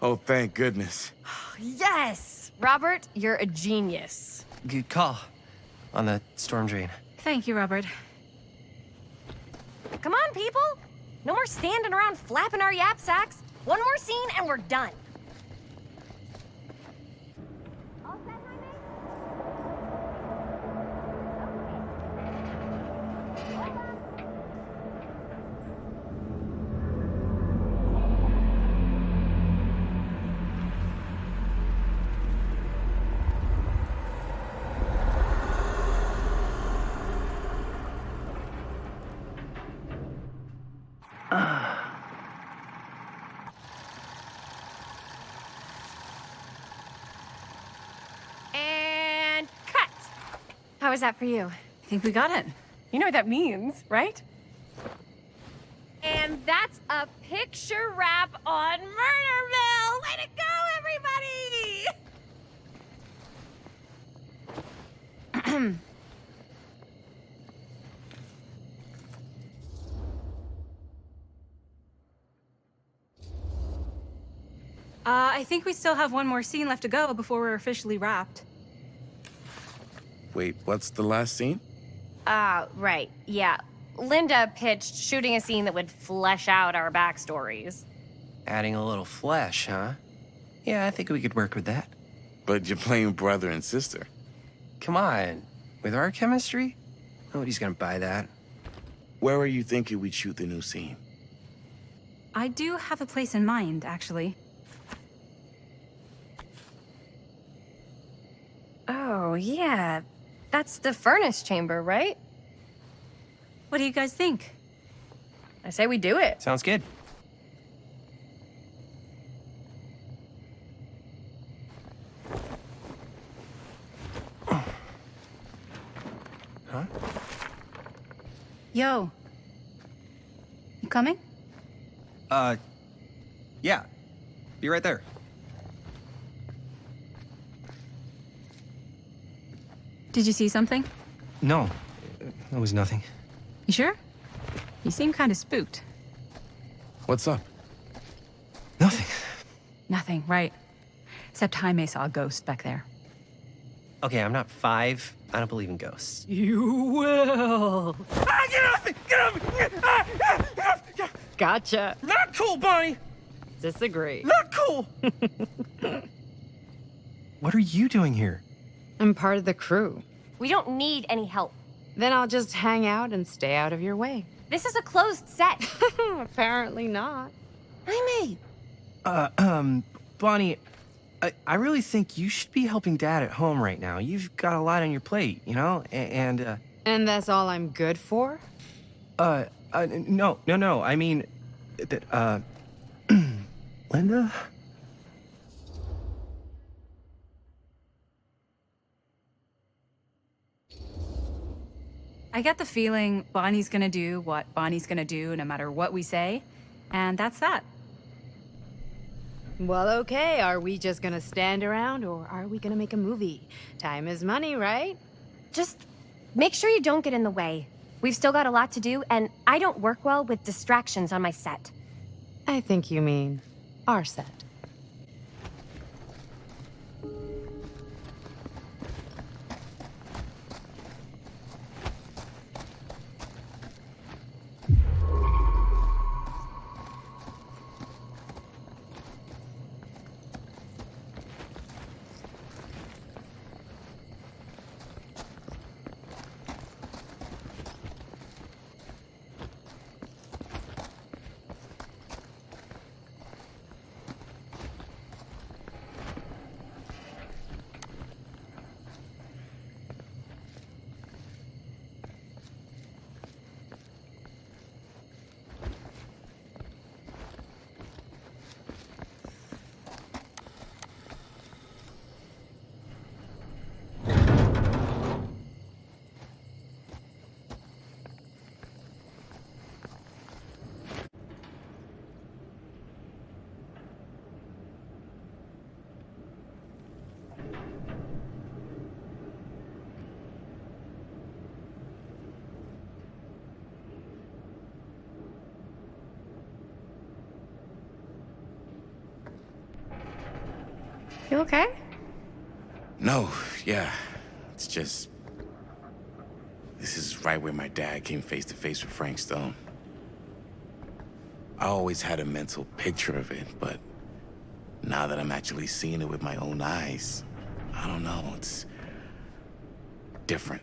Oh, thank goodness. Yes! Robert, you're a genius. Good call on the storm drain. Thank you, Robert. Come on, people! No more standing around flapping our yap sacks. One more scene and we're done. And cut! How was that for you? I think we got it. You know what that means, right? And that's a picture wrap on Murder Mill! Way to go, everybody! I think we still have one more scene left to go before we're officially wrapped. Wait, what's the last scene? Right, yeah. Linda pitched shooting a scene that would flesh out our backstories. Adding a little flesh, huh? Yeah, I think we could work with that. But you're playing brother and sister. Come on. With our chemistry, Nobody's gonna buy that. Where are you thinking we'd shoot the new scene? I do have a place in mind, actually. Oh, yeah. That's the furnace chamber, right? What do you guys think? I say we do it. Sounds good. Huh? Yo. You coming? Yeah. Be right there. Did you see something? No, that was nothing. You sure? You seem kind of spooked. What's up? Nothing. Nothing, right. Except Jaime saw a ghost back there. Okay, I'm not 5. I don't believe in ghosts. You will. Ah, get off me! Get off me! Ah, ah, ah, ah. Gotcha. Not cool, Bonnie! Disagree. Not cool! What are you doing here? I'm part of the crew. We don't need any help. Then I'll just hang out and stay out of your way. This is a closed set. Apparently not. Jaime! Bonnie, I really think you should be helping Dad at home right now. You've got a lot on your plate, you know? And that's all I'm good for? No. I mean, that, Linda? I get the feeling Bonnie's gonna do what Bonnie's gonna do no matter what we say, and that's that. Well, okay. Are we just gonna stand around or are we gonna make a movie? Time is money, right? Just make sure you don't get in the way. We've still got a lot to do, and I don't work well with distractions on my set. I think you mean our set. You okay? No, yeah. It's just... This is right where my dad came face to face with Frank Stone. I always had a mental picture of it, but now that I'm actually seeing it with my own eyes, I don't know, it's different.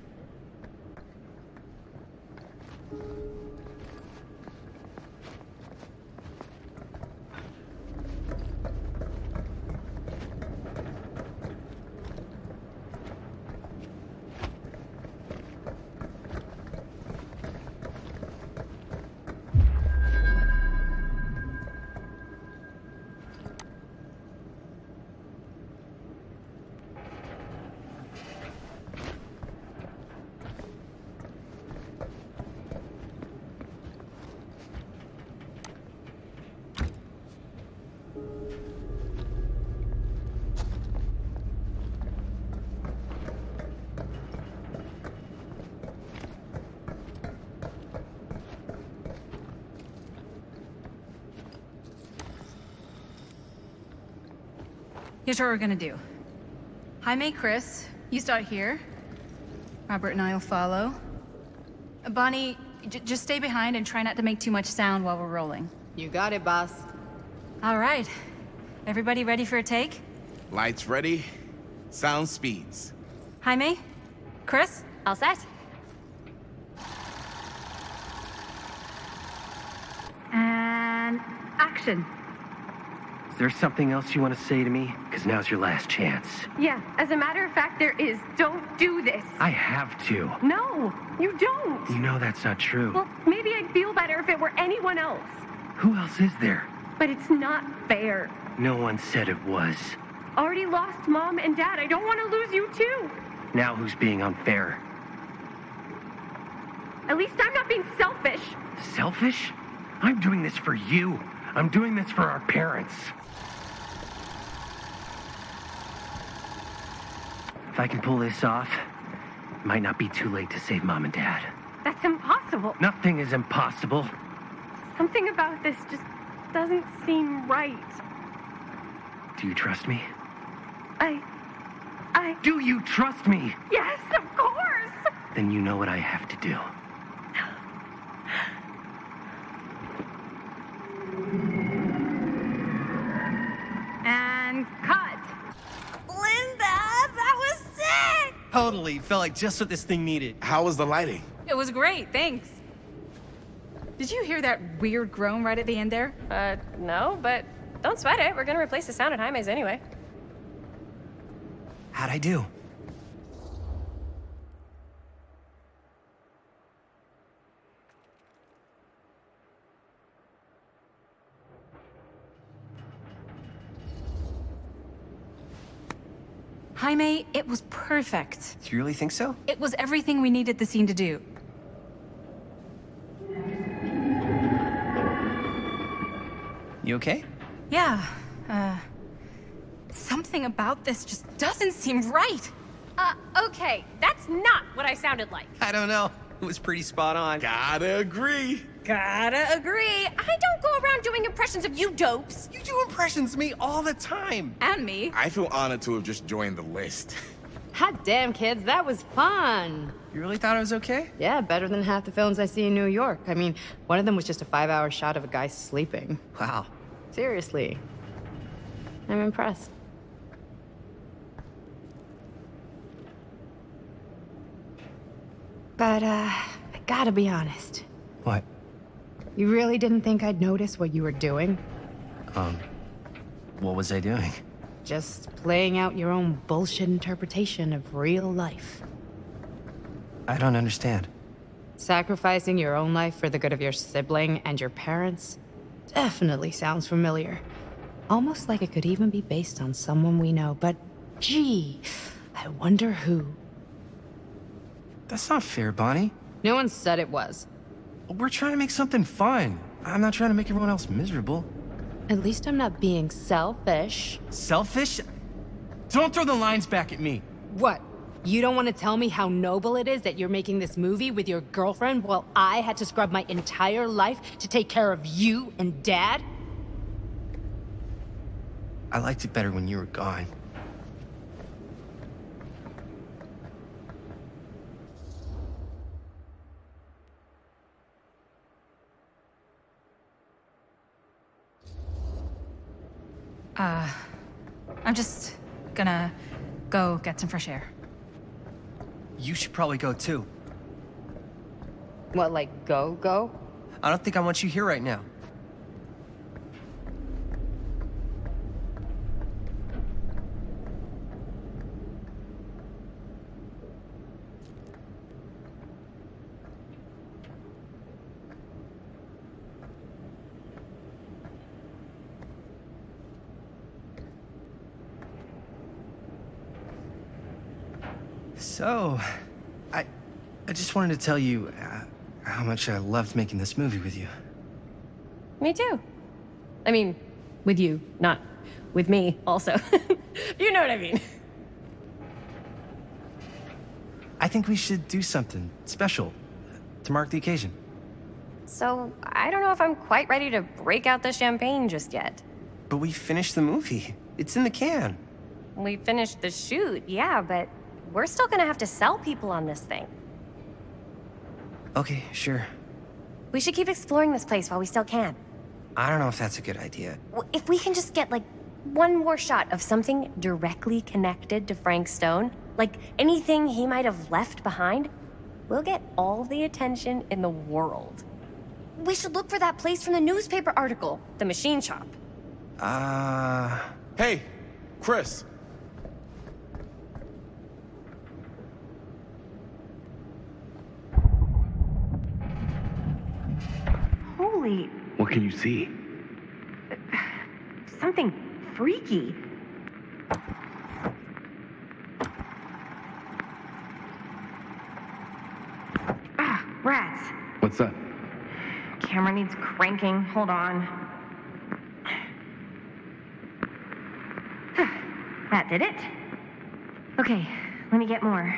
Here's what we're gonna do. Jaime, Chris, you start here. Robert and I'll follow. Bonnie, just stay behind and try not to make too much sound while we're rolling. You got it, boss. All right. Everybody ready for a take? Lights ready, sound speeds. Jaime? Chris? All set? action. Is there something else you want to say to me? Because now's your last chance. Yeah, as a matter of fact, there is. Don't do this. I have to. No, you don't. You know that's not true. Well, maybe I'd feel better if it were anyone else. Who else is there? But it's not fair. No one said it was. Already lost Mom and Dad. I don't want to lose you too. Now who's being unfair? At least I'm not being selfish. Selfish? I'm doing this for you. I'm doing this for our parents. If I can pull this off, it might not be too late to save Mom and Dad. That's impossible. Nothing is impossible. Something about this just doesn't seem right. Do you trust me? I... Do you trust me? Yes, of course! Then you know what I have to do. And cut. Linda, that was sick! Totally. Felt like just what this thing needed. How was the lighting? It was great, thanks. Did you hear that weird groan right at the end there? No, but don't sweat it. We're gonna replace the sound at Jaime's anyway. How'd I do? Jaime, it was perfect. Do you really think so? It was everything we needed the scene to do. You okay? Yeah, something about this just doesn't seem right. Okay, that's not what I sounded like. I don't know. It was pretty spot on. Gotta agree. Gotta agree. I don't go around doing impressions of you dopes. You do impressions of me all the time. And me. I feel honored to have just joined the list. Hot damn, kids, that was fun. You really thought it was okay? Yeah, better than half the films I see in New York. I mean, one of them was just a 5-hour shot of a guy sleeping. Wow. Seriously. I'm impressed. But, I gotta be honest. What? You really didn't think I'd notice what you were doing? What was I doing? Just playing out your own bullshit interpretation of real life. I don't understand. Sacrificing your own life for the good of your sibling and your parents definitely sounds familiar. Almost like it could even be based on someone we know, but gee, I wonder who. That's not fair, Bonnie. No one said it was. We're trying to make something fun. I'm not trying to make everyone else miserable. At least I'm not being selfish. Selfish? Don't throw the lines back at me. What? You don't want to tell me how noble it is that you're making this movie with your girlfriend while I had to scrub my entire life to take care of you and Dad? I liked it better when you were gone. I'm just gonna go get some fresh air. You should probably go too. What, like go? I don't think I want you here right now. So, I just wanted to tell you how much I loved making this movie with you. Me too. I mean, with you, not with me, also. You know what I mean. I think we should do something special to mark the occasion. So, I don't know if I'm quite ready to break out the champagne just yet. But we finished the movie. It's in the can. We finished the shoot, yeah, but we're still gonna have to sell people on this thing. Okay, sure. We should keep exploring this place while we still can. I don't know if that's a good idea. If we can just get, like, one more shot of something directly connected to Frank Stone, like anything he might have left behind, we'll get all the attention in the world. we should look for that place from the newspaper article, the machine shop. Hey, Chris. Holy, What can you see? something freaky. Ah, rats. What's up? Camera needs cranking. Hold on. That did it. Okay, let me get more.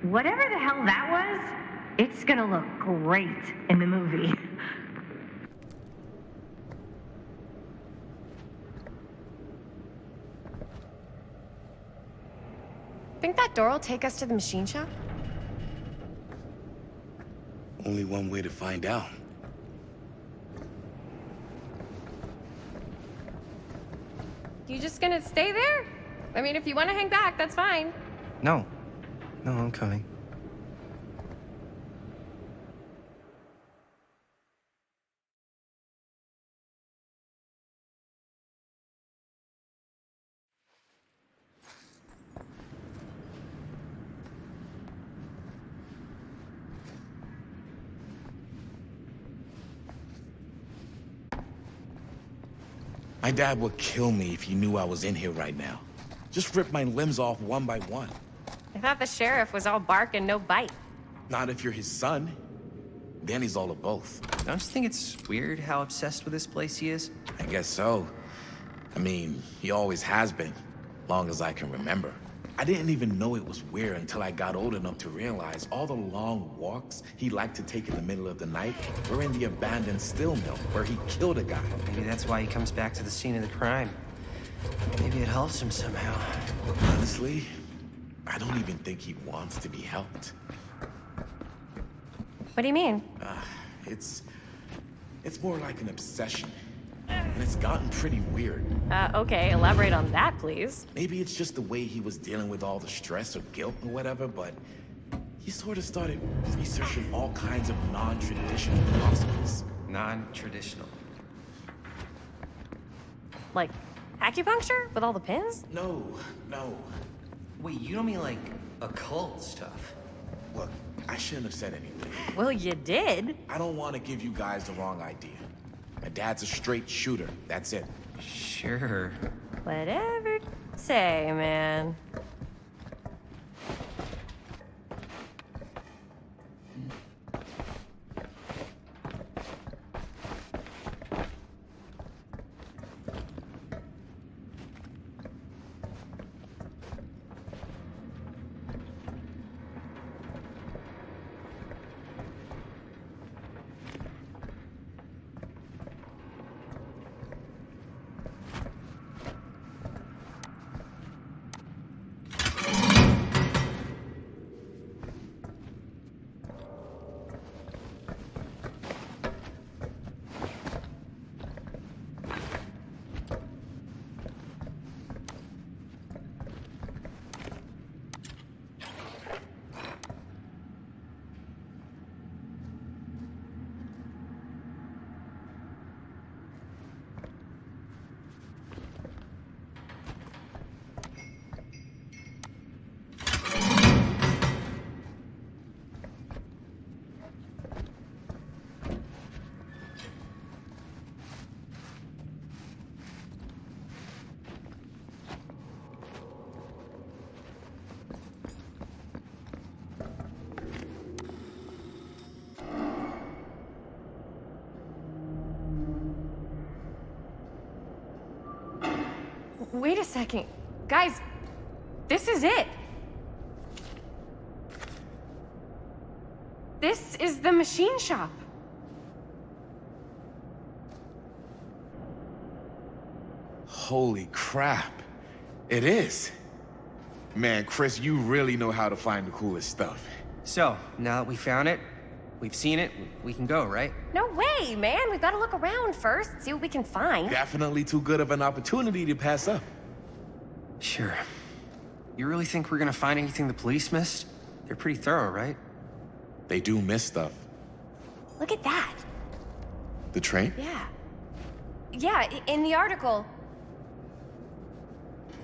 Whatever the hell that was, it's gonna look great in the movie. Think that door will take us to the machine shop? Only one way to find out. You just gonna stay there? I mean, if you want to hang back, that's fine. No. No, I'm coming. My dad would kill me if he knew I was in here right now. Just rip my limbs off one by one. I thought the sheriff was all bark and no bite. Not if you're his son. Then he's all of both. Don't you think it's weird how obsessed with this place he is? I guess so. I mean, he always has been, long as I can remember. I didn't even know it was weird until I got old enough to realize all the long walks he liked to take in the middle of the night were in the abandoned steel mill where he killed a guy. Maybe that's why he comes back to the scene of the crime. Maybe it helps him somehow. Honestly, I don't even think he wants to be helped. What do you mean? It's more like an obsession. And it's gotten pretty weird. Okay, elaborate on that, please. Maybe it's just the way he was dealing with all the stress or guilt or whatever, but he sort of started researching all kinds of non-traditional philosophies. Non-traditional? Like acupuncture with all the pins? No. Wait, you don't mean like occult stuff? Look, I shouldn't have said anything. Well, you did. I don't want to give you guys the wrong idea. My dad's a straight shooter, that's it. Sure. Whatever you say, man. Wait a second. Guys, this is it. This is the machine shop. Holy crap. It is. Man, Chris, you really know how to find the coolest stuff. So, now that we found it, we've seen it, we can go, right? No way, man. We've got to look around first, see what we can find. Definitely too good of an opportunity to pass up. Sure. You really think we're gonna find anything the police missed? They're pretty thorough, right? They do miss stuff. Look at that. The train? Yeah. Yeah, in the article.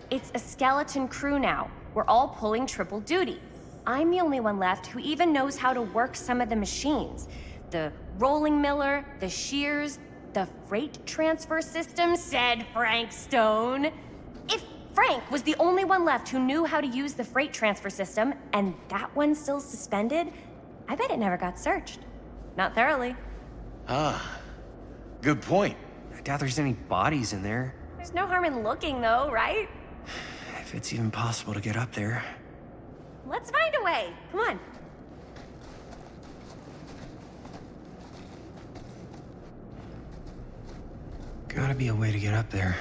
It's a skeleton crew now. We're all pulling triple duty. I'm the only one left who even knows how to work some of the machines. The rolling miller, the shears, the freight transfer system, said Frank Stone. If Frank was the only one left who knew how to use the freight transfer system, and that one's still suspended, I bet it never got searched. Not thoroughly. Ah, good point. I doubt there's any bodies in there. There's no harm in looking, though, right? If it's even possible to get up there. Let's find a way. Come on. Gotta be a way to get up there.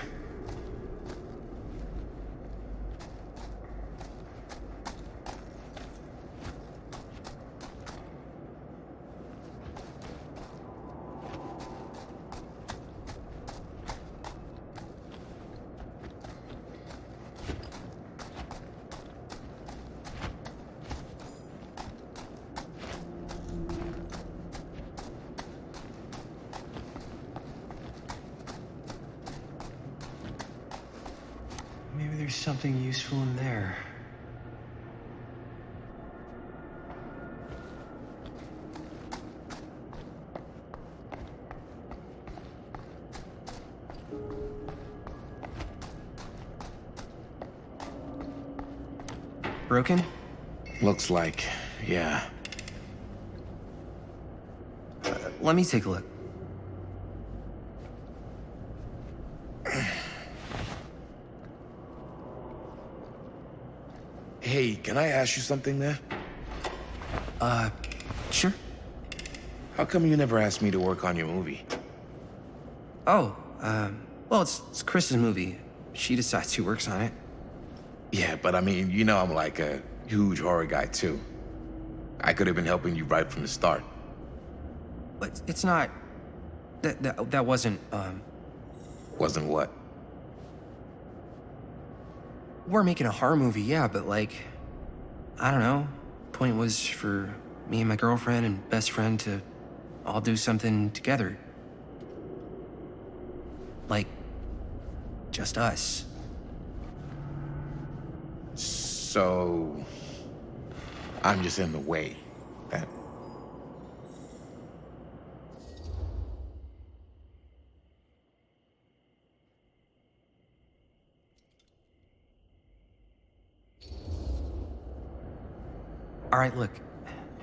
Maybe there's something useful in there. Broken? Looks like, yeah. Let me take a look. Hey, can I ask you something there? Sure. How come you never asked me to work on your movie? Oh, well, it's Chris's movie. She decides who works on it. Yeah, but I mean, you know I'm like a huge horror guy too. I could have been helping you right from the start. But it's not... That wasn't, Wasn't what? We're making a horror movie, yeah, but like... I don't know. Point was for me and my girlfriend and best friend to all do something together. Like... just us. So... I'm just in the way. That... All right, look.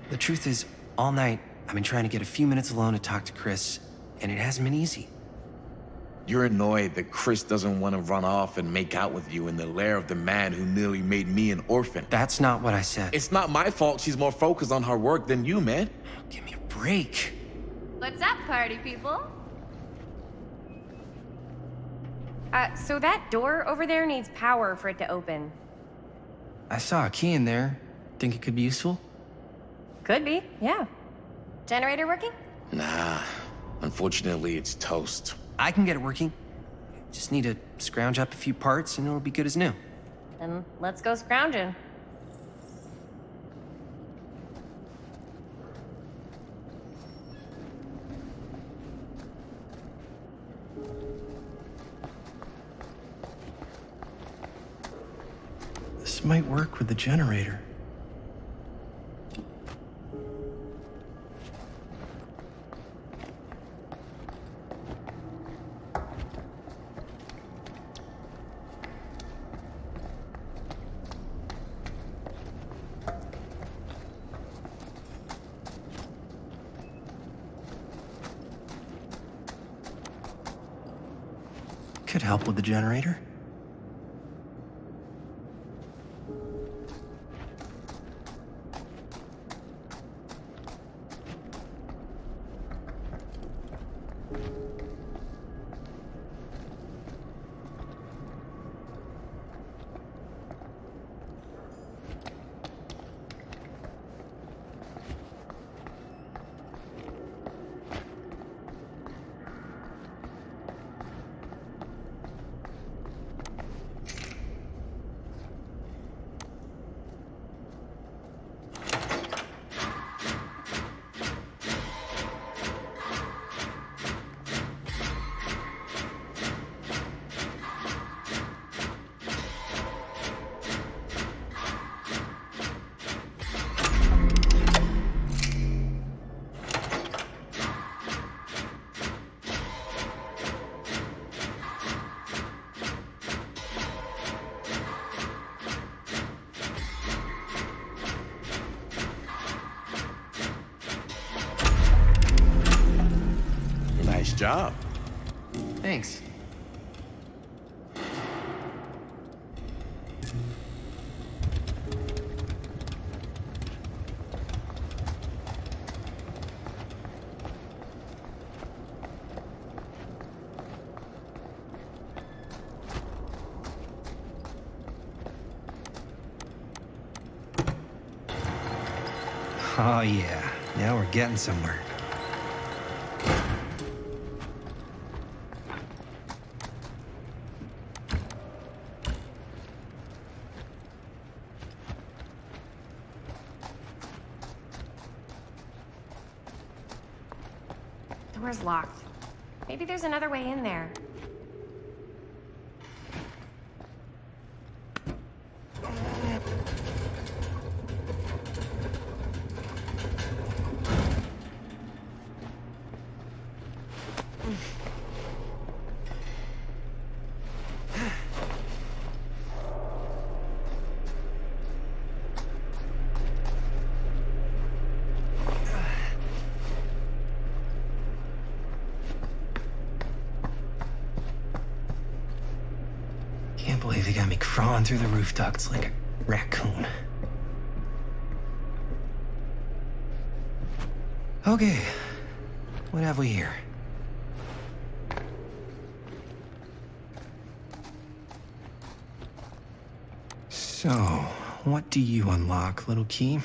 The truth is, all night, I've been trying to get a few minutes alone to talk to Chris, and it hasn't been easy. You're annoyed that Chris doesn't want to run off and make out with you in the lair of the man who nearly made me an orphan. That's not what I said. It's not my fault she's more focused on her work than you, man. Give me a break. What's up, party people? So that door over there needs power for it to open. I saw a key in there. Think it could be useful? Could be, yeah. Generator working? Nah, unfortunately it's toast. I can get it working. Just need to scrounge up a few parts and it'll be good as new. Then let's go scrounging. This might work with the generator. Could help with the generator. job. Thanks. Oh yeah, now we're getting somewhere. Door's locked. Maybe there's another way in there. Can't believe they got me crawling through the roof ducts like a raccoon. Okay, what have we here? So, what do you unlock, little key?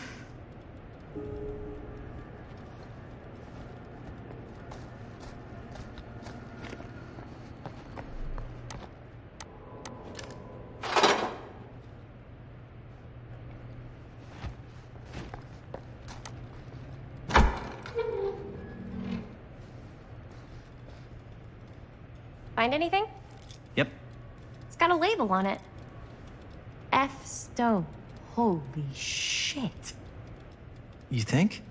Find anything? Yep. It's got a label on it. F. Stone. Holy shit. You think?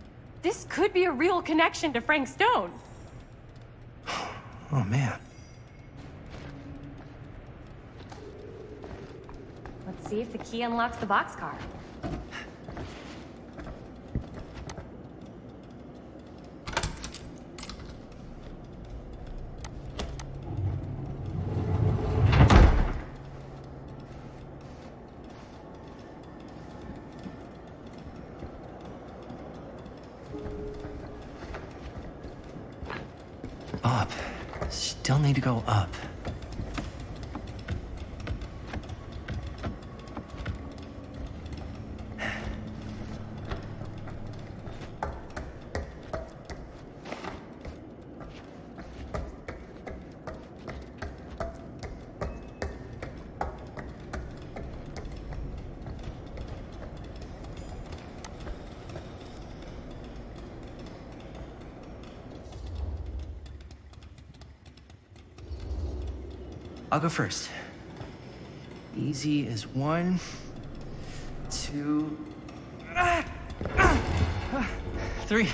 This could be a real connection to Frank Stone. Oh man. Let's see if the key unlocks the boxcar. Up. Still need to go up. I'll go first. Easy as 1, 2, 3.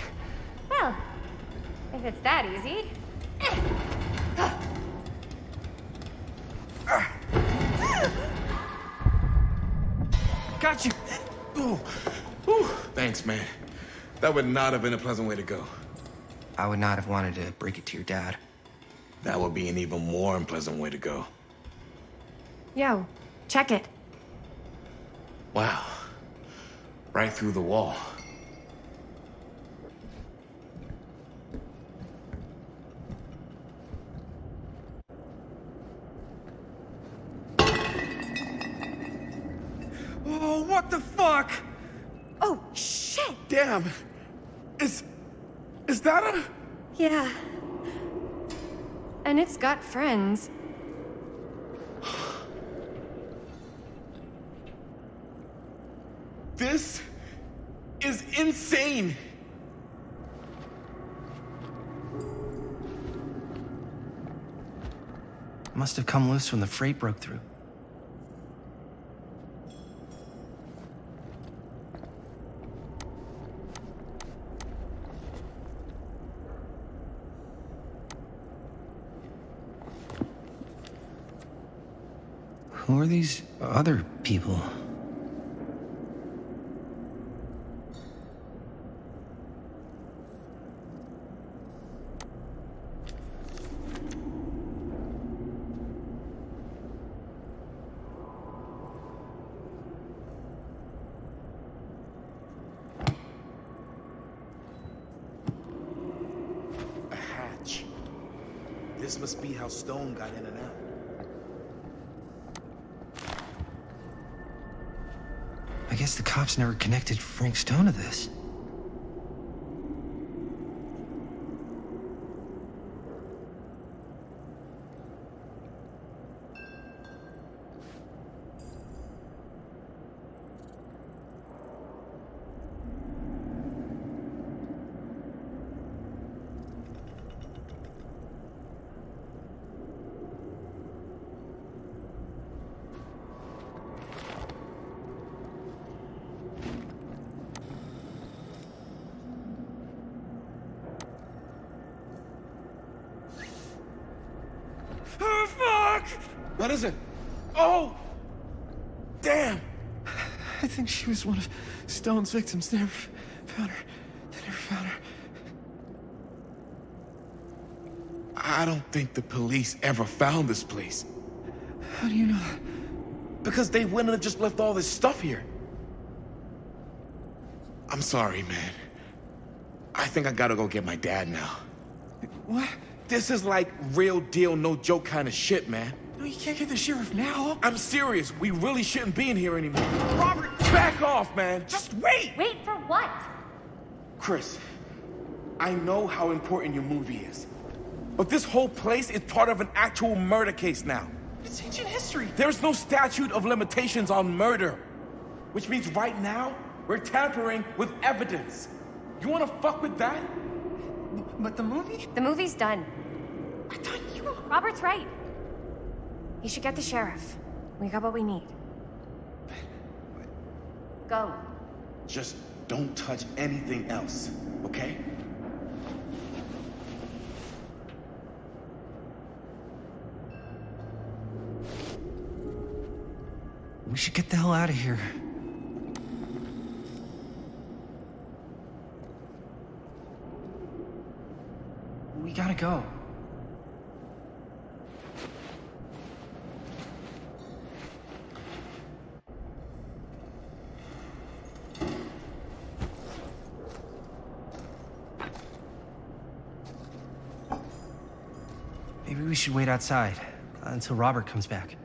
Well, if it's that easy. Got you! Ooh. Ooh. Thanks, man. That would not have been a pleasant way to go. I would not have wanted to break it to your dad. That would be an even more unpleasant way to go. Yo, check it. Wow. Right through the wall. Oh, what the fuck? Oh, shit! Damn. Is that a... Yeah. And it's got friends. This is insane. Must have come loose when the freight broke through. Who are these other people? This must be how Stone got in and out. I guess the cops never connected Frank Stone to this. Oh, fuck! What is it? Oh! Damn! I think she was one of Stone's victims. They never found her. They never found her. I don't think the police ever found this place. How do you know that? Because they wouldn't have just left all this stuff here. I'm sorry, man. I think I gotta go get my dad now. What? This is like real deal, no joke kind of shit, man. No, you can't get the sheriff now. I'm serious. We really shouldn't be in here anymore. Robert, back off, man. Just wait. Wait for what? Chris, I know how important your movie is. But this whole place is part of an actual murder case now. It's ancient history. There's no statute of limitations on murder. Which means right now, we're tampering with evidence. You wanna fuck with that? But the movie? The movie's done. I thought you... Robert's right. You should get the sheriff. We got what we need. Go. Just don't touch anything else, okay? We should get the hell out of here. We gotta go. Maybe we should wait outside until Robert comes back.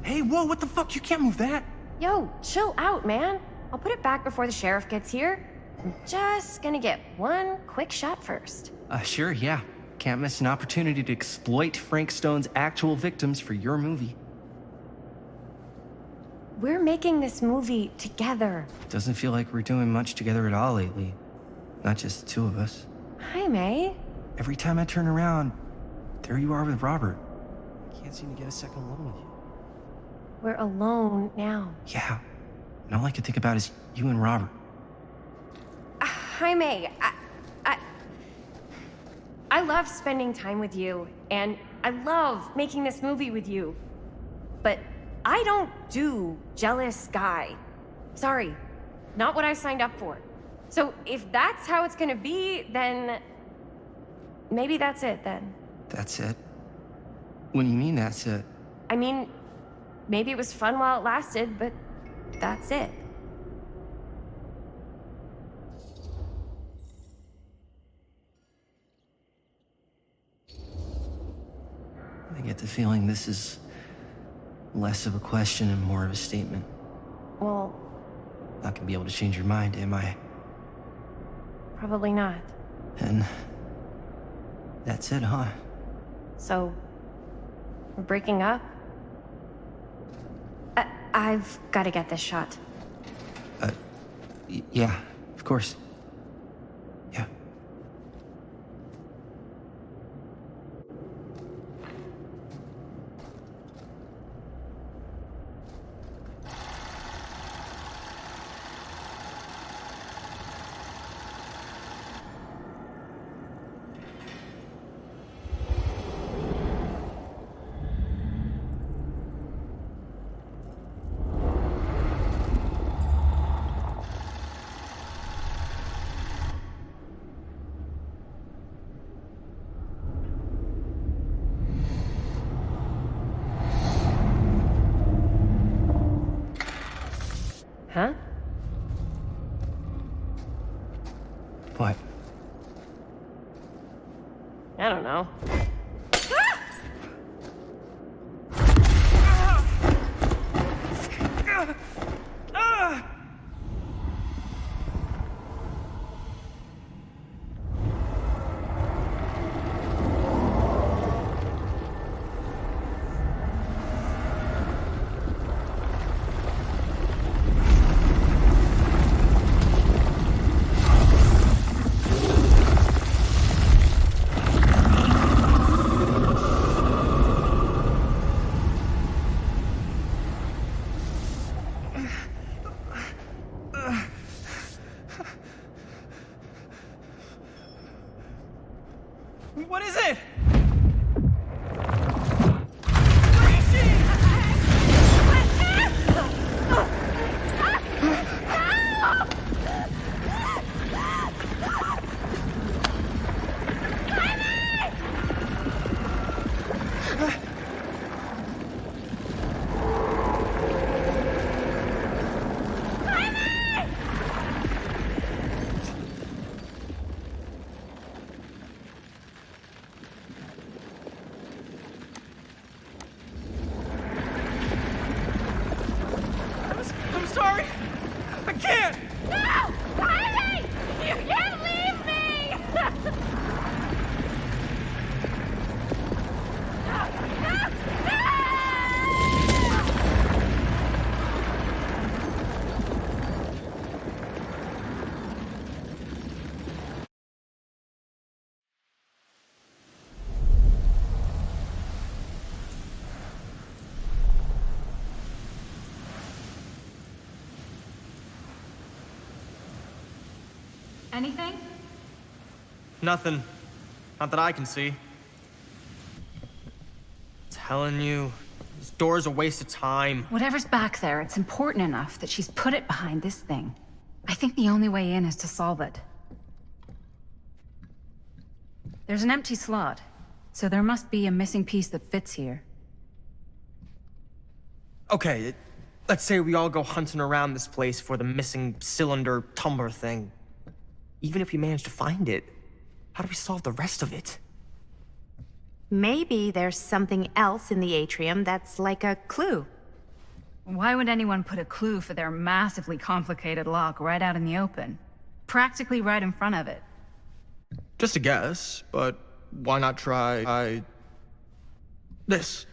Hey, whoa, what the fuck? You can't move that. Yo, chill out, man. I'll put it back before the sheriff gets here. I'm just gonna get one quick shot first. Sure, yeah. Can't miss an opportunity to exploit Frank Stone's actual victims for your movie. We're making this movie together. Doesn't feel like we're doing much together at all lately. Not just the two of us. Hi, May. Every time I turn around, there you are with Robert. Can't seem to get a second alone with you. We're alone now. Yeah. And all I can think about is you and Robert. Hi, May. I love spending time with you, and I love making this movie with you. But I don't do jealous guy. Sorry, not what I signed up for. So if that's how it's gonna be, then maybe that's it then. That's it? What do you mean that's it? I mean, maybe it was fun while it lasted, but that's it. I get the feeling this is less of a question and more of a statement. Well, Not gonna be able to change your mind, am I? probably not. And that's it, huh? So, we're breaking up? I've got to get this shot. Yeah, of course. Yeah. What? I don't know. What is it? I'm sorry. I can't. No! Riley! You can't leave me! Anything? Nothing. Not that I can see. Telling you, this door's a waste of time. Whatever's back there, it's important enough that she's put it behind this thing. I think the only way in is to solve it. There's an empty slot, so there must be a missing piece that fits here. Okay, let's say we all go hunting around this place for the missing cylinder tumbler thing. Even if we manage to find it, how do we solve the rest of it? Maybe there's something else in the atrium that's like a clue. Why would anyone put a clue for their massively complicated lock right out in the open? Practically right in front of it. Just a guess, but why not try this?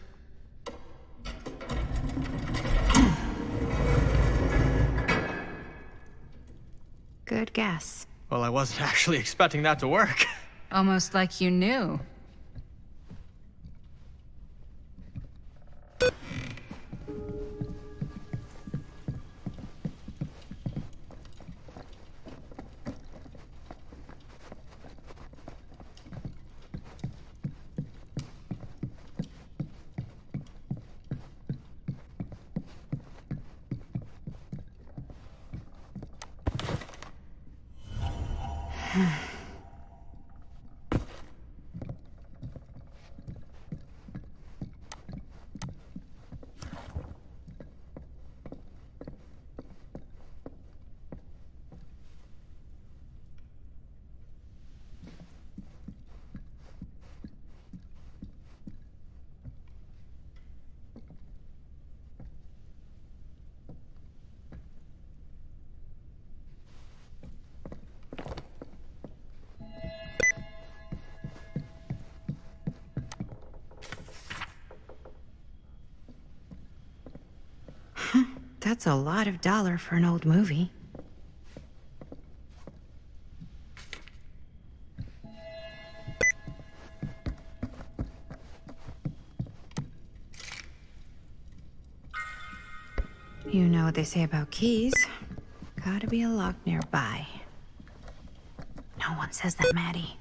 Good guess. Well, I wasn't actually expecting that to work. Almost like you knew. That's a lot of dollar for an old movie. You know what they say about keys. Gotta be a lock nearby. No one says that, Maddie.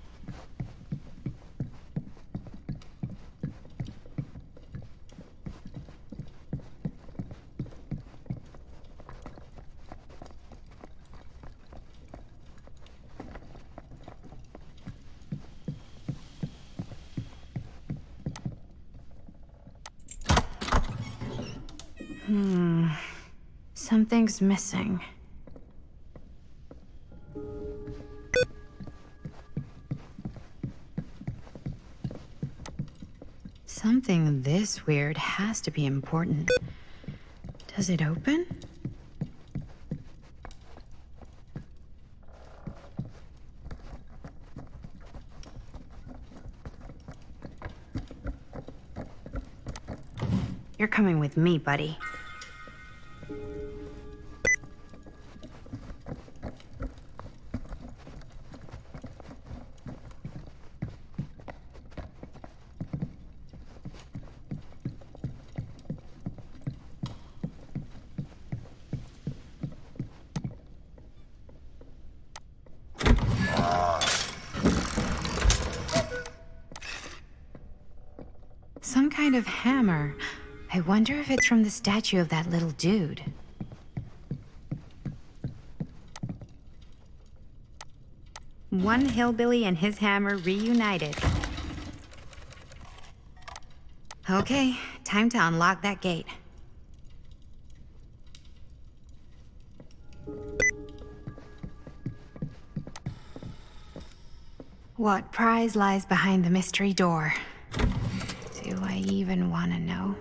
Something's missing. Something this weird has to be important. Does it open? You're coming with me, buddy. Some kind of hammer. I wonder if it's from the statue of that little dude. One hillbilly and his hammer reunited. Okay, time to unlock that gate. What prize lies behind the mystery door? Do I even want to know?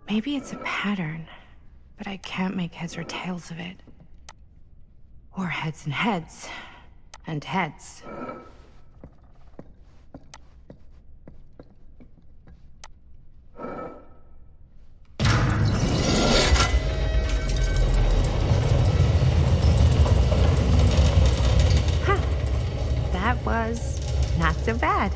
Maybe it's a pattern, but I can't make heads or tails of it. Or heads and heads, and heads. Huh. That was not so bad.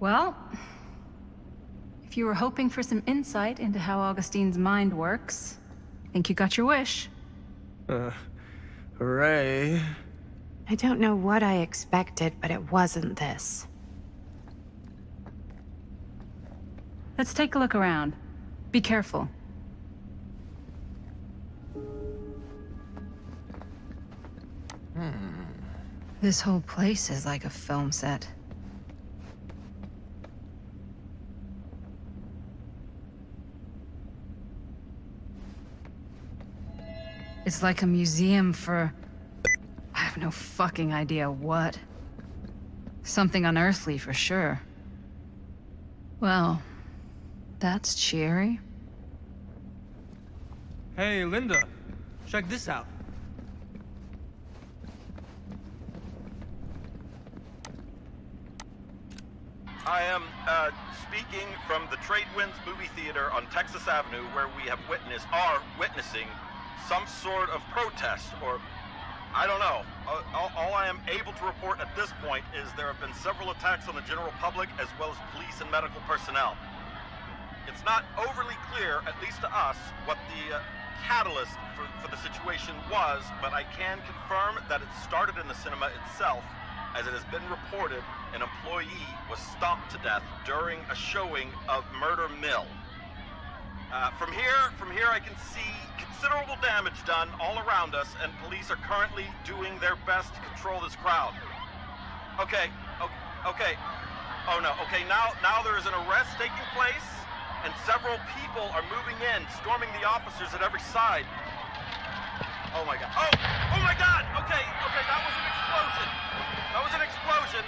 Well, if you were hoping for some insight into how Augustine's mind works, I think you got your wish. Hooray. I don't know what I expected, but it wasn't this. Let's take a look around. Be careful. This whole place is like a film set. It's like a museum for... I have no fucking idea what. Something unearthly for sure. Well, that's cheery. Hey, Linda, check this out. I am speaking from the Trade Winds Movie Theater on Texas Avenue, where we are witnessing some sort of protest, or I don't know. All I am able to report at this point is there have been several attacks on the general public as well as police and medical personnel. It's not overly clear, at least to us, what the catalyst for the situation was, but I can confirm that it started in the cinema itself, as it has been reported an employee was stomped to death during a showing of Murder Mill. From here I can see considerable damage done all around us, and police are currently doing their best to control this crowd. Okay. Oh no, okay, now there is an arrest taking place, and several people are moving in, storming the officers at every side. Oh my god. Oh my god! Okay, that was an explosion.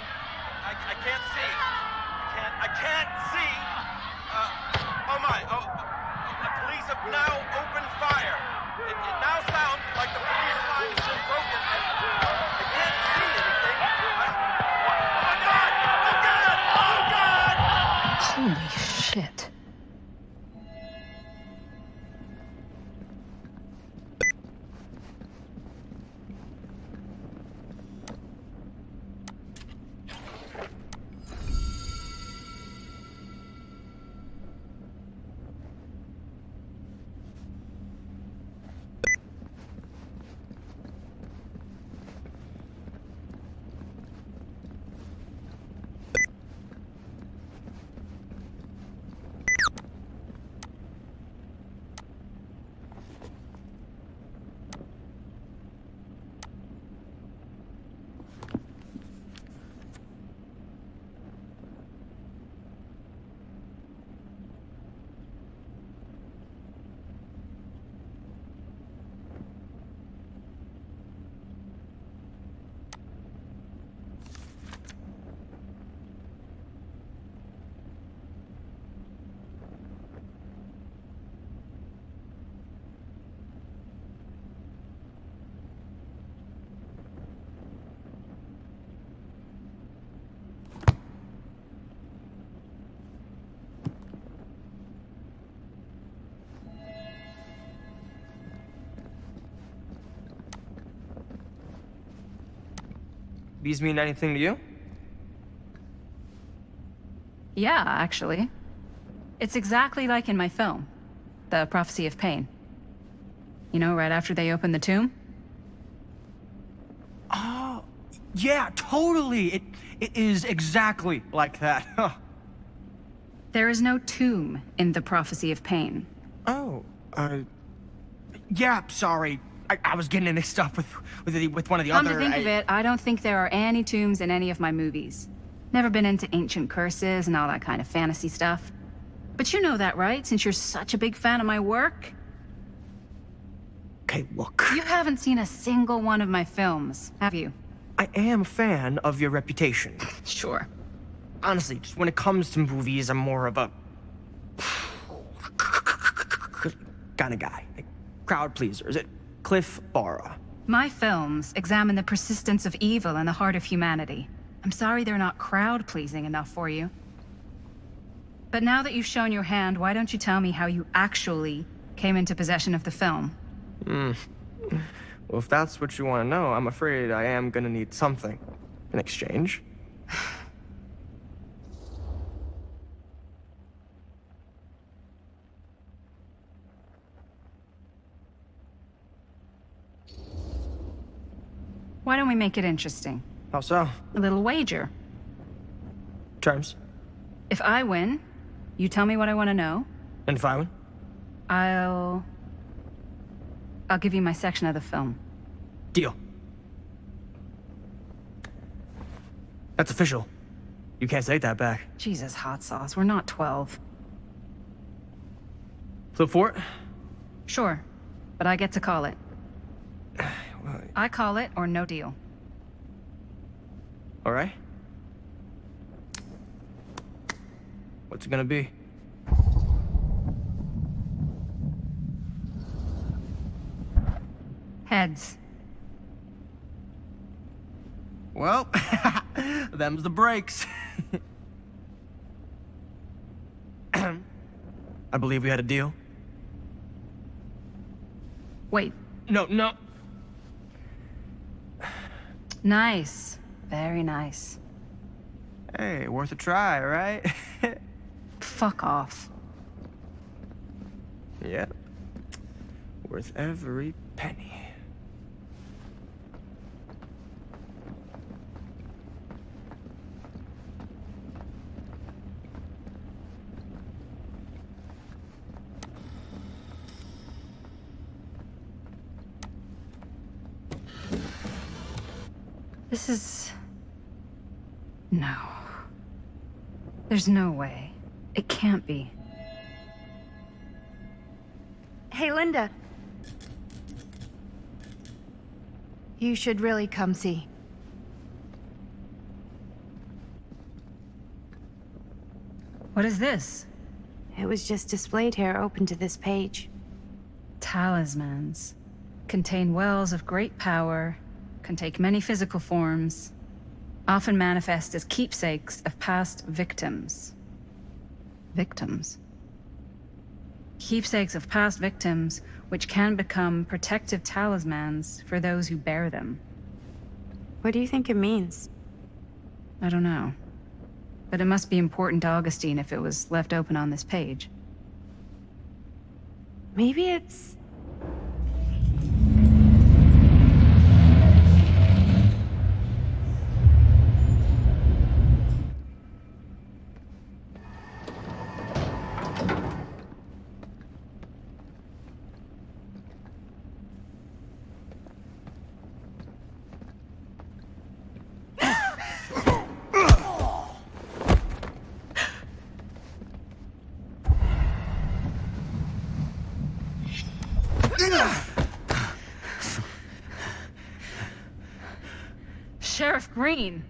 I can't see. I can't see. The police have now opened fire. It now sounds like the police line has been broken, and I can't see anything. Oh my god! Oh god! Holy shit. these mean anything to you? Yeah, actually. It's exactly like in my film, The Prophecy of Pain. You know, right after they open the tomb? Oh, yeah, totally. It is exactly like that. There is no tomb in The Prophecy of Pain. Oh, yeah, sorry. I was getting mixed up with one of the Come other... to think of it, I don't think there are any tombs in any of my movies. Never been into ancient curses and all that kind of fantasy stuff. But you know that, right? Since you're such a big fan of my work? Okay, look. You haven't seen a single one of my films, have you? I am a fan of your reputation. Sure. Honestly, just when it comes to movies, I'm more of a... kind of guy. Like, crowd pleaser. Is it Cliff Barra? My films examine the persistence of evil in the heart of humanity. I'm sorry they're not crowd-pleasing enough for you. But now that you've shown your hand, why don't you tell me how you actually came into possession of the film? Well, if that's what you want to know, I'm afraid I am gonna need something in exchange. Why don't we make it interesting? How so? A little wager. Terms? If I win, you tell me what I want to know. And if I win? I'll give you my section of the film. Deal. That's official. You can't take that back. Jesus, hot sauce. We're not 12. Flip for it? Sure, but I get to call it. I call it or no deal. All right. What's it gonna be? Heads. Well, them's the breaks. I believe we had a deal. Wait. No. Nice. Very nice. Hey, worth a try, right? Fuck off. Yeah. Worth every penny. This is... No. There's no way. It can't be. Hey, Linda. You should really come see. What is this? It was just displayed here, open to this page. Talismans. Contain wells of great power, can take many physical forms, often manifest as keepsakes of past victims. Victims? Keepsakes of past victims, which can become protective talismans for those who bear them. What do you think it means? I don't know. But it must be important to Augustine if it was left open on this page. Maybe it's... Sheriff Green!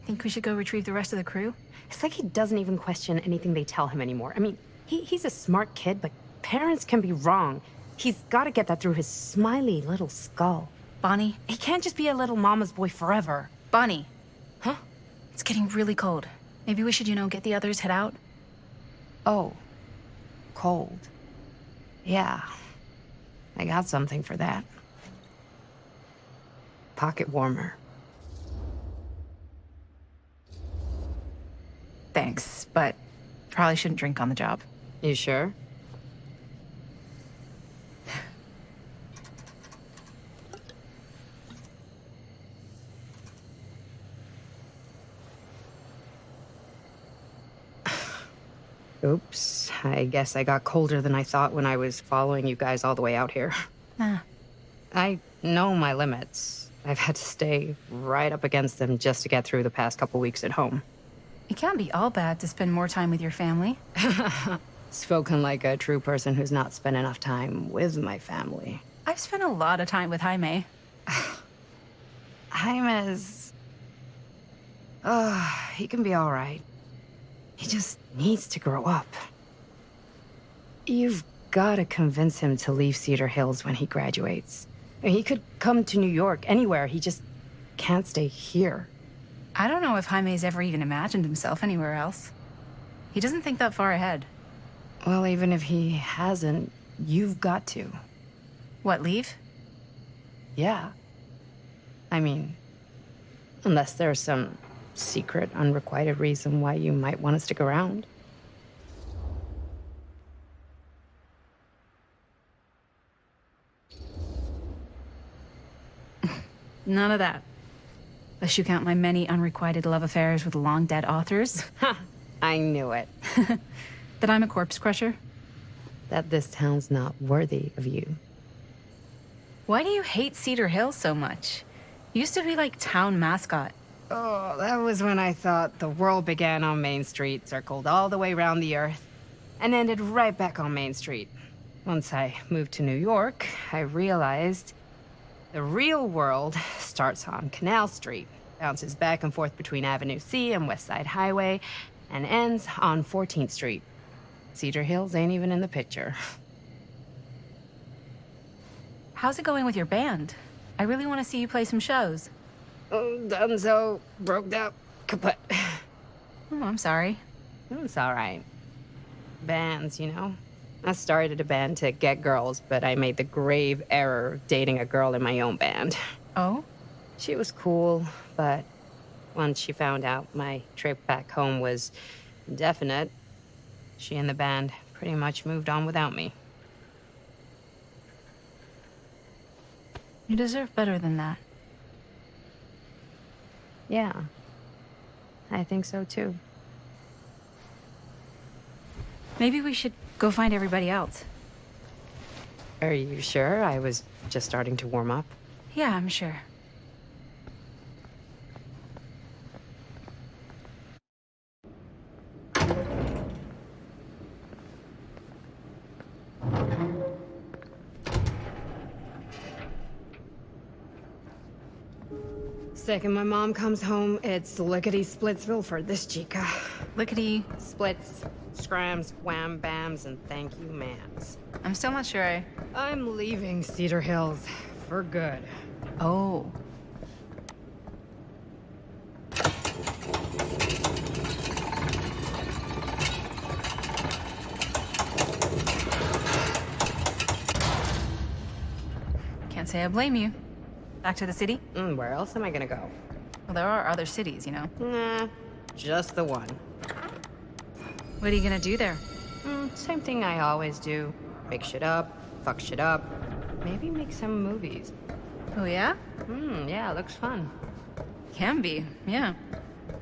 Think we should go retrieve the rest of the crew? It's like he doesn't even question anything they tell him anymore. I mean, he's a smart kid, but parents can be wrong. He's got to get that through his smiley little skull. Bonnie? He can't just be a little mama's boy forever. Bonnie. Huh? It's getting really cold. Maybe we should, get the others, head out? Oh. Cold. Yeah. I got something for that. Pocket warmer. Thanks, but probably shouldn't drink on the job. You sure? Oops. I guess I got colder than I thought when I was following you guys all the way out here. I know my limits. I've had to stay right up against them just to get through the past couple weeks at home. It can't be all bad to spend more time with your family. Spoken like a true person who's not spent enough time with my family. I've spent a lot of time with Jaime. Jaime's... he can be all right. He just needs to grow up. You've got to convince him to leave Cedar Hills when he graduates. He could come to New York, anywhere. He just can't stay here. I don't know if Jaime's ever even imagined himself anywhere else. He doesn't think that far ahead. Well, even if he hasn't, you've got to. What, leave? Yeah. I mean, unless there's some secret, unrequited reason why you might want to stick around. None of that. Unless you count my many unrequited love affairs with long-dead authors. I knew it. That I'm a corpse crusher. That this town's not worthy of you. Why do you hate Cedar Hills so much? You used to be like town mascot. Oh, that was when I thought the world began on Main Street, circled all the way around the earth, and ended right back on Main Street. Once I moved to New York, I realized the real world starts on Canal Street, bounces back and forth between Avenue C and West Side Highway, and ends on 14th Street. Cedar Hills ain't even in the picture. How's it going with your band? I really want to see you play some shows. Oh, done so. Broke up. Kaput. Oh, I'm sorry. It's all right. Bands, I started a band to get girls, but I made the grave error of dating a girl in my own band. Oh? She was cool, but once she found out my trip back home was indefinite, she and the band pretty much moved on without me. You deserve better than that. Yeah. I think so, too. Maybe we should go find everybody else. Are you sure? I was just starting to warm up. Yeah, I'm sure. Second my mom comes home, it's lickety-splitsville for this chica. Lickety... Splits, scrams, wham-bams, and thank you, ma'ams. I'm still not sure I'm leaving Cedar Hills for good. Oh. Can't say I blame you. Back to the city? Where else am I gonna go? Well, there are other cities, Nah, just the one. What are you gonna do there? Same thing I always do. Make shit up, fuck shit up, maybe make some movies. Oh, yeah? Yeah, looks fun. Can be, yeah.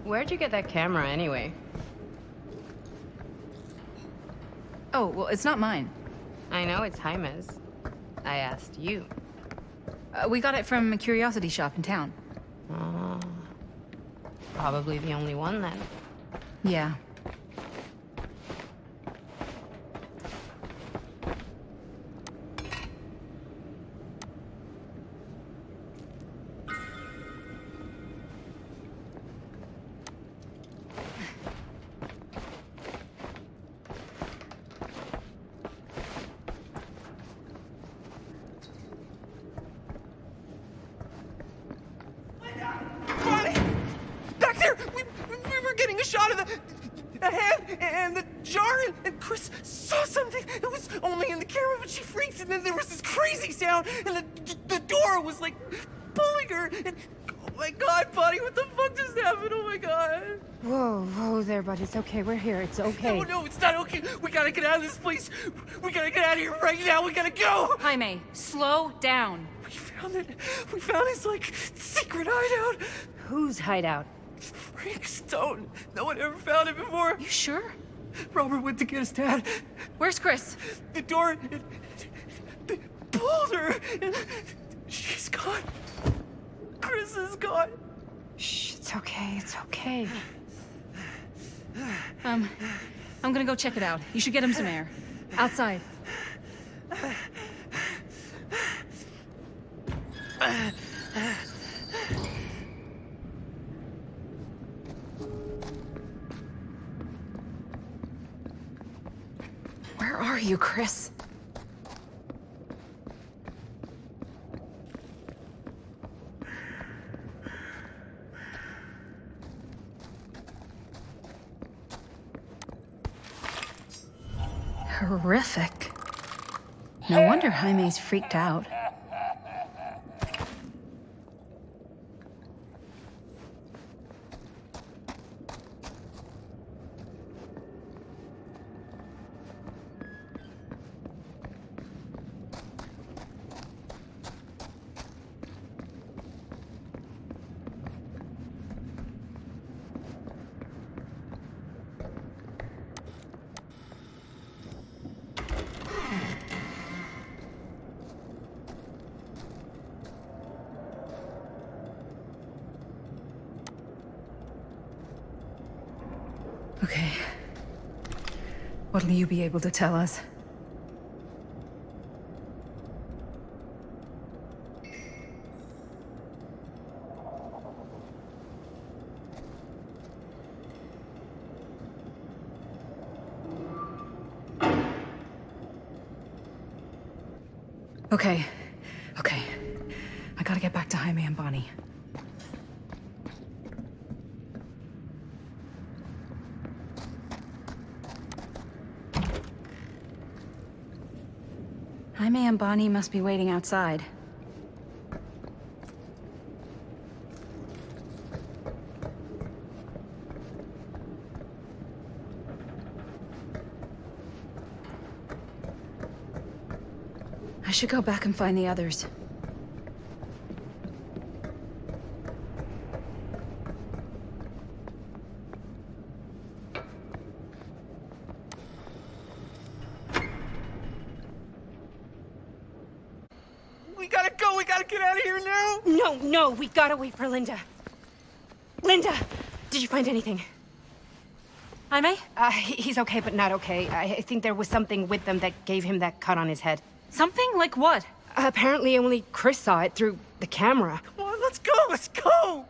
Where'd you get that camera, anyway? Oh, well, it's not mine. I know it's Jaime's. I asked you. We got it from a curiosity shop in town. Oh. Probably the only one, then. Yeah. and the jar, and Chris saw something. It was only in the camera, but she freaks, and then there was this crazy sound, and the door was like pulling her, and oh my God, buddy, what the fuck just happened? Oh my God. Whoa there, buddy. It's okay. We're here. It's okay. No, it's not okay. We gotta get out of this place. We gotta get out of here right now. We gotta go. Jaime, slow down. We found it. We found his, like, secret hideout. Whose hideout? Frank Stone. No one ever found it before. You sure? Robert went to get his dad. Where's Chris? The door. They pulled her. And she's gone. Chris is gone. Shh, it's okay. It's okay. I'm gonna go check it out. You should get him some air. Outside. Where are you, Chris? Horrific. No wonder Jaime's freaked out. Okay. What'll you be able to tell us? Okay. I gotta get back to Jaime and Bonnie. Jaime and Bonnie must be waiting outside. I should go back and find the others. We gotta go. We gotta get out of here now. No, we gotta wait for Linda. Linda, did you find anything? Jaime? He's okay, but not okay. I think there was something with them that gave him that cut on his head. Something? Like what? Apparently only Chris saw it through the camera. Come on, let's go. Let's go.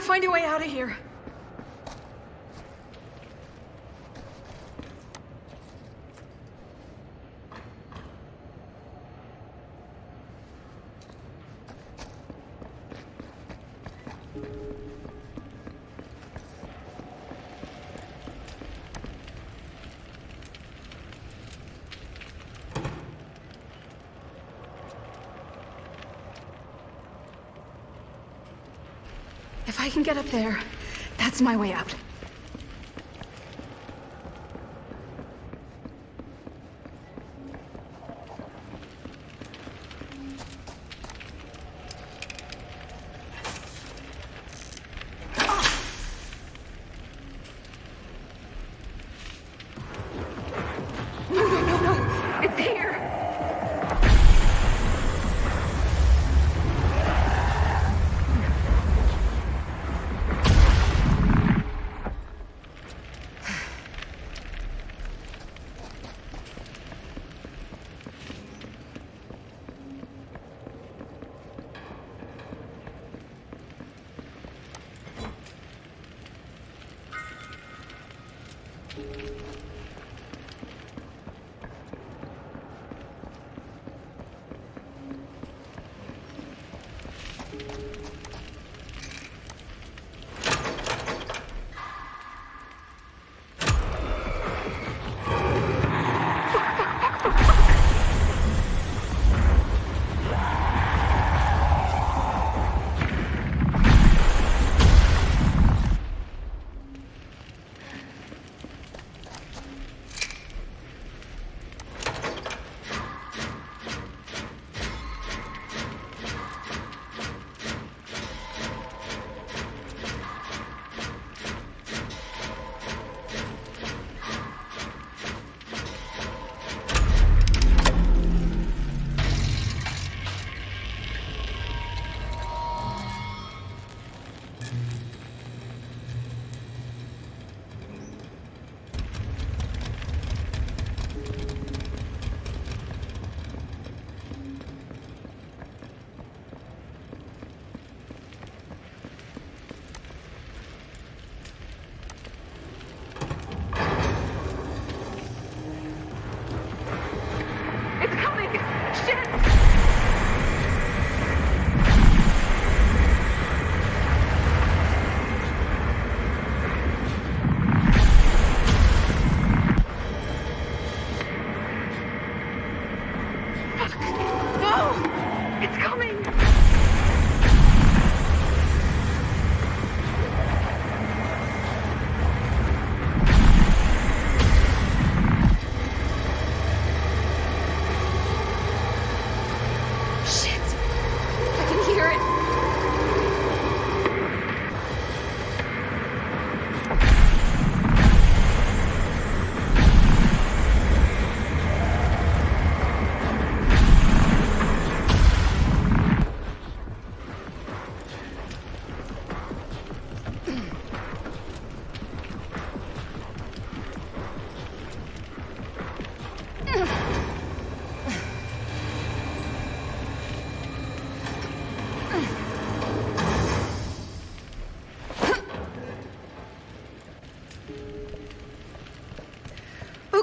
Find a way out of here. If I can get up there, that's my way out.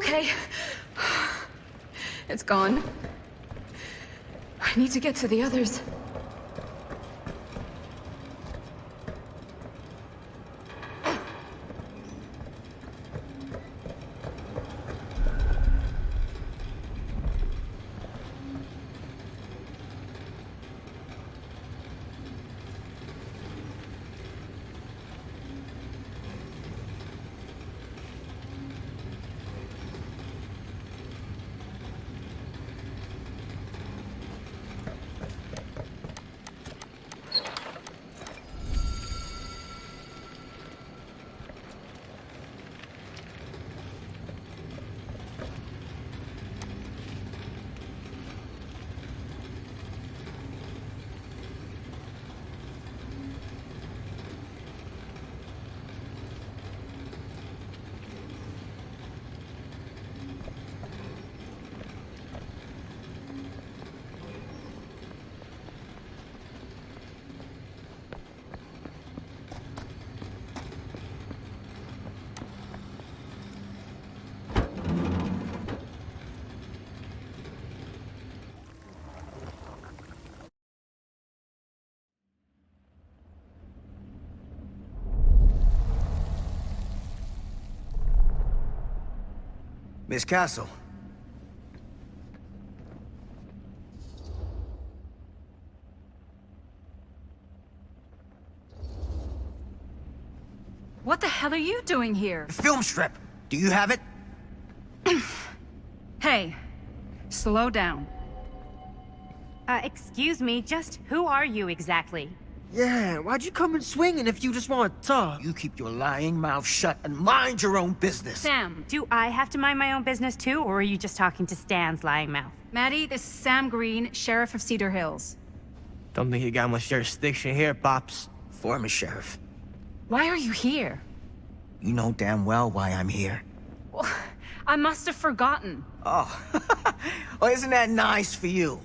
Okay. It's gone. I need to get to the others. Miss Castle. are you doing here? The film strip. Do you have it? Hey, slow down. Excuse me, just who are you exactly? Yeah, why'd you come in swinging if you just want to talk? You keep your lying mouth shut and mind your own business. Sam. Do I have to mind my own business too, or are you just talking to Stan's lying mouth? Maddie, this is Sam Green, Sheriff of Cedar Hills. Don't think you got much jurisdiction here, Pops. Former sheriff. Why are you here? You know damn well why I'm here. Well, I must have forgotten. Oh, well, isn't that nice for you?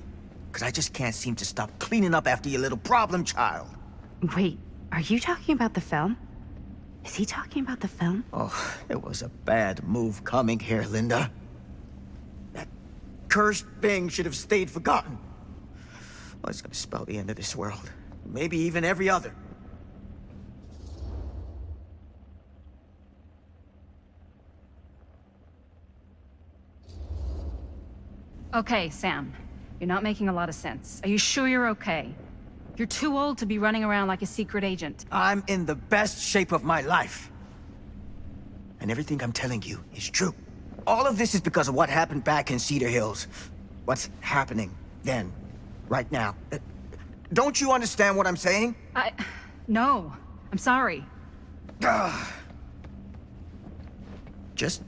Because I just can't seem to stop cleaning up after your little problem child. Wait, are you talking about the film? Is he talking about the film? Oh, it was a bad move coming here, Linda. That cursed thing should have stayed forgotten. Well, it's gonna spell the end of this world. Maybe even every other. Okay, Sam. You're not making a lot of sense. Are you sure you're okay? You're too old to be running around like a secret agent. I'm in the best shape of my life. And everything I'm telling you is true. All of this is because of what happened back in Cedar Hills. What's happening then, right now. Don't you understand what I'm saying? No. I'm sorry. Just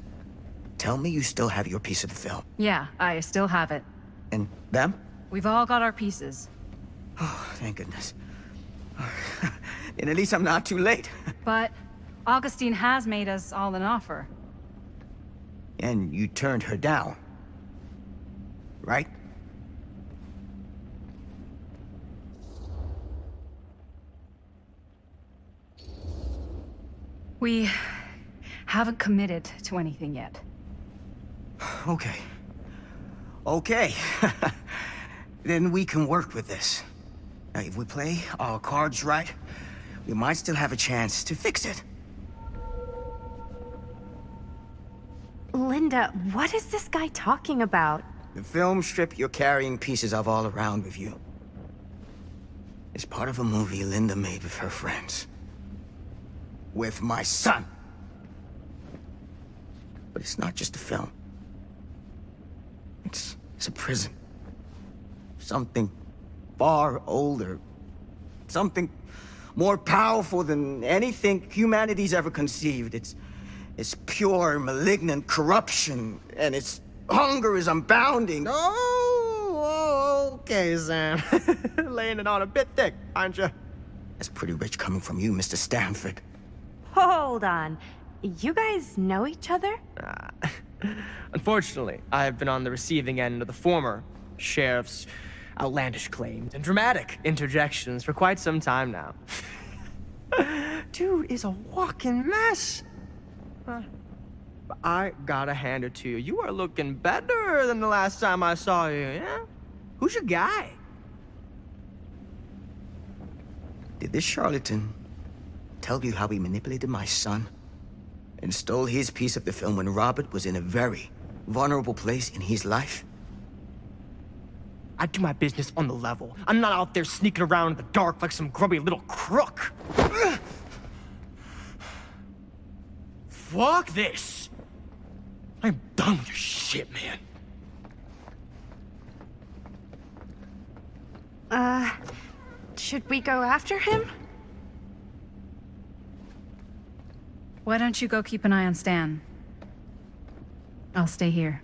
tell me you still have your piece of the film. Yeah, I still have it. And them? We've all got our pieces. Oh, thank goodness. And at least I'm not too late. But Augustine has made us all an offer. And you turned her down, right? We haven't committed to anything yet. Okay. Okay. Then we can work with this. Now, if we play our cards right, we might still have a chance to fix it. Linda, what is this guy talking about? The film strip you're carrying pieces of all around with you is part of a movie Linda made with her friends. With my son. But it's not just a film. It's a prison. Something far older. Something more powerful than anything humanity's ever conceived. It's pure, malignant corruption, and its hunger is unbounding. Oh, okay, Sam. Laying it on a bit thick, aren't you? That's pretty rich coming from you, Mr. Stanford. Hold on. You guys know each other? Unfortunately, I've been on the receiving end of the former sheriff's outlandish claims and dramatic interjections for quite some time now. Dude is a walking mess. But I gotta hand it to you. You are looking better than the last time I saw you, yeah? Who's your guy? Did this charlatan tell you how he manipulated my son and stole his piece of the film when Robert was in a very vulnerable place in his life? I do my business on the level. I'm not out there sneaking around in the dark like some grubby little crook. Fuck this. I'm done with your shit, man. Should we go after him? Why don't you go keep an eye on Stan? I'll stay here.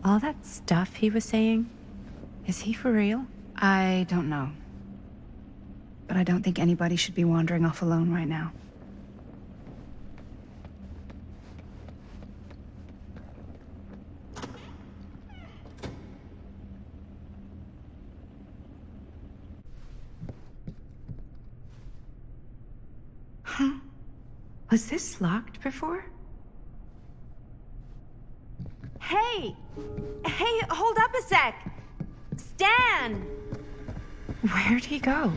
All that stuff he was saying, is he for real? I don't know. But I don't think anybody should be wandering off alone right now. Huh? Was this locked before? Hey! Hey, hold up a sec! Stan! Where'd he go?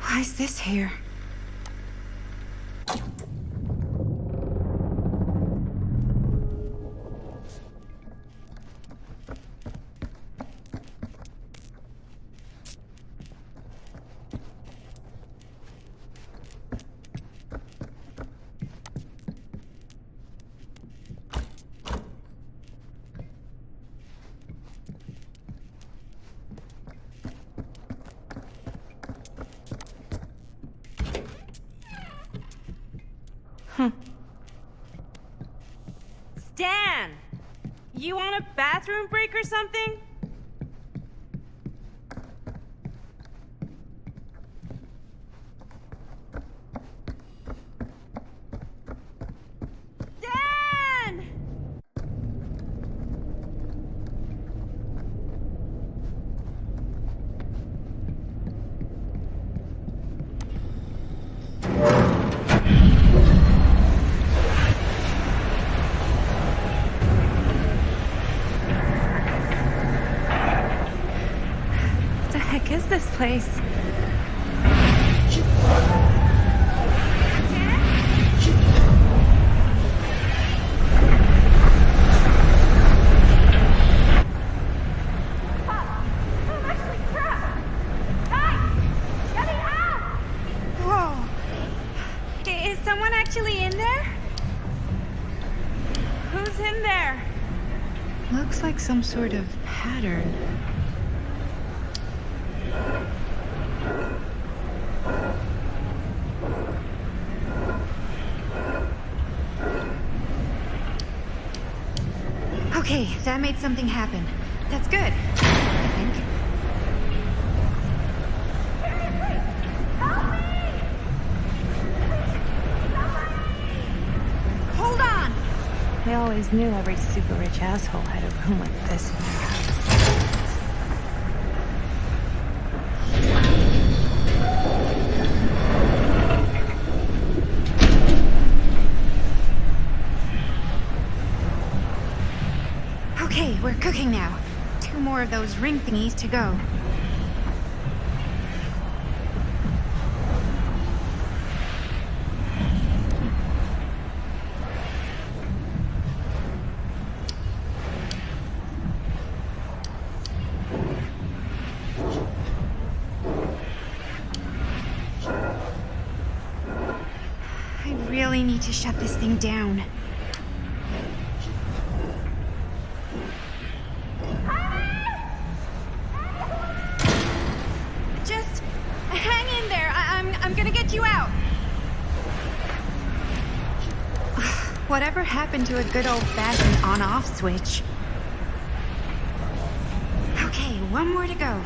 Why is this here? Dan! You want a bathroom break or something? Dan! What the heck is this place? Whoa. Is someone actually in there? Who's in there? Looks like some sort of pattern. Okay, that made something happen. That's good, I think. Hold on! I always knew every super rich asshole had a room like this in their house. Okay, we're cooking now. 2 more of those ring thingies to go. I really need to shut this thing down. Just hang in there. I'm gonna get you out. Whatever happened to a good old-fashioned on-off switch? Okay, 1 more to go.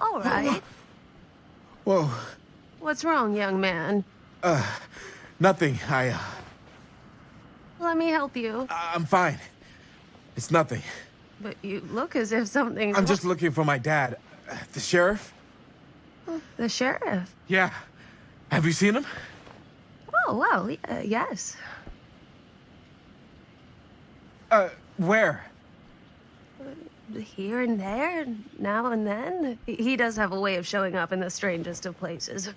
all right. Whoa. What's wrong, young man? Nothing. Let me help you. I'm fine. It's nothing. But you look as if something's I'm just looking for my dad. The sheriff? The sheriff? Yeah. Have you seen him? Oh, well, yes. Where? Here and there, now and then. He does have a way of showing up in the strangest of places.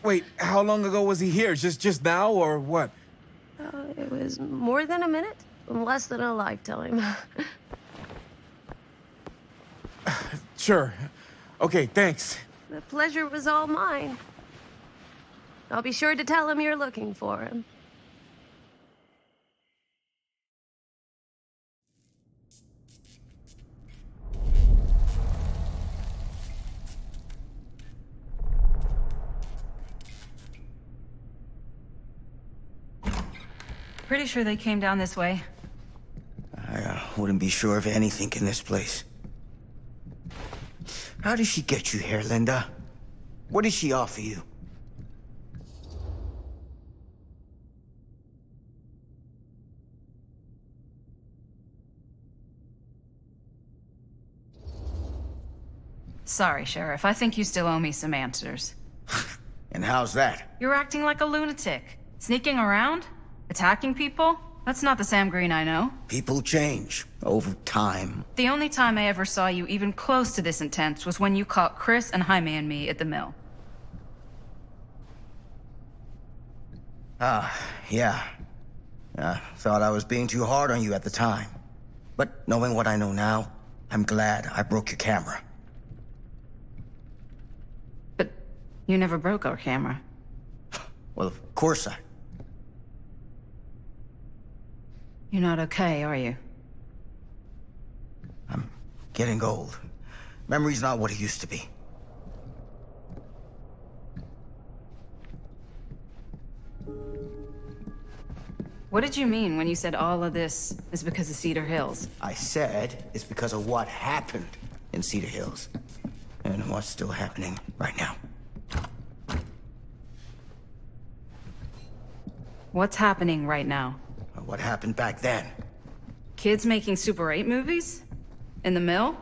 Wait, how long ago was he here? Just now, or what? It was more than a minute, less than a lifetime. Sure. Okay, thanks. The pleasure was all mine. I'll be sure to tell him you're looking for him. Pretty sure they came down this way. I wouldn't be sure of anything in this place. How did she get you here, Linda? What did she offer you? Sorry, Sheriff. I think you still owe me some answers. And how's that? You're acting like a lunatic. Sneaking around? Attacking people? That's not the Sam Green I know. People change over time. The only time I ever saw you even close to this intense was when you caught Chris and Jaime and me at the mill. Yeah. Thought I was being too hard on you at the time. But knowing what I know now, I'm glad I broke your camera. But you never broke our camera. Well, of course I... You're not okay, are you? I'm getting old. Memory's not what it used to be. What did you mean when you said all of this is because of Cedar Hills? I said it's because of what happened in Cedar Hills. And what's still happening right now. What's happening right now? What happened back then? Kids making Super 8 movies? In the mill?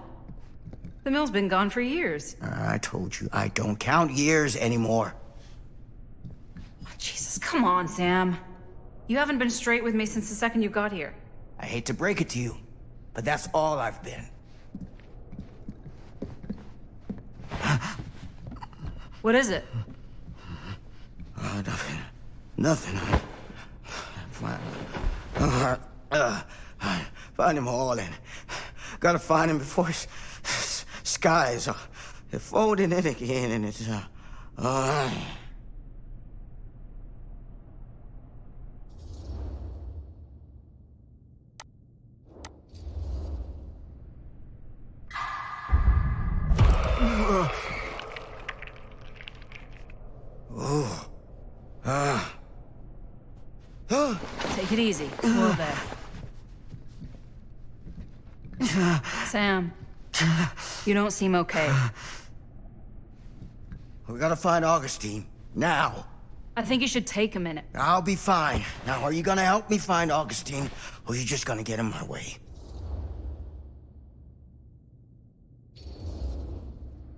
The mill's been gone for years. I told you, I don't count years anymore. Oh, Jesus, come on, Sam. You haven't been straight with me since the second you got here. I hate to break it to you, but that's all I've been. What is it? Nothing. Nothing. Find him all and gotta find him before his skies are folding in again and it's Take it easy. Whoa there. Sam, you don't seem okay. We gotta find Augustine. Now. I think you should take a minute. I'll be fine. Now, are you gonna help me find Augustine, or are you just gonna get in my way?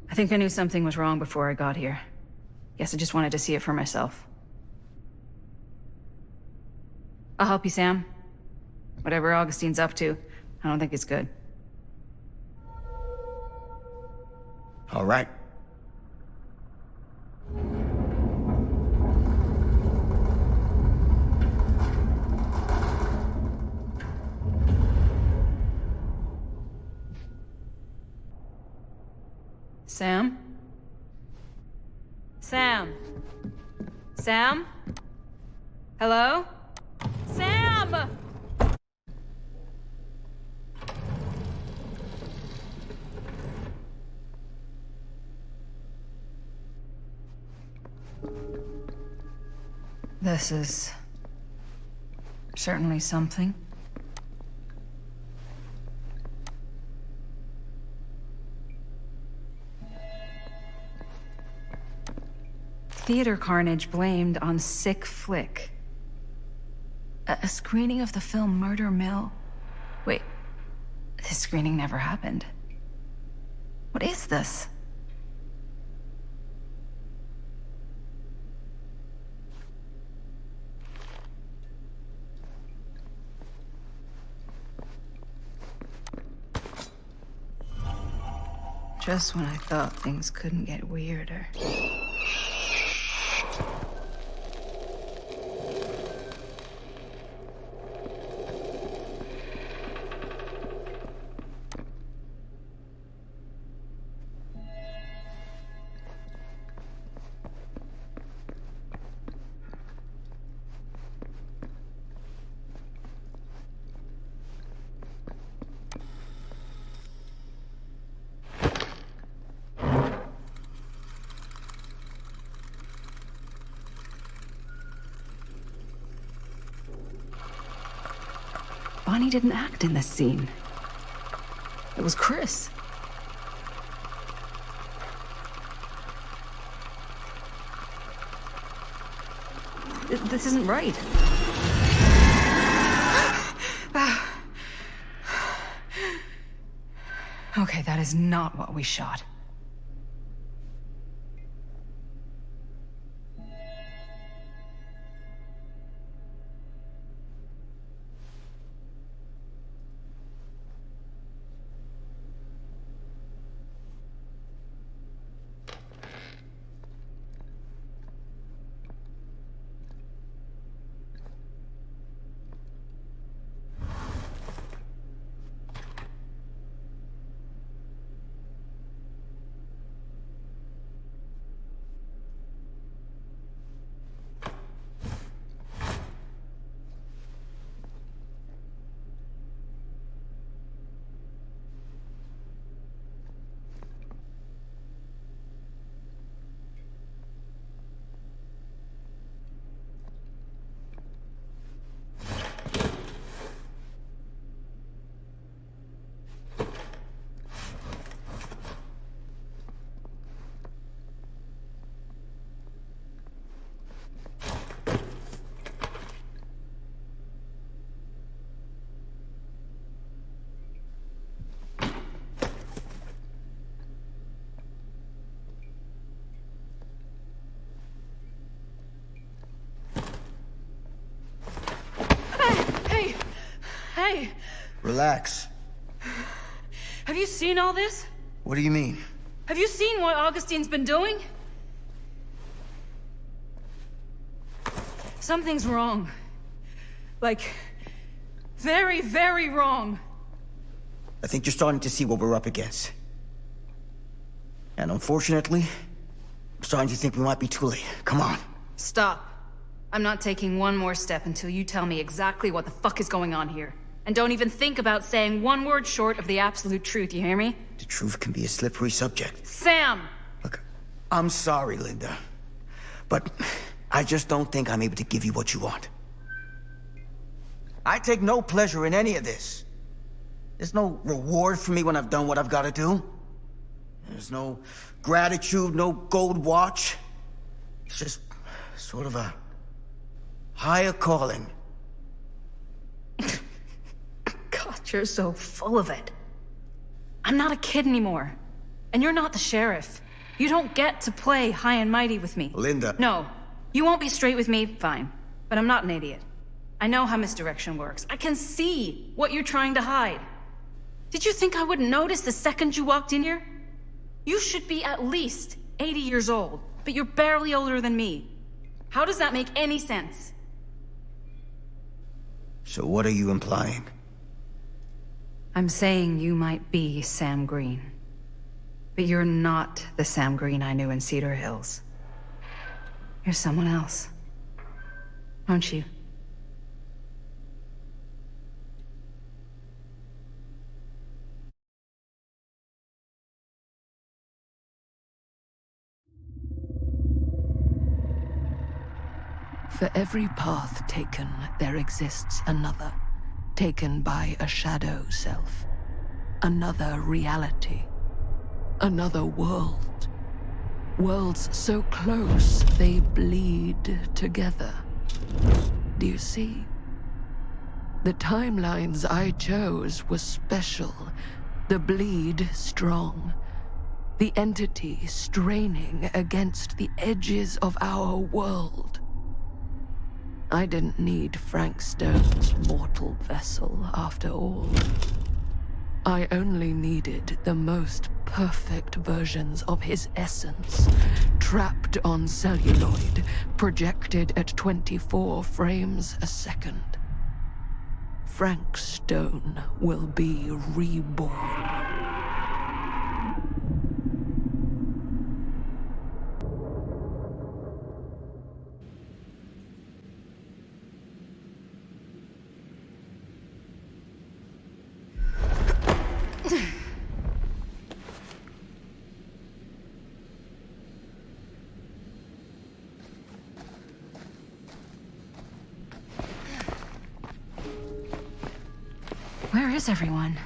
I think I knew something was wrong before I got here. Guess I just wanted to see it for myself. I'll help you, Sam. Whatever Augustine's up to, I don't think it's good. All right. Sam? Sam? Sam? Hello? Sam! This is certainly something. Theater carnage blamed on sick flick. A screening of the film Murder Mill? Wait, this screening never happened. What is this? Just when I thought things couldn't get weirder. Bonnie didn't act in this scene. It was Chris. This isn't right. Okay, that is not what we shot. Hey! Relax. Have you seen all this? What do you mean? Have you seen what Augustine's been doing? Something's wrong. Like, very, very wrong. I think you're starting to see what we're up against. And unfortunately, I'm starting to think we might be too late. Come on. Stop. I'm not taking one more step until you tell me exactly what the fuck is going on here. And don't even think about saying one word short of the absolute truth, you hear me? The truth can be a slippery subject. Sam! Look, I'm sorry, Linda. But I just don't think I'm able to give you what you want. I take no pleasure in any of this. There's no reward for me when I've done what I've got to do. There's no gratitude, no gold watch. It's just sort of a higher calling. God, you're so full of it. I'm not a kid anymore. And you're not the sheriff. You don't get to play high and mighty with me. Linda. No. You won't be straight with me, fine. But I'm not an idiot. I know how misdirection works. I can see what you're trying to hide. Did you think I wouldn't notice the second you walked in here? You should be at least 80 years old, but you're barely older than me. How does that make any sense? So what are you implying? I'm saying you might be Sam Green. But you're not the Sam Green I knew in Cedar Hills. You're someone else. Aren't you? For every path taken, there exists another, taken by a shadow self. Another reality. Another world. Worlds so close they bleed together. Do you see? The timelines I chose were special, the bleed strong, the entity straining against the edges of our world. I didn't need Frank Stone's mortal vessel, after all. I only needed the most perfect versions of his essence, trapped on celluloid, projected at 24 frames a second. Frank Stone will be reborn. Where is everyone?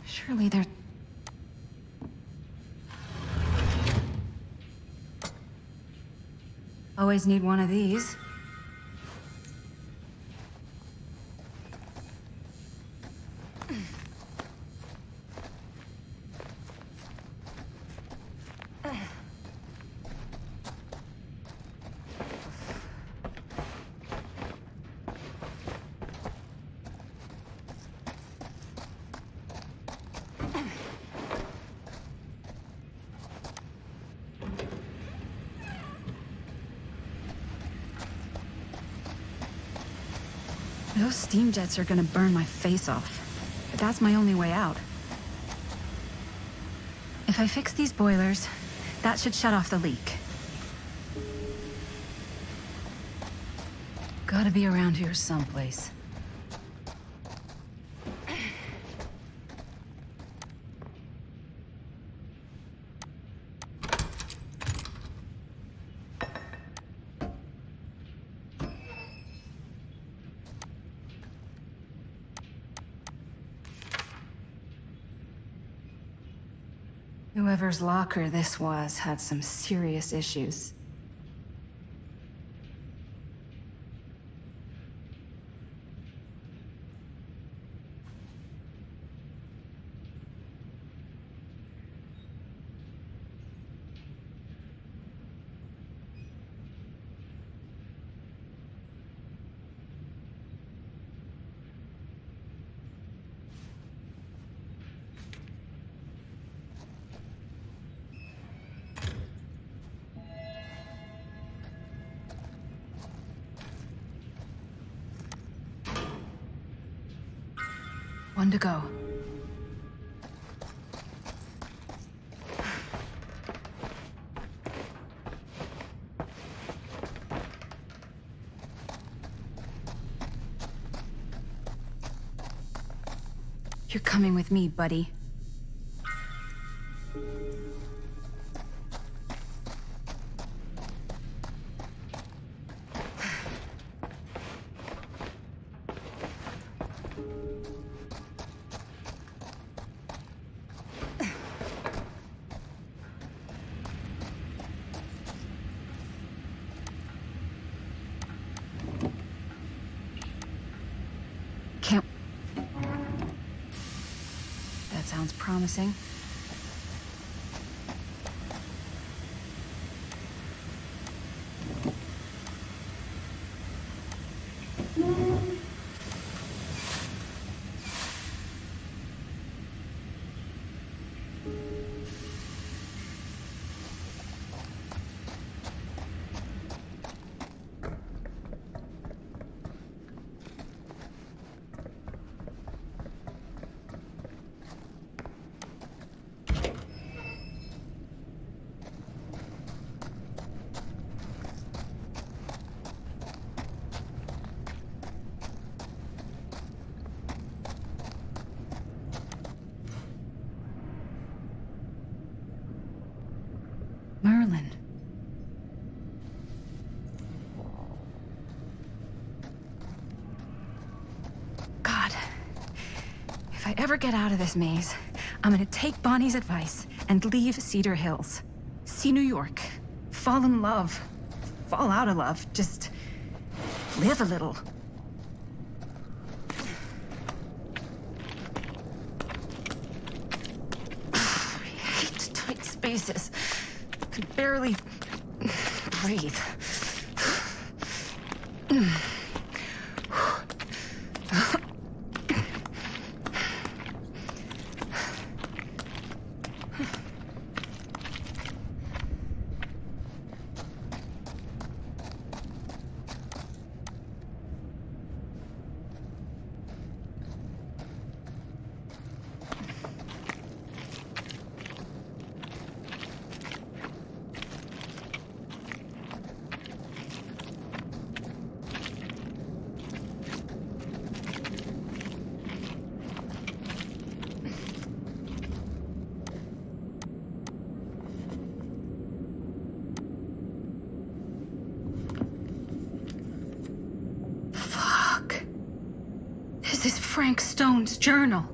Surely they're... Always need one of these. Those steam jets are gonna burn my face off. But that's my only way out. If I fix these boilers, that should shut off the leak. Gotta be around here someplace. Whoever's locker this was had some serious issues. One to go. You're coming with me, buddy. Sounds promising. I ever get out of this maze, I'm gonna take Bonnie's advice and leave Cedar Hills. See New York. Fall in love. Fall out of love. Just live a little. I hate tight spaces. I can barely breathe. This is Frank Stone's journal.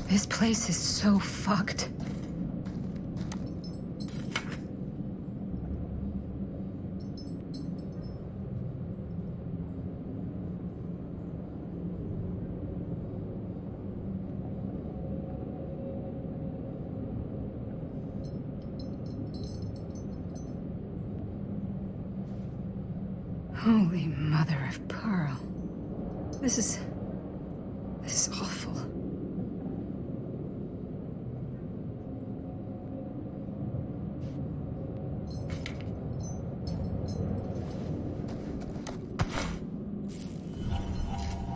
This place is so fucked. Holy mother of pearl. This is awful.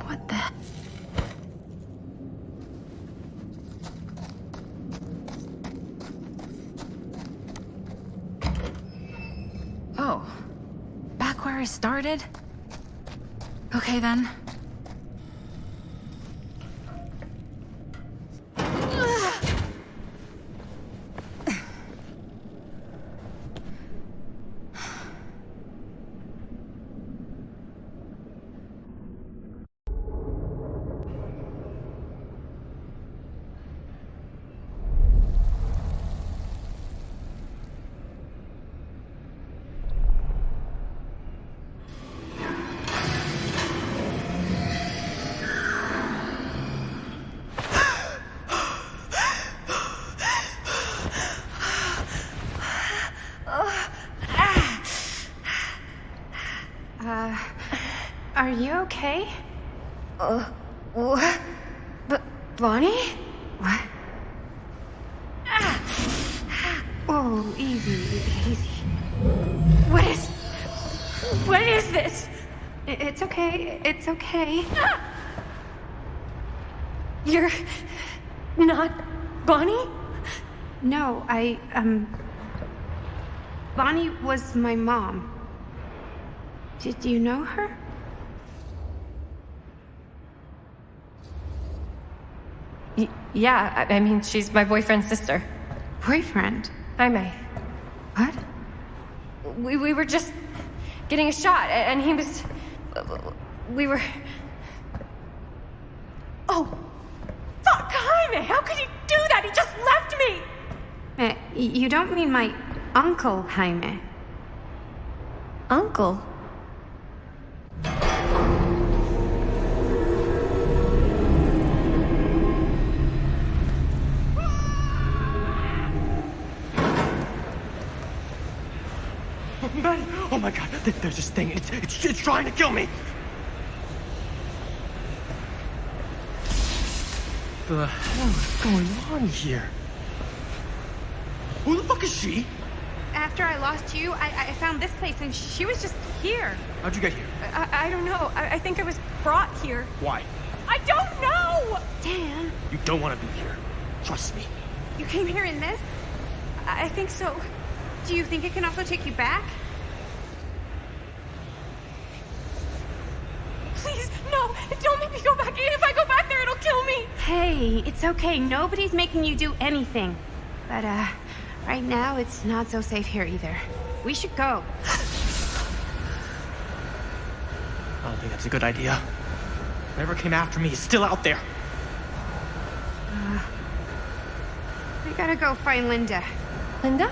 What the? Oh. Back where I started? Okay then. Are you okay? What? Bonnie? What? Oh, easy. What is this? It's okay. It's okay. You're not Bonnie? No, Bonnie was my mom. Did you know her? Yeah, I mean, she's my boyfriend's sister. Boyfriend? Hi, May. What? We were just getting a shot, and he was... We were... Oh! Fuck, Jaime! How could he do that? He just left me! You don't mean my uncle, Jaime. Uncle? But Oh my god, there's this thing. It's trying to kill me. The hell is going on here? Who the fuck is she? After I lost you, I found this place and she was just here. How'd you get here? I don't know. I think I was brought here. Why? I don't know! Dan. You don't want to be here. Trust me. You came here in this? I think so. Do you think it can also take you back? Please, no! Don't make me go back. If I go back there, it'll kill me! Hey, it's okay. Nobody's making you do anything. But, right now, it's not so safe here either. We should go. I don't think that's a good idea. Whoever came after me is still out there. I gotta go find Linda. Linda?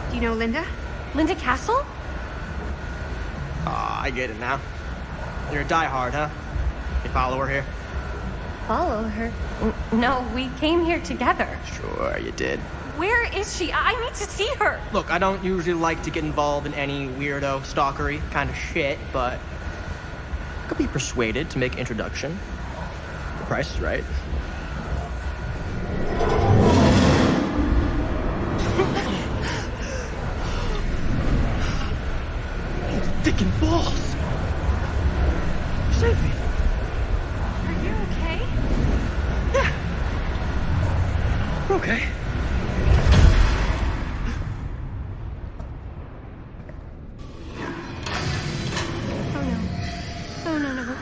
Do you know Linda? Linda Castle? Ah, I get it now. You're a diehard, huh? You follow her here? Follow her? No, we came here together. Sure, you did. Where is she? I need to see her. Look, I don't usually like to get involved in any weirdo, stalkery kind of shit, but I could be persuaded to make introduction. The price is right. Dick and balls! Save me. Are you okay? Yeah. We're okay. Oh no.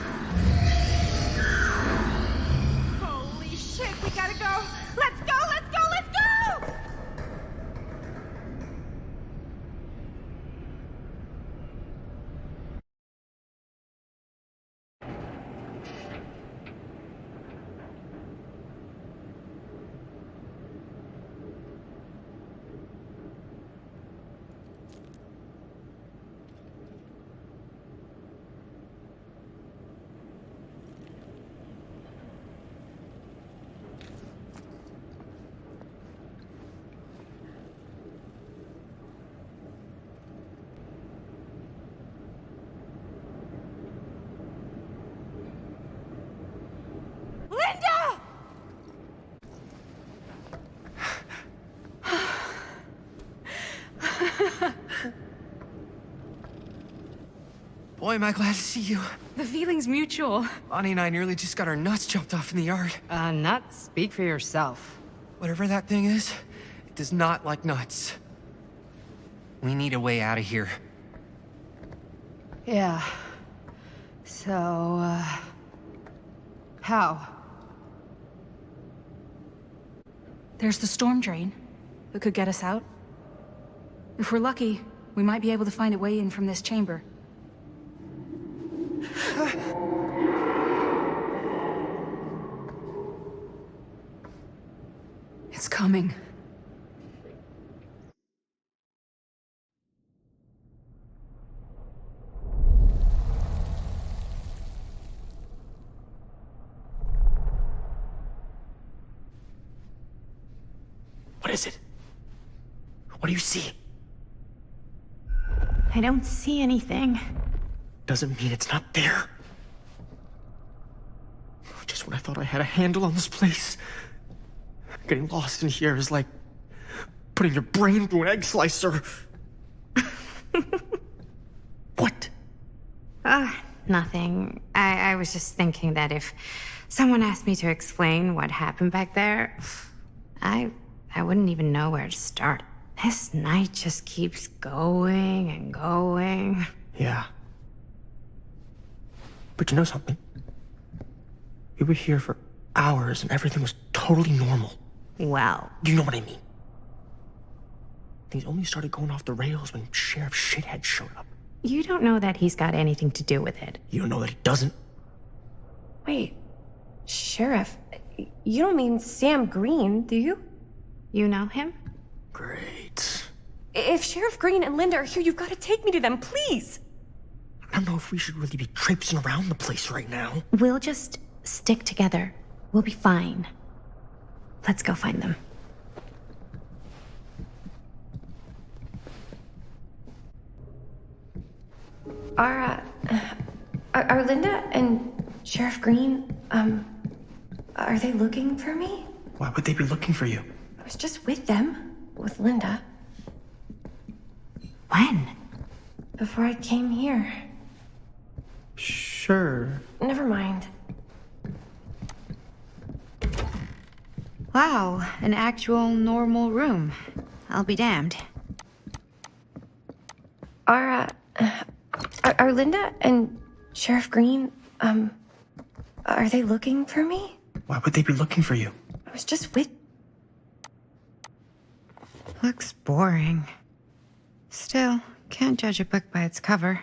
Holy shit, we gotta go! Let's go, let's go, let's go! Boy, am I glad to see you. The feeling's mutual. Bonnie and I nearly just got our nuts chopped off in the yard. Nuts? Speak for yourself. Whatever that thing is, it does not like nuts. We need a way out of here. Yeah. So, how? There's the storm drain that could get us out. If we're lucky, we might be able to find a way in from this chamber. It's coming. What is it? What do you see? I don't see anything. Doesn't mean it's not there. Just when I thought I had a handle on this place. Getting lost in here is like putting your brain through an egg slicer. What? Nothing. I was just thinking that if someone asked me to explain what happened back there, I wouldn't even know where to start. This night just keeps going and going. Yeah. But you know something? We were here for hours and everything was totally normal. Well. You know what I mean? Things only started going off the rails when Sheriff Shithead showed up. You don't know that he's got anything to do with it. You don't know that he doesn't? Wait. Sheriff? You don't mean Sam Green, do you? You know him? Great. If Sheriff Green and Linda are here, you've got to take me to them, please! I don't know if we should really be traipsing around the place right now. We'll just stick together. We'll be fine. Let's go find them. Are Linda and Sheriff Green, are they looking for me? Why would they be looking for you? I was just with them, with Linda. When? Before I came here. Sure. Never mind. Wow, an actual normal room. I'll be damned. Are Linda and Sheriff Green, are they looking for me? Why would they be looking for you? I was just with... Looks boring. Still, can't judge a book by its cover.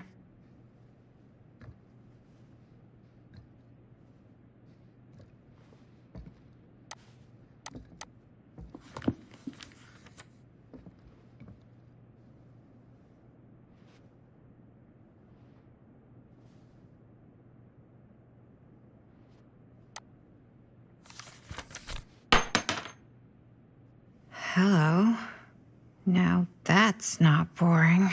Hello. Now that's not boring.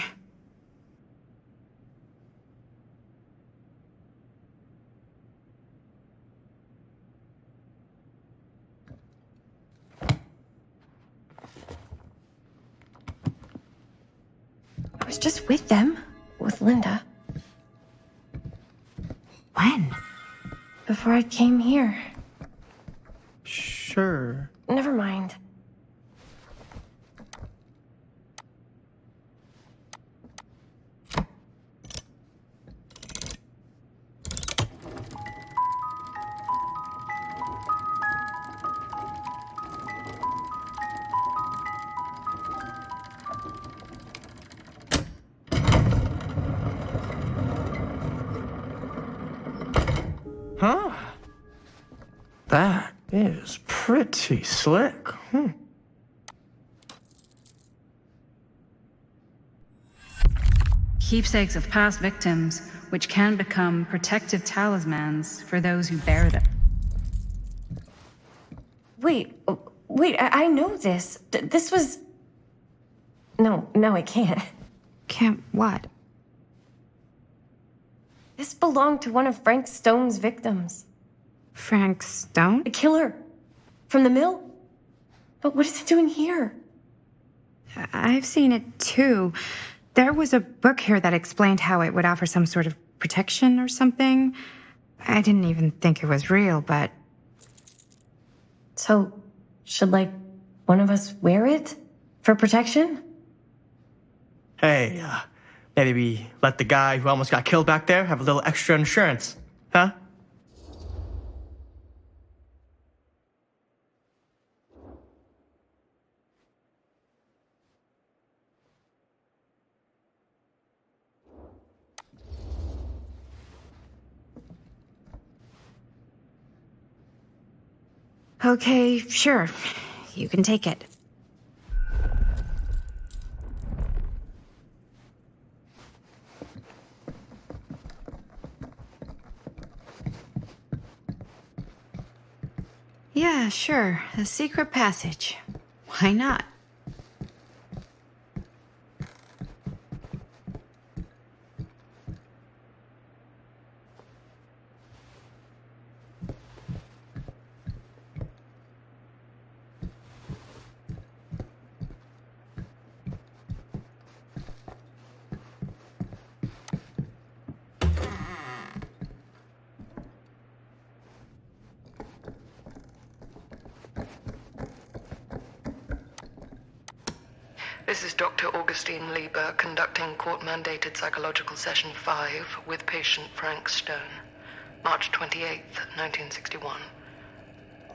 I was just with them, with Linda. When? Before I came here. Sure. Never mind. Huh? That is pretty slick. Keepsakes of past victims, which can become protective talismans for those who bear them. Wait, I know this. This was... No, I can't. Can't what? This belonged to one of Frank Stone's victims. Frank Stone? The killer. From the mill. But what is it doing here? I've seen it too. There was a book here that explained how it would offer some sort of protection or something. I didn't even think it was real, but... So, should, one of us wear it? For protection? Hey, maybe we let the guy who almost got killed back there have a little extra insurance, huh? Okay, sure. You can take it. Yeah, sure. A secret passage. Why not? This is Dr. Augustine Lieber conducting court-mandated psychological session 5 with patient Frank Stone. March 28th, 1961.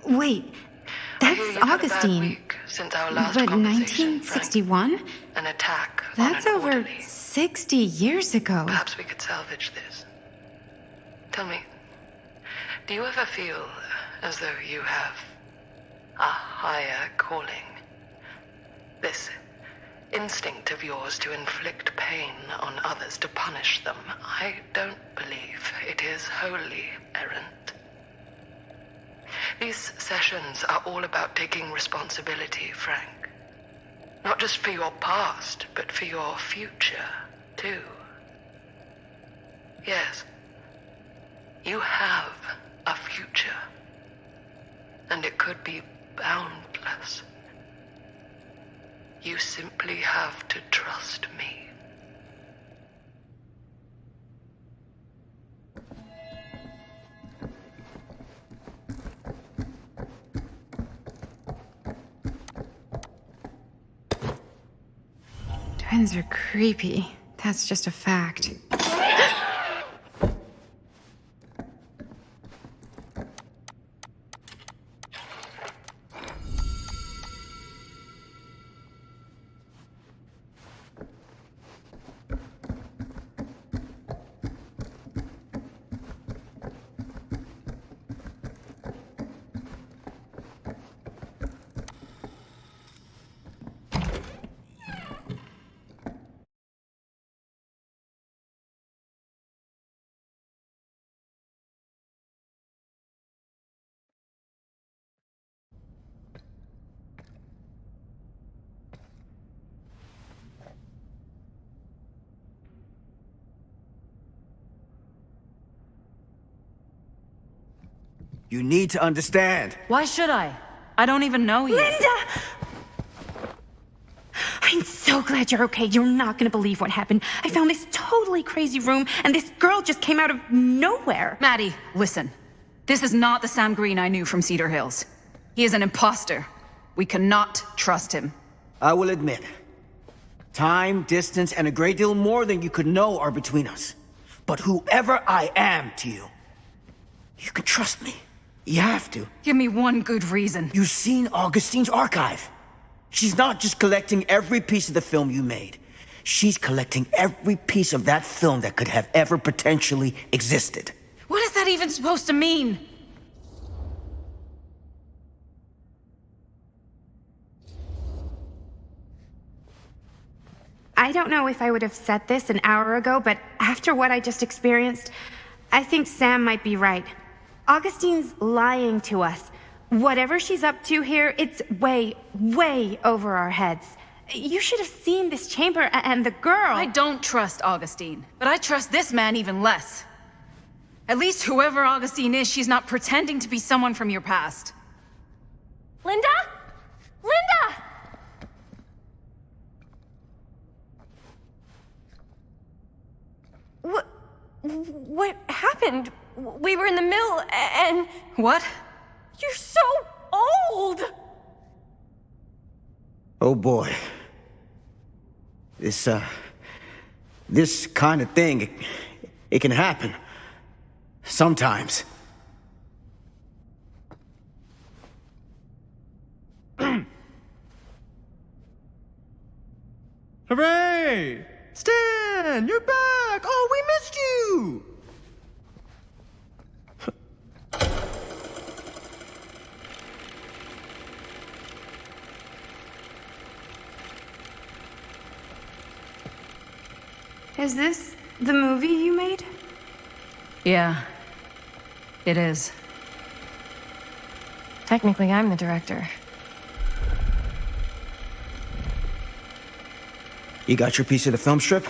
Wait, that's Augustine. Since our last but conversation, 1961? Frank, an attack. That's over 60 years ago. Perhaps we could salvage this. Tell me, do you ever feel as though you have a higher calling? This instinct of yours to inflict pain on others, to punish them, I don't believe it is wholly errant. These sessions are all about taking responsibility, Frank. Not just for your past, but for your future, too. Yes. You have a future. And it could be boundless. You simply have to trust me. Twins are creepy. That's just a fact. You need to understand. Why should I? I don't even know you. Linda! I'm so glad you're okay. You're not gonna believe what happened. I found this totally crazy room, and this girl just came out of nowhere. Maddie, listen. This is not the Sam Green I knew from Cedar Hills. He is an imposter. We cannot trust him. I will admit, time, distance, and a great deal more than you could know are between us. But whoever I am to you, you can trust me. You have to. Give me one good reason. You've seen Augustine's archive. She's not just collecting every piece of the film you made. She's collecting every piece of that film that could have ever potentially existed. What is that even supposed to mean? I don't know if I would have said this an hour ago, but after what I just experienced, I think Sam might be right. Augustine's lying to us. Whatever she's up to here, it's way, way over our heads. You should have seen this chamber and the girl. I don't trust Augustine, but I trust this man even less. At least whoever Augustine is, she's not pretending to be someone from your past. Linda? Linda! What happened? We were in the mill and... What? You're so old! Oh boy. This kind of thing, it can happen. Sometimes. Hooray! Stan, you're back! Oh, we missed you! Is this the movie you made? Yeah, it is. Technically, I'm the director. You got your piece of the film strip?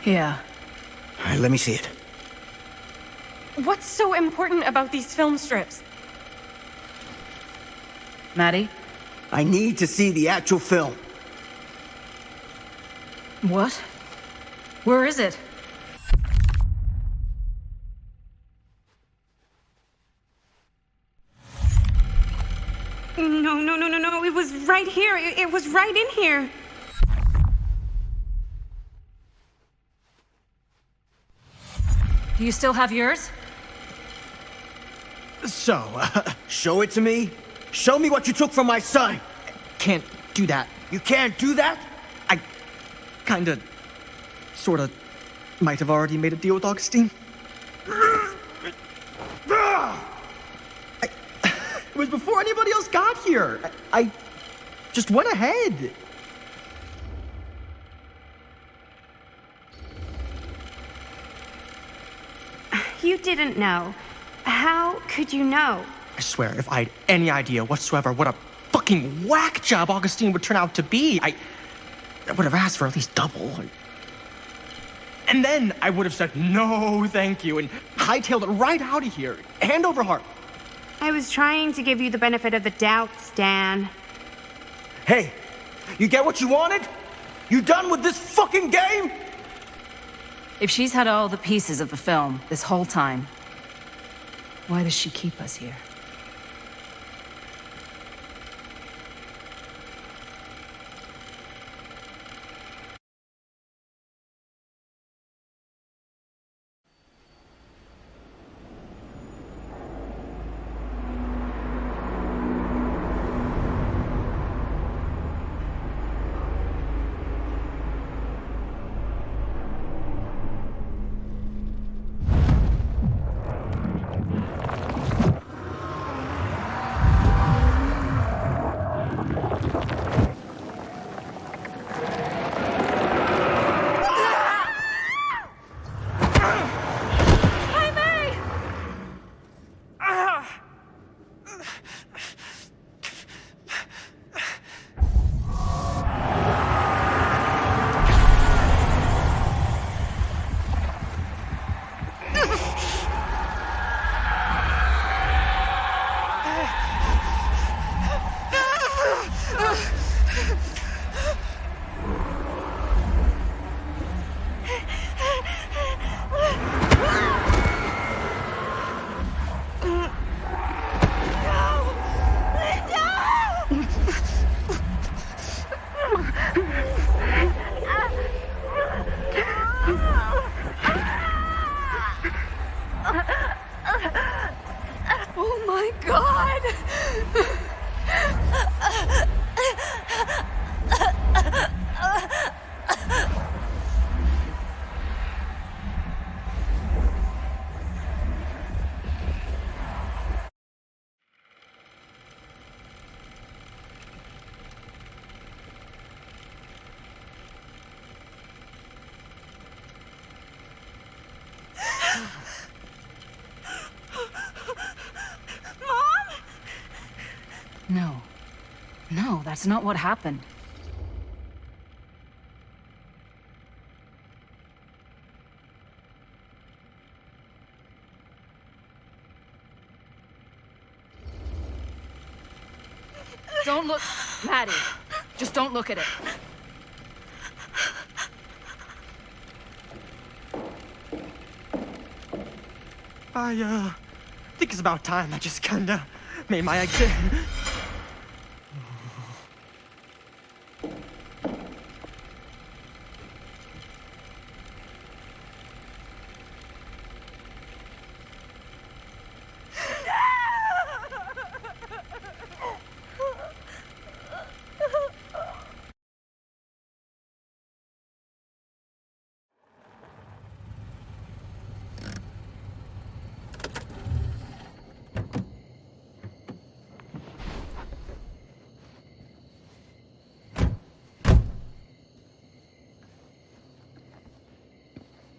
Yeah. All right, let me see it. What's so important about these film strips? Maddie? I need to see the actual film. What? Where is it? No. It was right here. It was right in here. Do you still have yours? So, show it to me. Show me what you took from my son. Can't do that. You can't do that? I kinda, sorta, might have already made a deal with Augustine. It was before anybody else got here. I just went ahead. You didn't know. How could you know? I swear, if I had any idea whatsoever what a fucking whack job Augustine would turn out to be, I would have asked for at least double. And then I would have said, no, thank you, and hightailed it right out of here, hand over heart. I was trying to give you the benefit of the doubt, Stan. Hey, you get what you wanted? You done with this fucking game? If she's had all the pieces of the film this whole time, why does she keep us here? Oh my God! No. No, that's not what happened. Don't look, Maddie. Just don't look at it. I think it's about time I just kinda made my exit.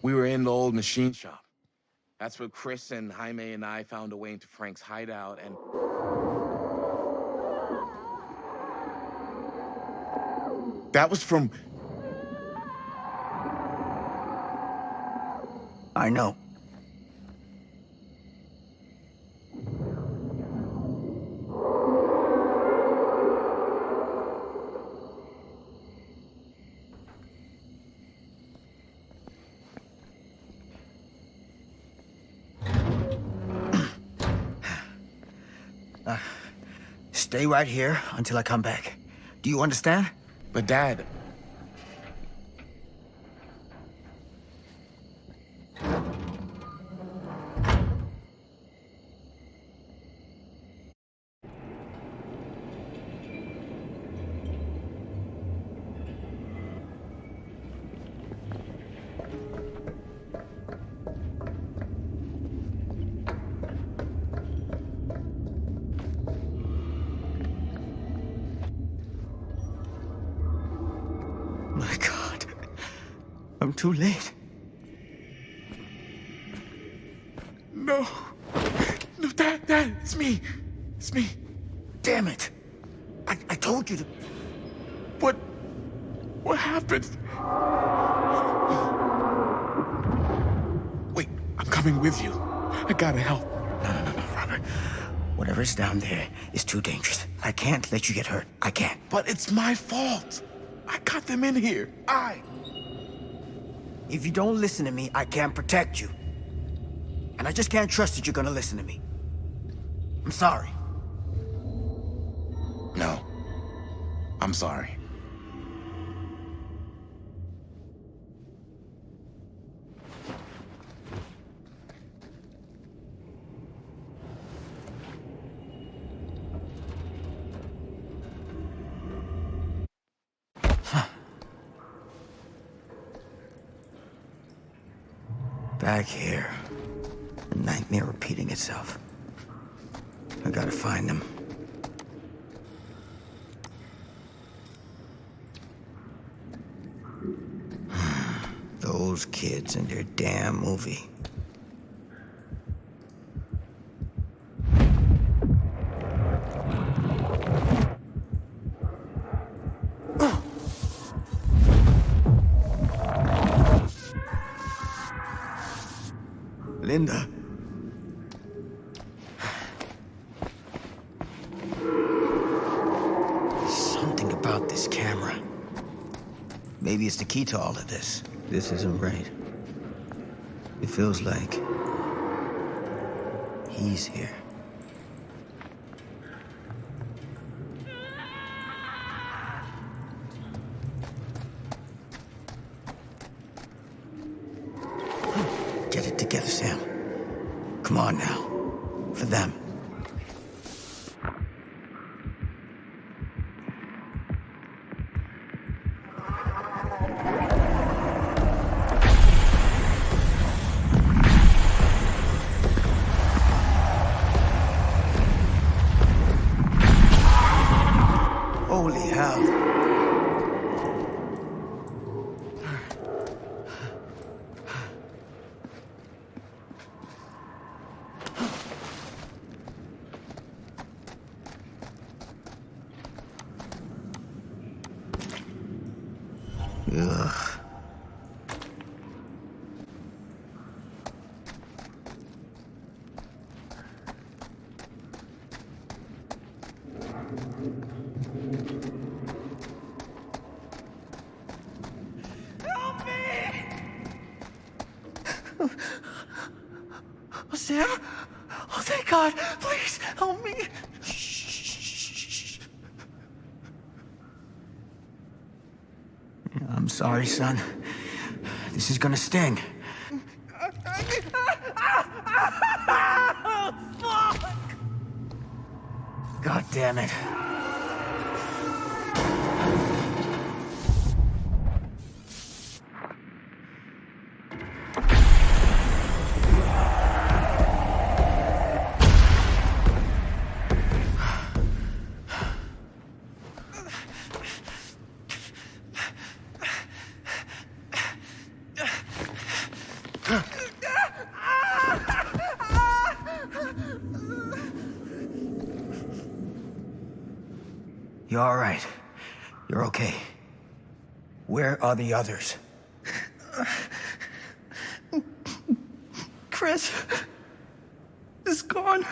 We were in the old machine shop. That's where Chris and Jaime and I found a way into Frank's hideout and... That was from... I know. Stay right here until I come back. Do you understand? But Dad... My God. I'm too late. No. No, Dad, it's me. It's me. Damn it. I told you to... What happened? coming with you. I gotta help. No, Robert. Whatever's down there is too dangerous. I can't let you get hurt. I can't. But it's my fault. I got them in here. If you don't listen to me, I can't protect you. And I just can't trust that you're gonna listen to me. I'm sorry. No. I'm sorry. Back here. The nightmare repeating itself. I gotta find them. Those kids and their damn movie. Linda. Something about this camera. Maybe it's the key to all of this. This isn't right. It feels like he's here. Get it together, Sam. Come on now. For them. Holy hell. Ugh. Oh, Sam? Oh, thank God. Please, help me. I'm sorry, son. This is gonna sting. Oh, fuck! God damn it. You're all right. You're okay. Where are the others? Chris is gone.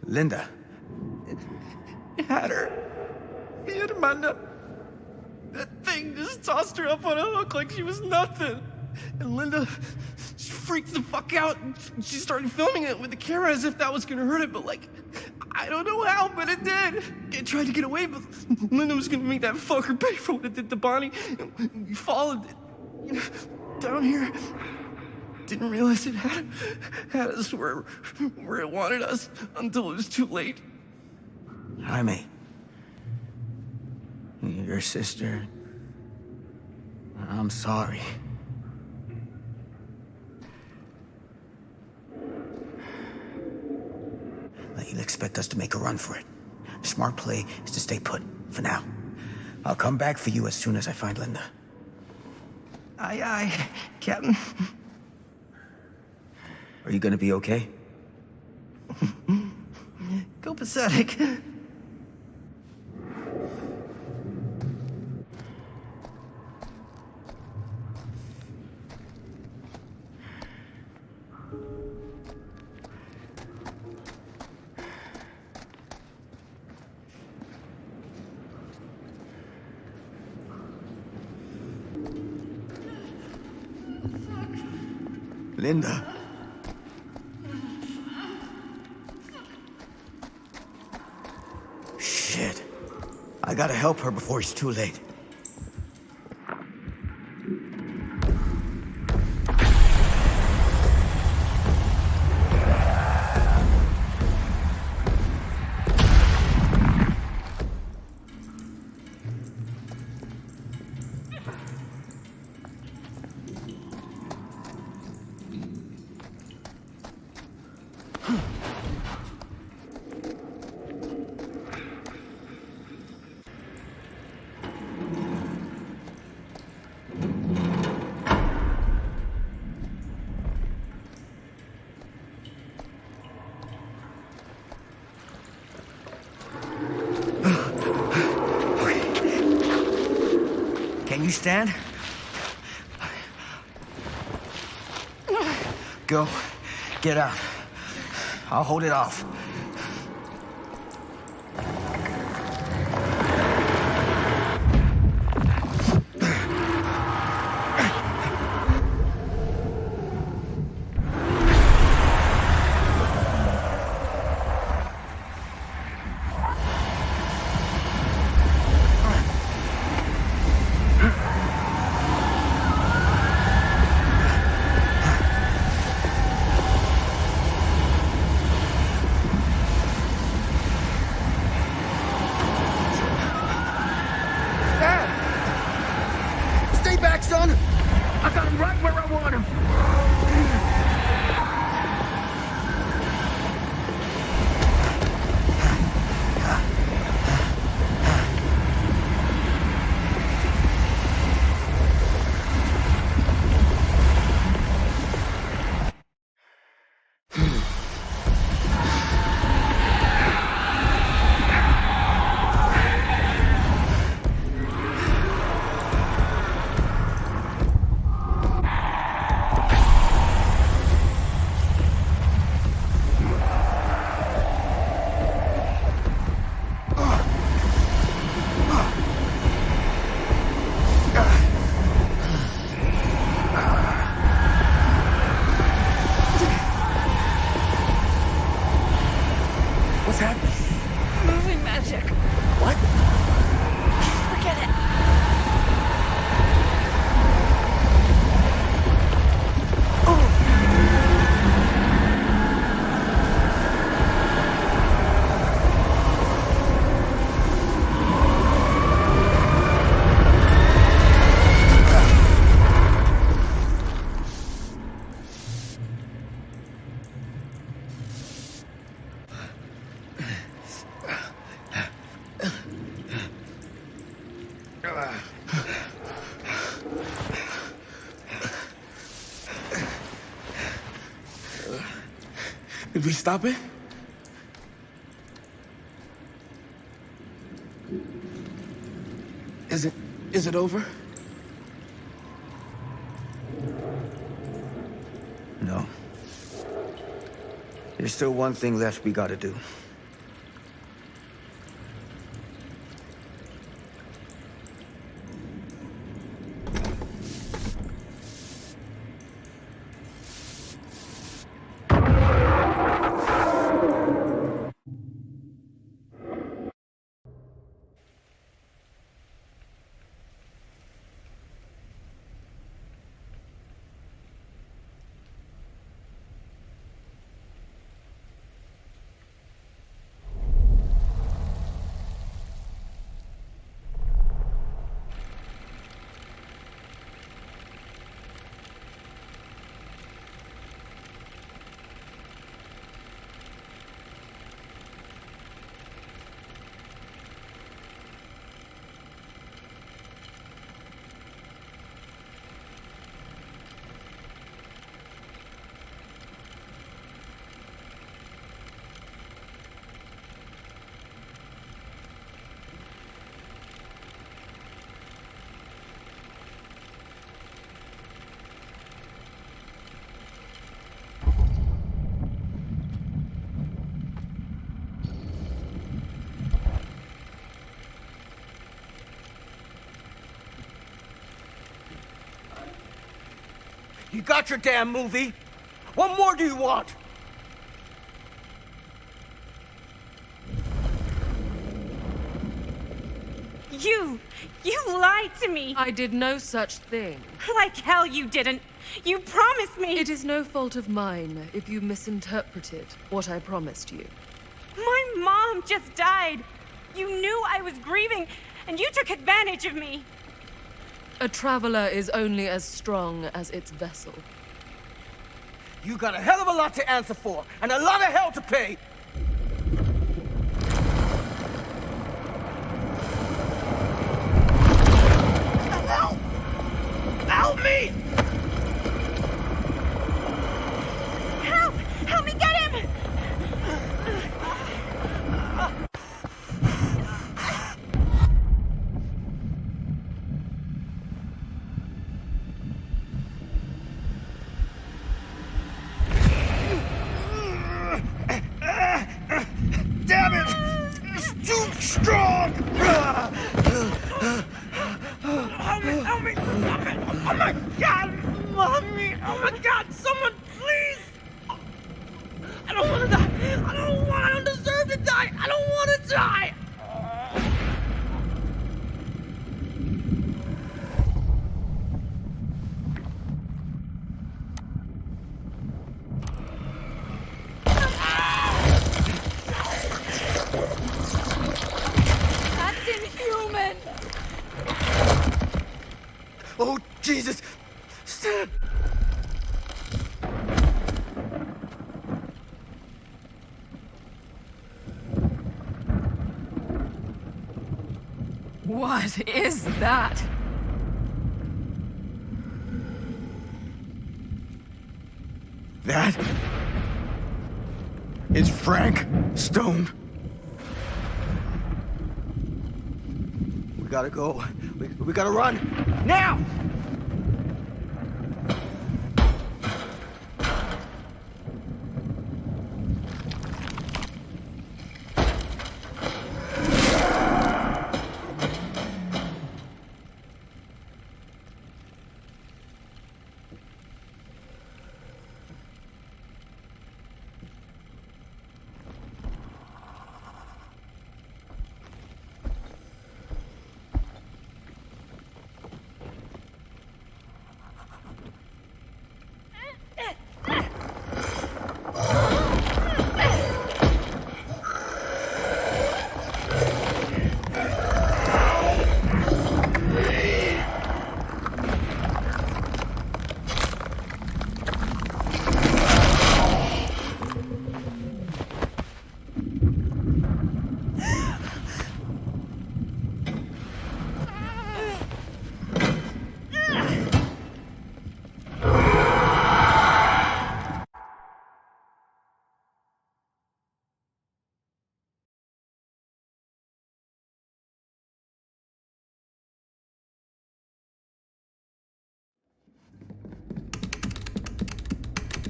Linda. He had her. He had Amanda. That thing just tossed her up on a hook like she was nothing. And Linda, she freaked the fuck out. She started filming it with the camera as if that was gonna hurt it, but like, I don't know how, but it did. It tried to get away, but Linda was gonna make that fucker pay for what it did to Bonnie. We followed it down here. Didn't realize it had us where it wanted us until it was too late. Jaime. Your sister. I'm sorry. You'll expect us to make a run for it. Smart play is to stay put, for now. I'll come back for you as soon as I find Linda. Aye, aye, Captain. Are you gonna be okay? Go pathetic. Linda. Shit. I gotta help her before it's too late. Can you stand? Go. Get out. I'll hold it off. Son! I got him right where I want him! What's happening? Moving magic. What? Forget it. Did we stop it? Is it over? No. There's still one thing left we gotta do. You got your damn movie. What more do you want? You lied to me. I did no such thing. Like hell you didn't. You promised me. It is no fault of mine if you misinterpreted what I promised you. My mom just died. You knew I was grieving, and you took advantage of me. A traveler is only as strong as its vessel. You got a hell of a lot to answer for, and a lot of hell to pay. Help! Help me! Help! Help me get him! Damn it! It's too strong! Help me! Oh my God! Mommy! Oh my God! Someone, please! I don't want to die! I don't deserve to die! I don't want to die! That's inhuman! Oh, Jesus! Stand! What is that? That is Frank Stone. We gotta go. We gotta run. Now!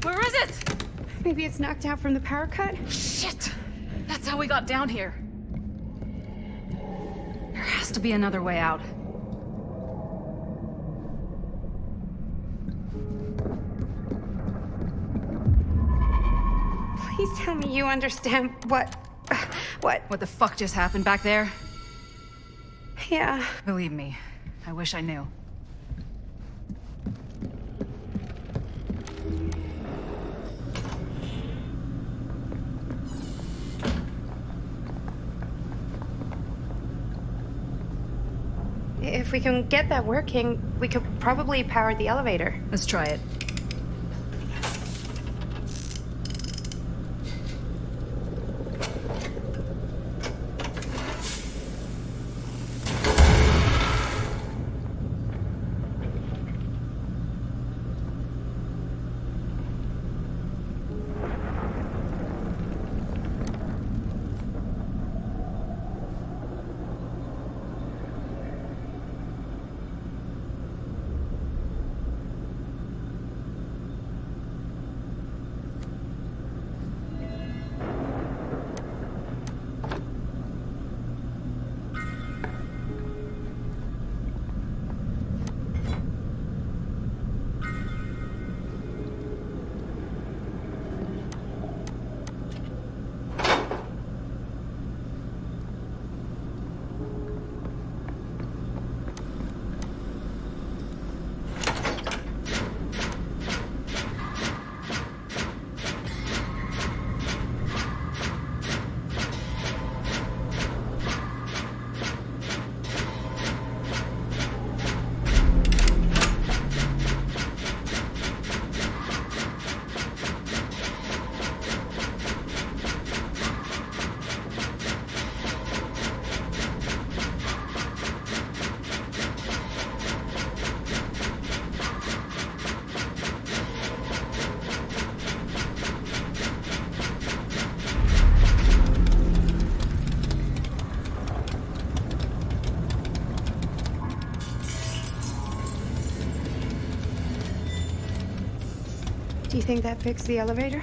Where is it? Maybe it's knocked out from the power cut? Shit! That's how we got down here. There has to be another way out. Please tell me you understand what the fuck just happened back there? Yeah. Believe me, I wish I knew. If we can get that working, we could probably power the elevator. Let's try it. you think that fixed the elevator?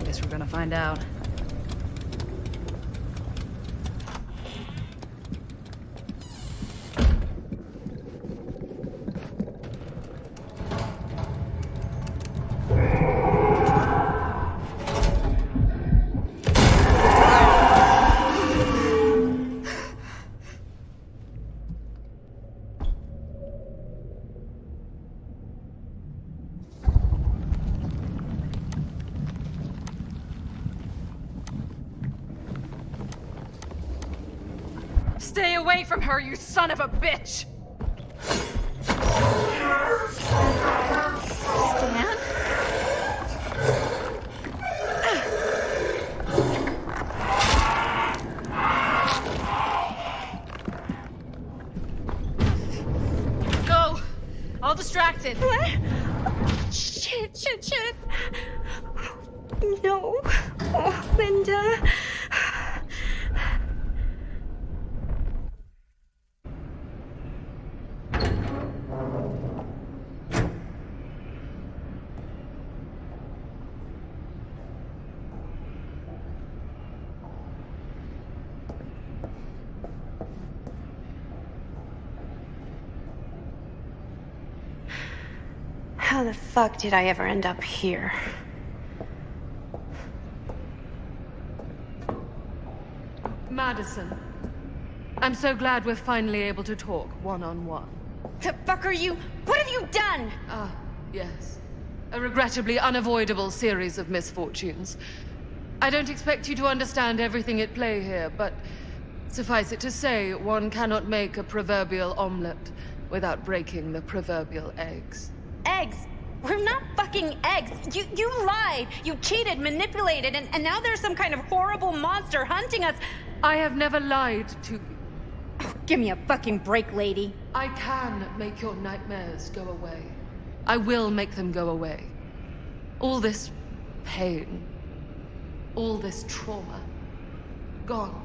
Guess we're gonna find out. Stay away from her, you son of a bitch! Stan? Go! All distracted. What? Shit. No. Oh, Linda. How the fuck did I ever end up here? Madison, I'm so glad we're finally able to talk one-on-one. The fuck are you? What have you done? Ah, yes. A regrettably unavoidable series of misfortunes. I don't expect you to understand everything at play here, but suffice it to say, one cannot make a proverbial omelette without breaking the proverbial eggs. Eggs? We're not fucking eggs. You lied. You cheated, manipulated, and now there's some kind of horrible monster hunting us. I have never lied to you. Oh, give me a fucking break, lady. I can make your nightmares go away. I will make them go away. All this pain, all this trauma, gone.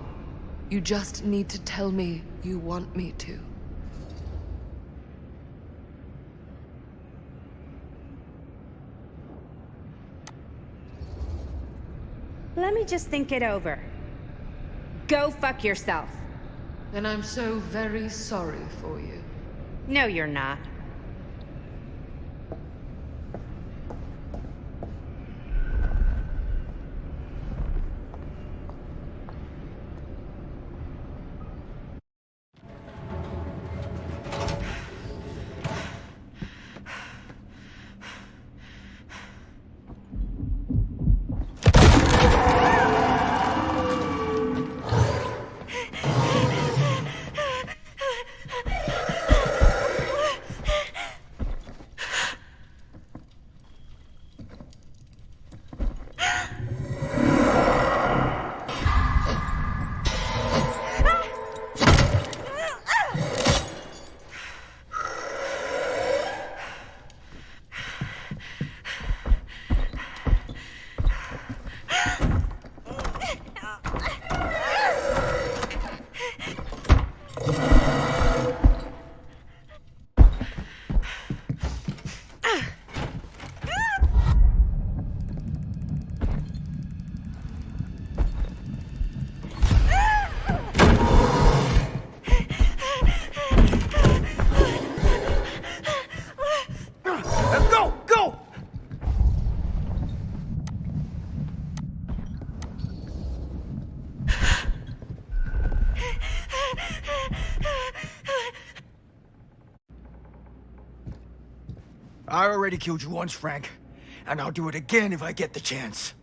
You just need to tell me you want me to. Let me just think it over. Go fuck yourself. Then I'm so very sorry for you. No, you're not. I already killed you once, Frank, and I'll do it again if I get the chance.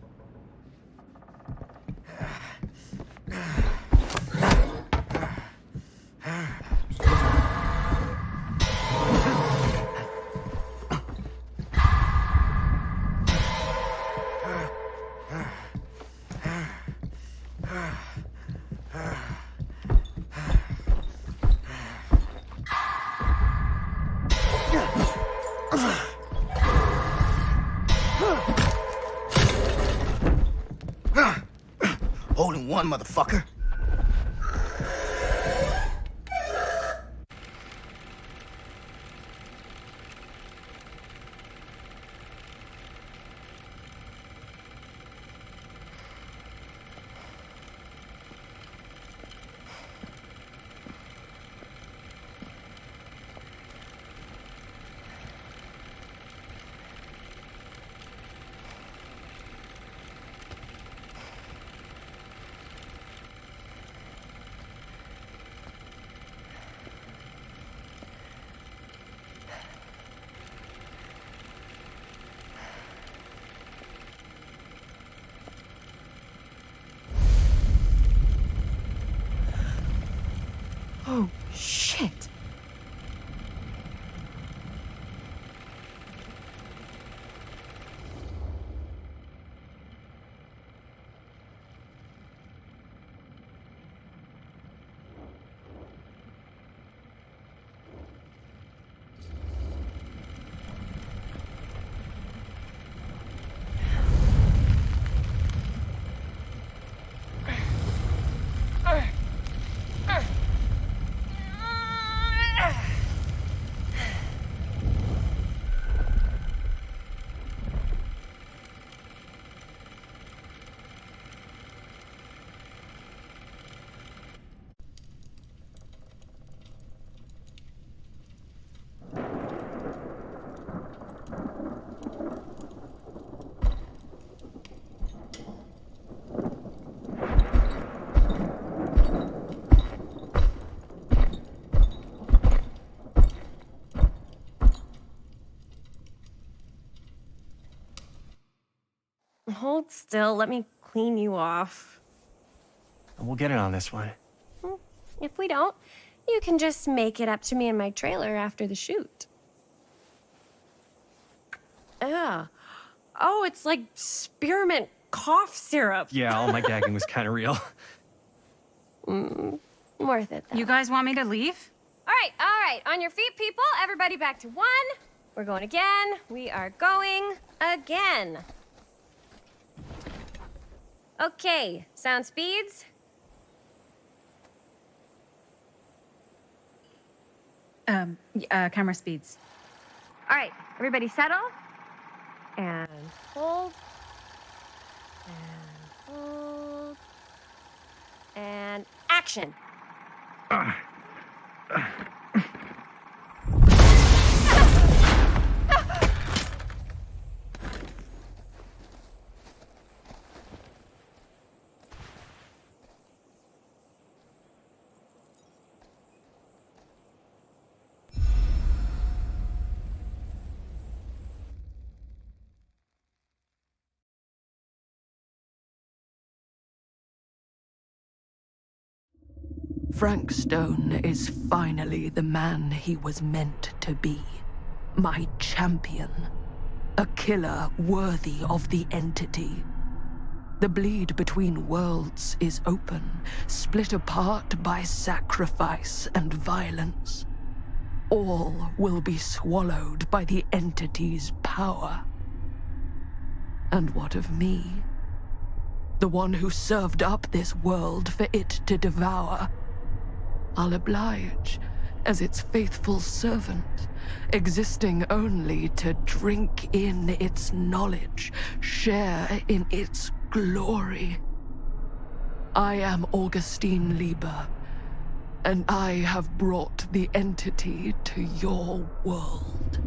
Hole in one, motherfucker. Oh, shit. Hold still. Let me clean you off. We'll get it on this one. If we don't, you can just make it up to me in my trailer after the shoot. Ugh. Oh, it's like spearmint cough syrup. Yeah, all my gagging was kind of real. Worth it, though. You guys want me to leave? All right. On your feet, people. Everybody back to one. We're going again. We are going again. Okay, sound speeds. Camera speeds. All right, everybody settle. And hold. And hold. And action. Frank Stone is finally the man he was meant to be. My champion. A killer worthy of the entity. The bleed between worlds is open, split apart by sacrifice and violence. All will be swallowed by the entity's power. And what of me? The one who served up this world for it to devour. I'll oblige as its faithful servant, existing only to drink in its knowledge, share in its glory. I am Augustine Lieber, and I have brought the entity to your world.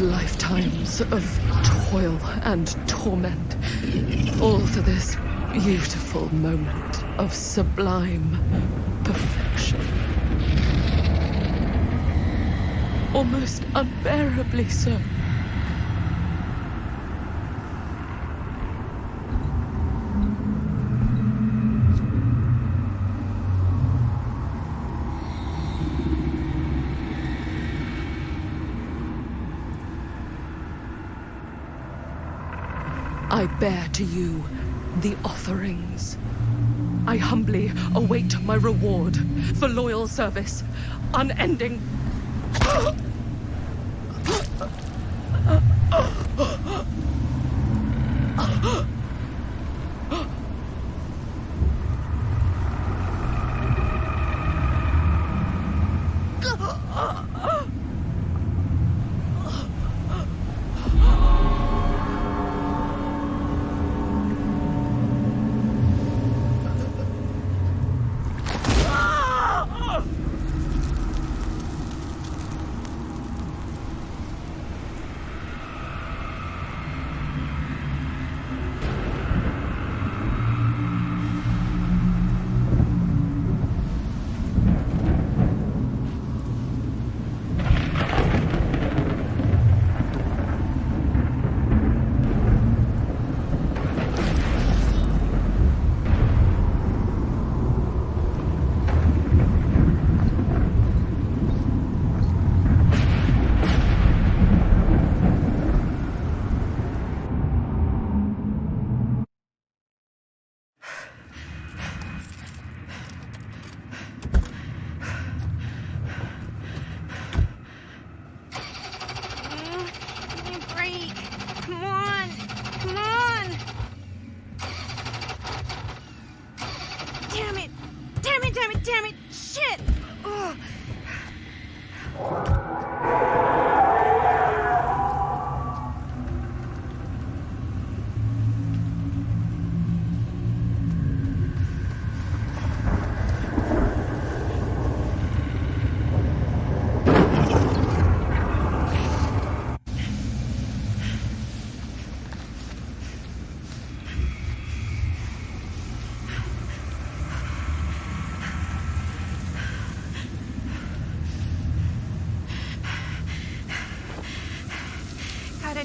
Lifetimes of toil and torment, all for this beautiful moment of sublime perfection. Almost unbearably so. I bear to you the offerings. I humbly await my reward for loyal service, unending.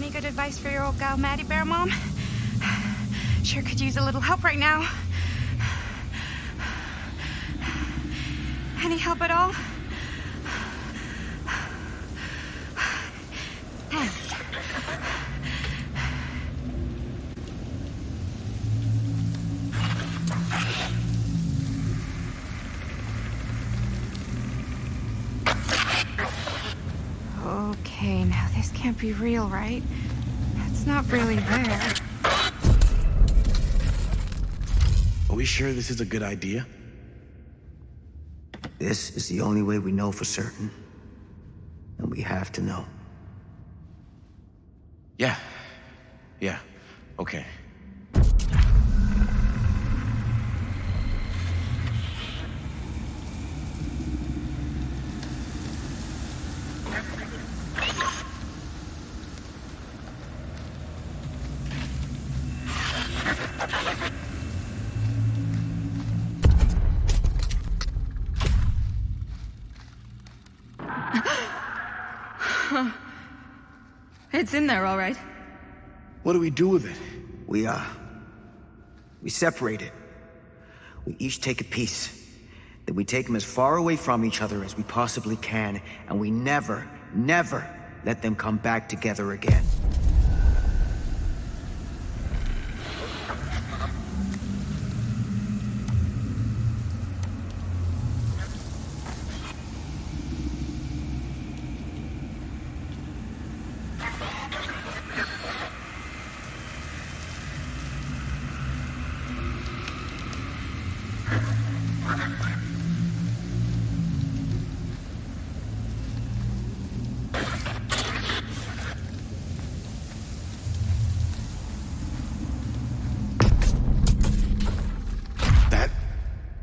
any good advice for your old gal Maddie Bear, Mom? Sure could use a little help right now. Any help at all? Thanks. Okay, now this can't be real, right? That's not really there. Are we sure this is a good idea? This is the only way we know for certain. And we have to know. Yeah. Yeah. Okay. It's in there, all right. What do we do with it? We separate it. We each take a piece. Then we take them as far away from each other as we possibly can, and we never, never let them come back together again.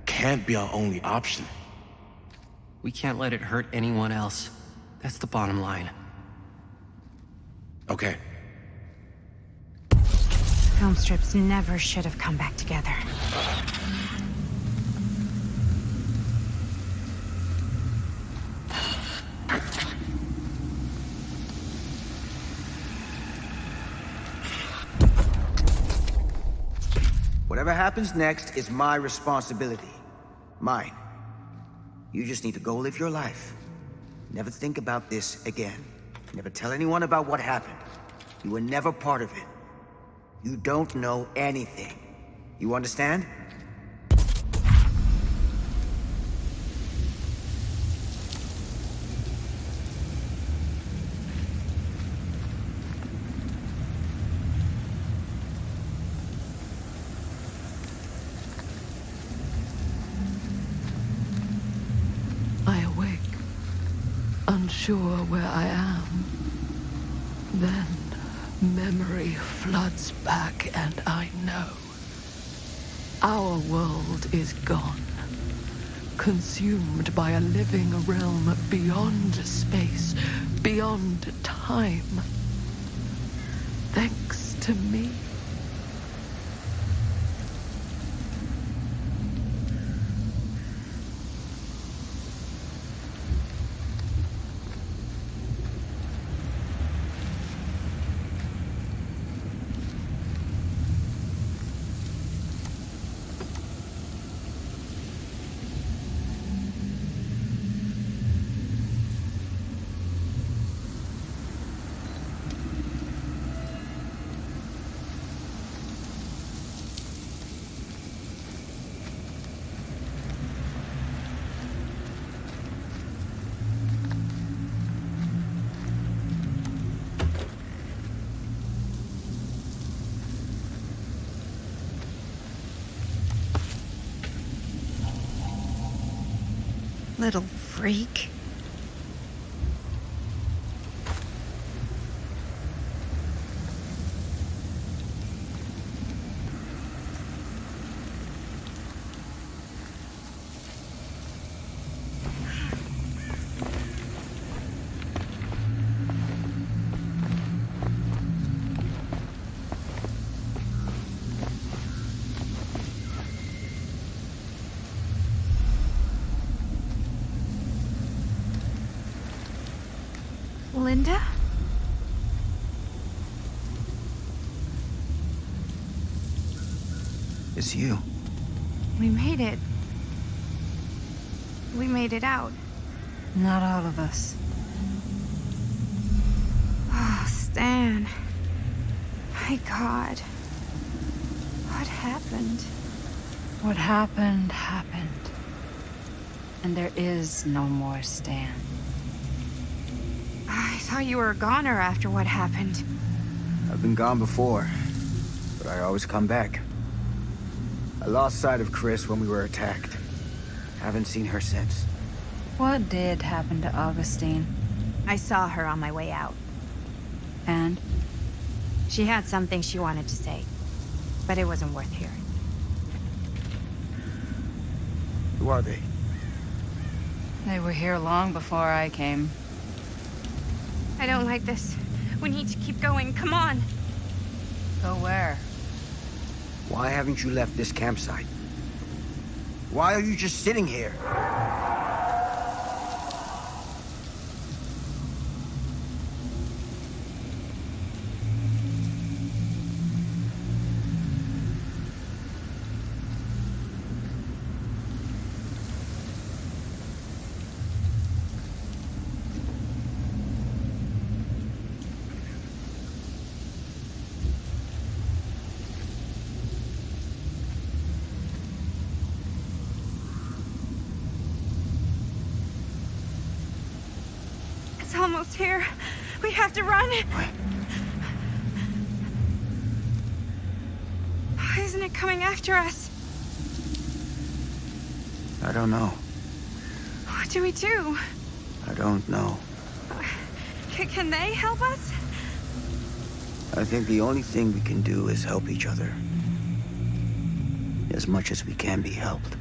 Can't be our only option. We can't let it hurt anyone else. That's the bottom line. Okay. Film strips never should have come back together. Whatever happens next is my responsibility. Mine. You just need to go live your life. Never think about this again. Never tell anyone about what happened. You were never part of it. You don't know anything. You understand? Unsure where I am. Then memory floods back and I know. Our world is gone. Consumed by a living realm beyond space, beyond time. Thanks to me. Little freak. Linda? It's you. We made it. We made it out. Not all of us. Oh, Stan. My God. What happened? What happened, happened. And there is no more Stan. I thought you were a goner after what happened. I've been gone before, but I always come back. I lost sight of Chris when we were attacked. Haven't seen her since. What did happen to Augustine? I saw her on my way out. And? She had something she wanted to say, but it wasn't worth hearing. Who are they? They were here long before I came. I don't like this. We need to keep going. Come on. Go where? Why haven't you left this campsite? Why are you just sitting here? Almost here. We have to run. Why isn't it coming after us? I don't know. What do we do? I don't know. Can they help us? I think the only thing we can do is help each other. As much as we can be helped.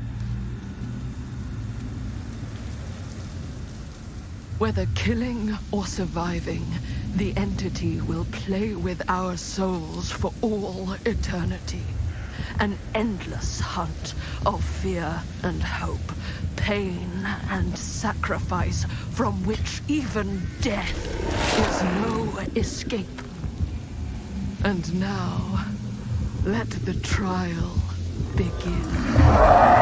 Whether killing or surviving, the entity will play with our souls for all eternity. An endless hunt of fear and hope, pain and sacrifice, from which even death is no escape. And now, let the trial begin.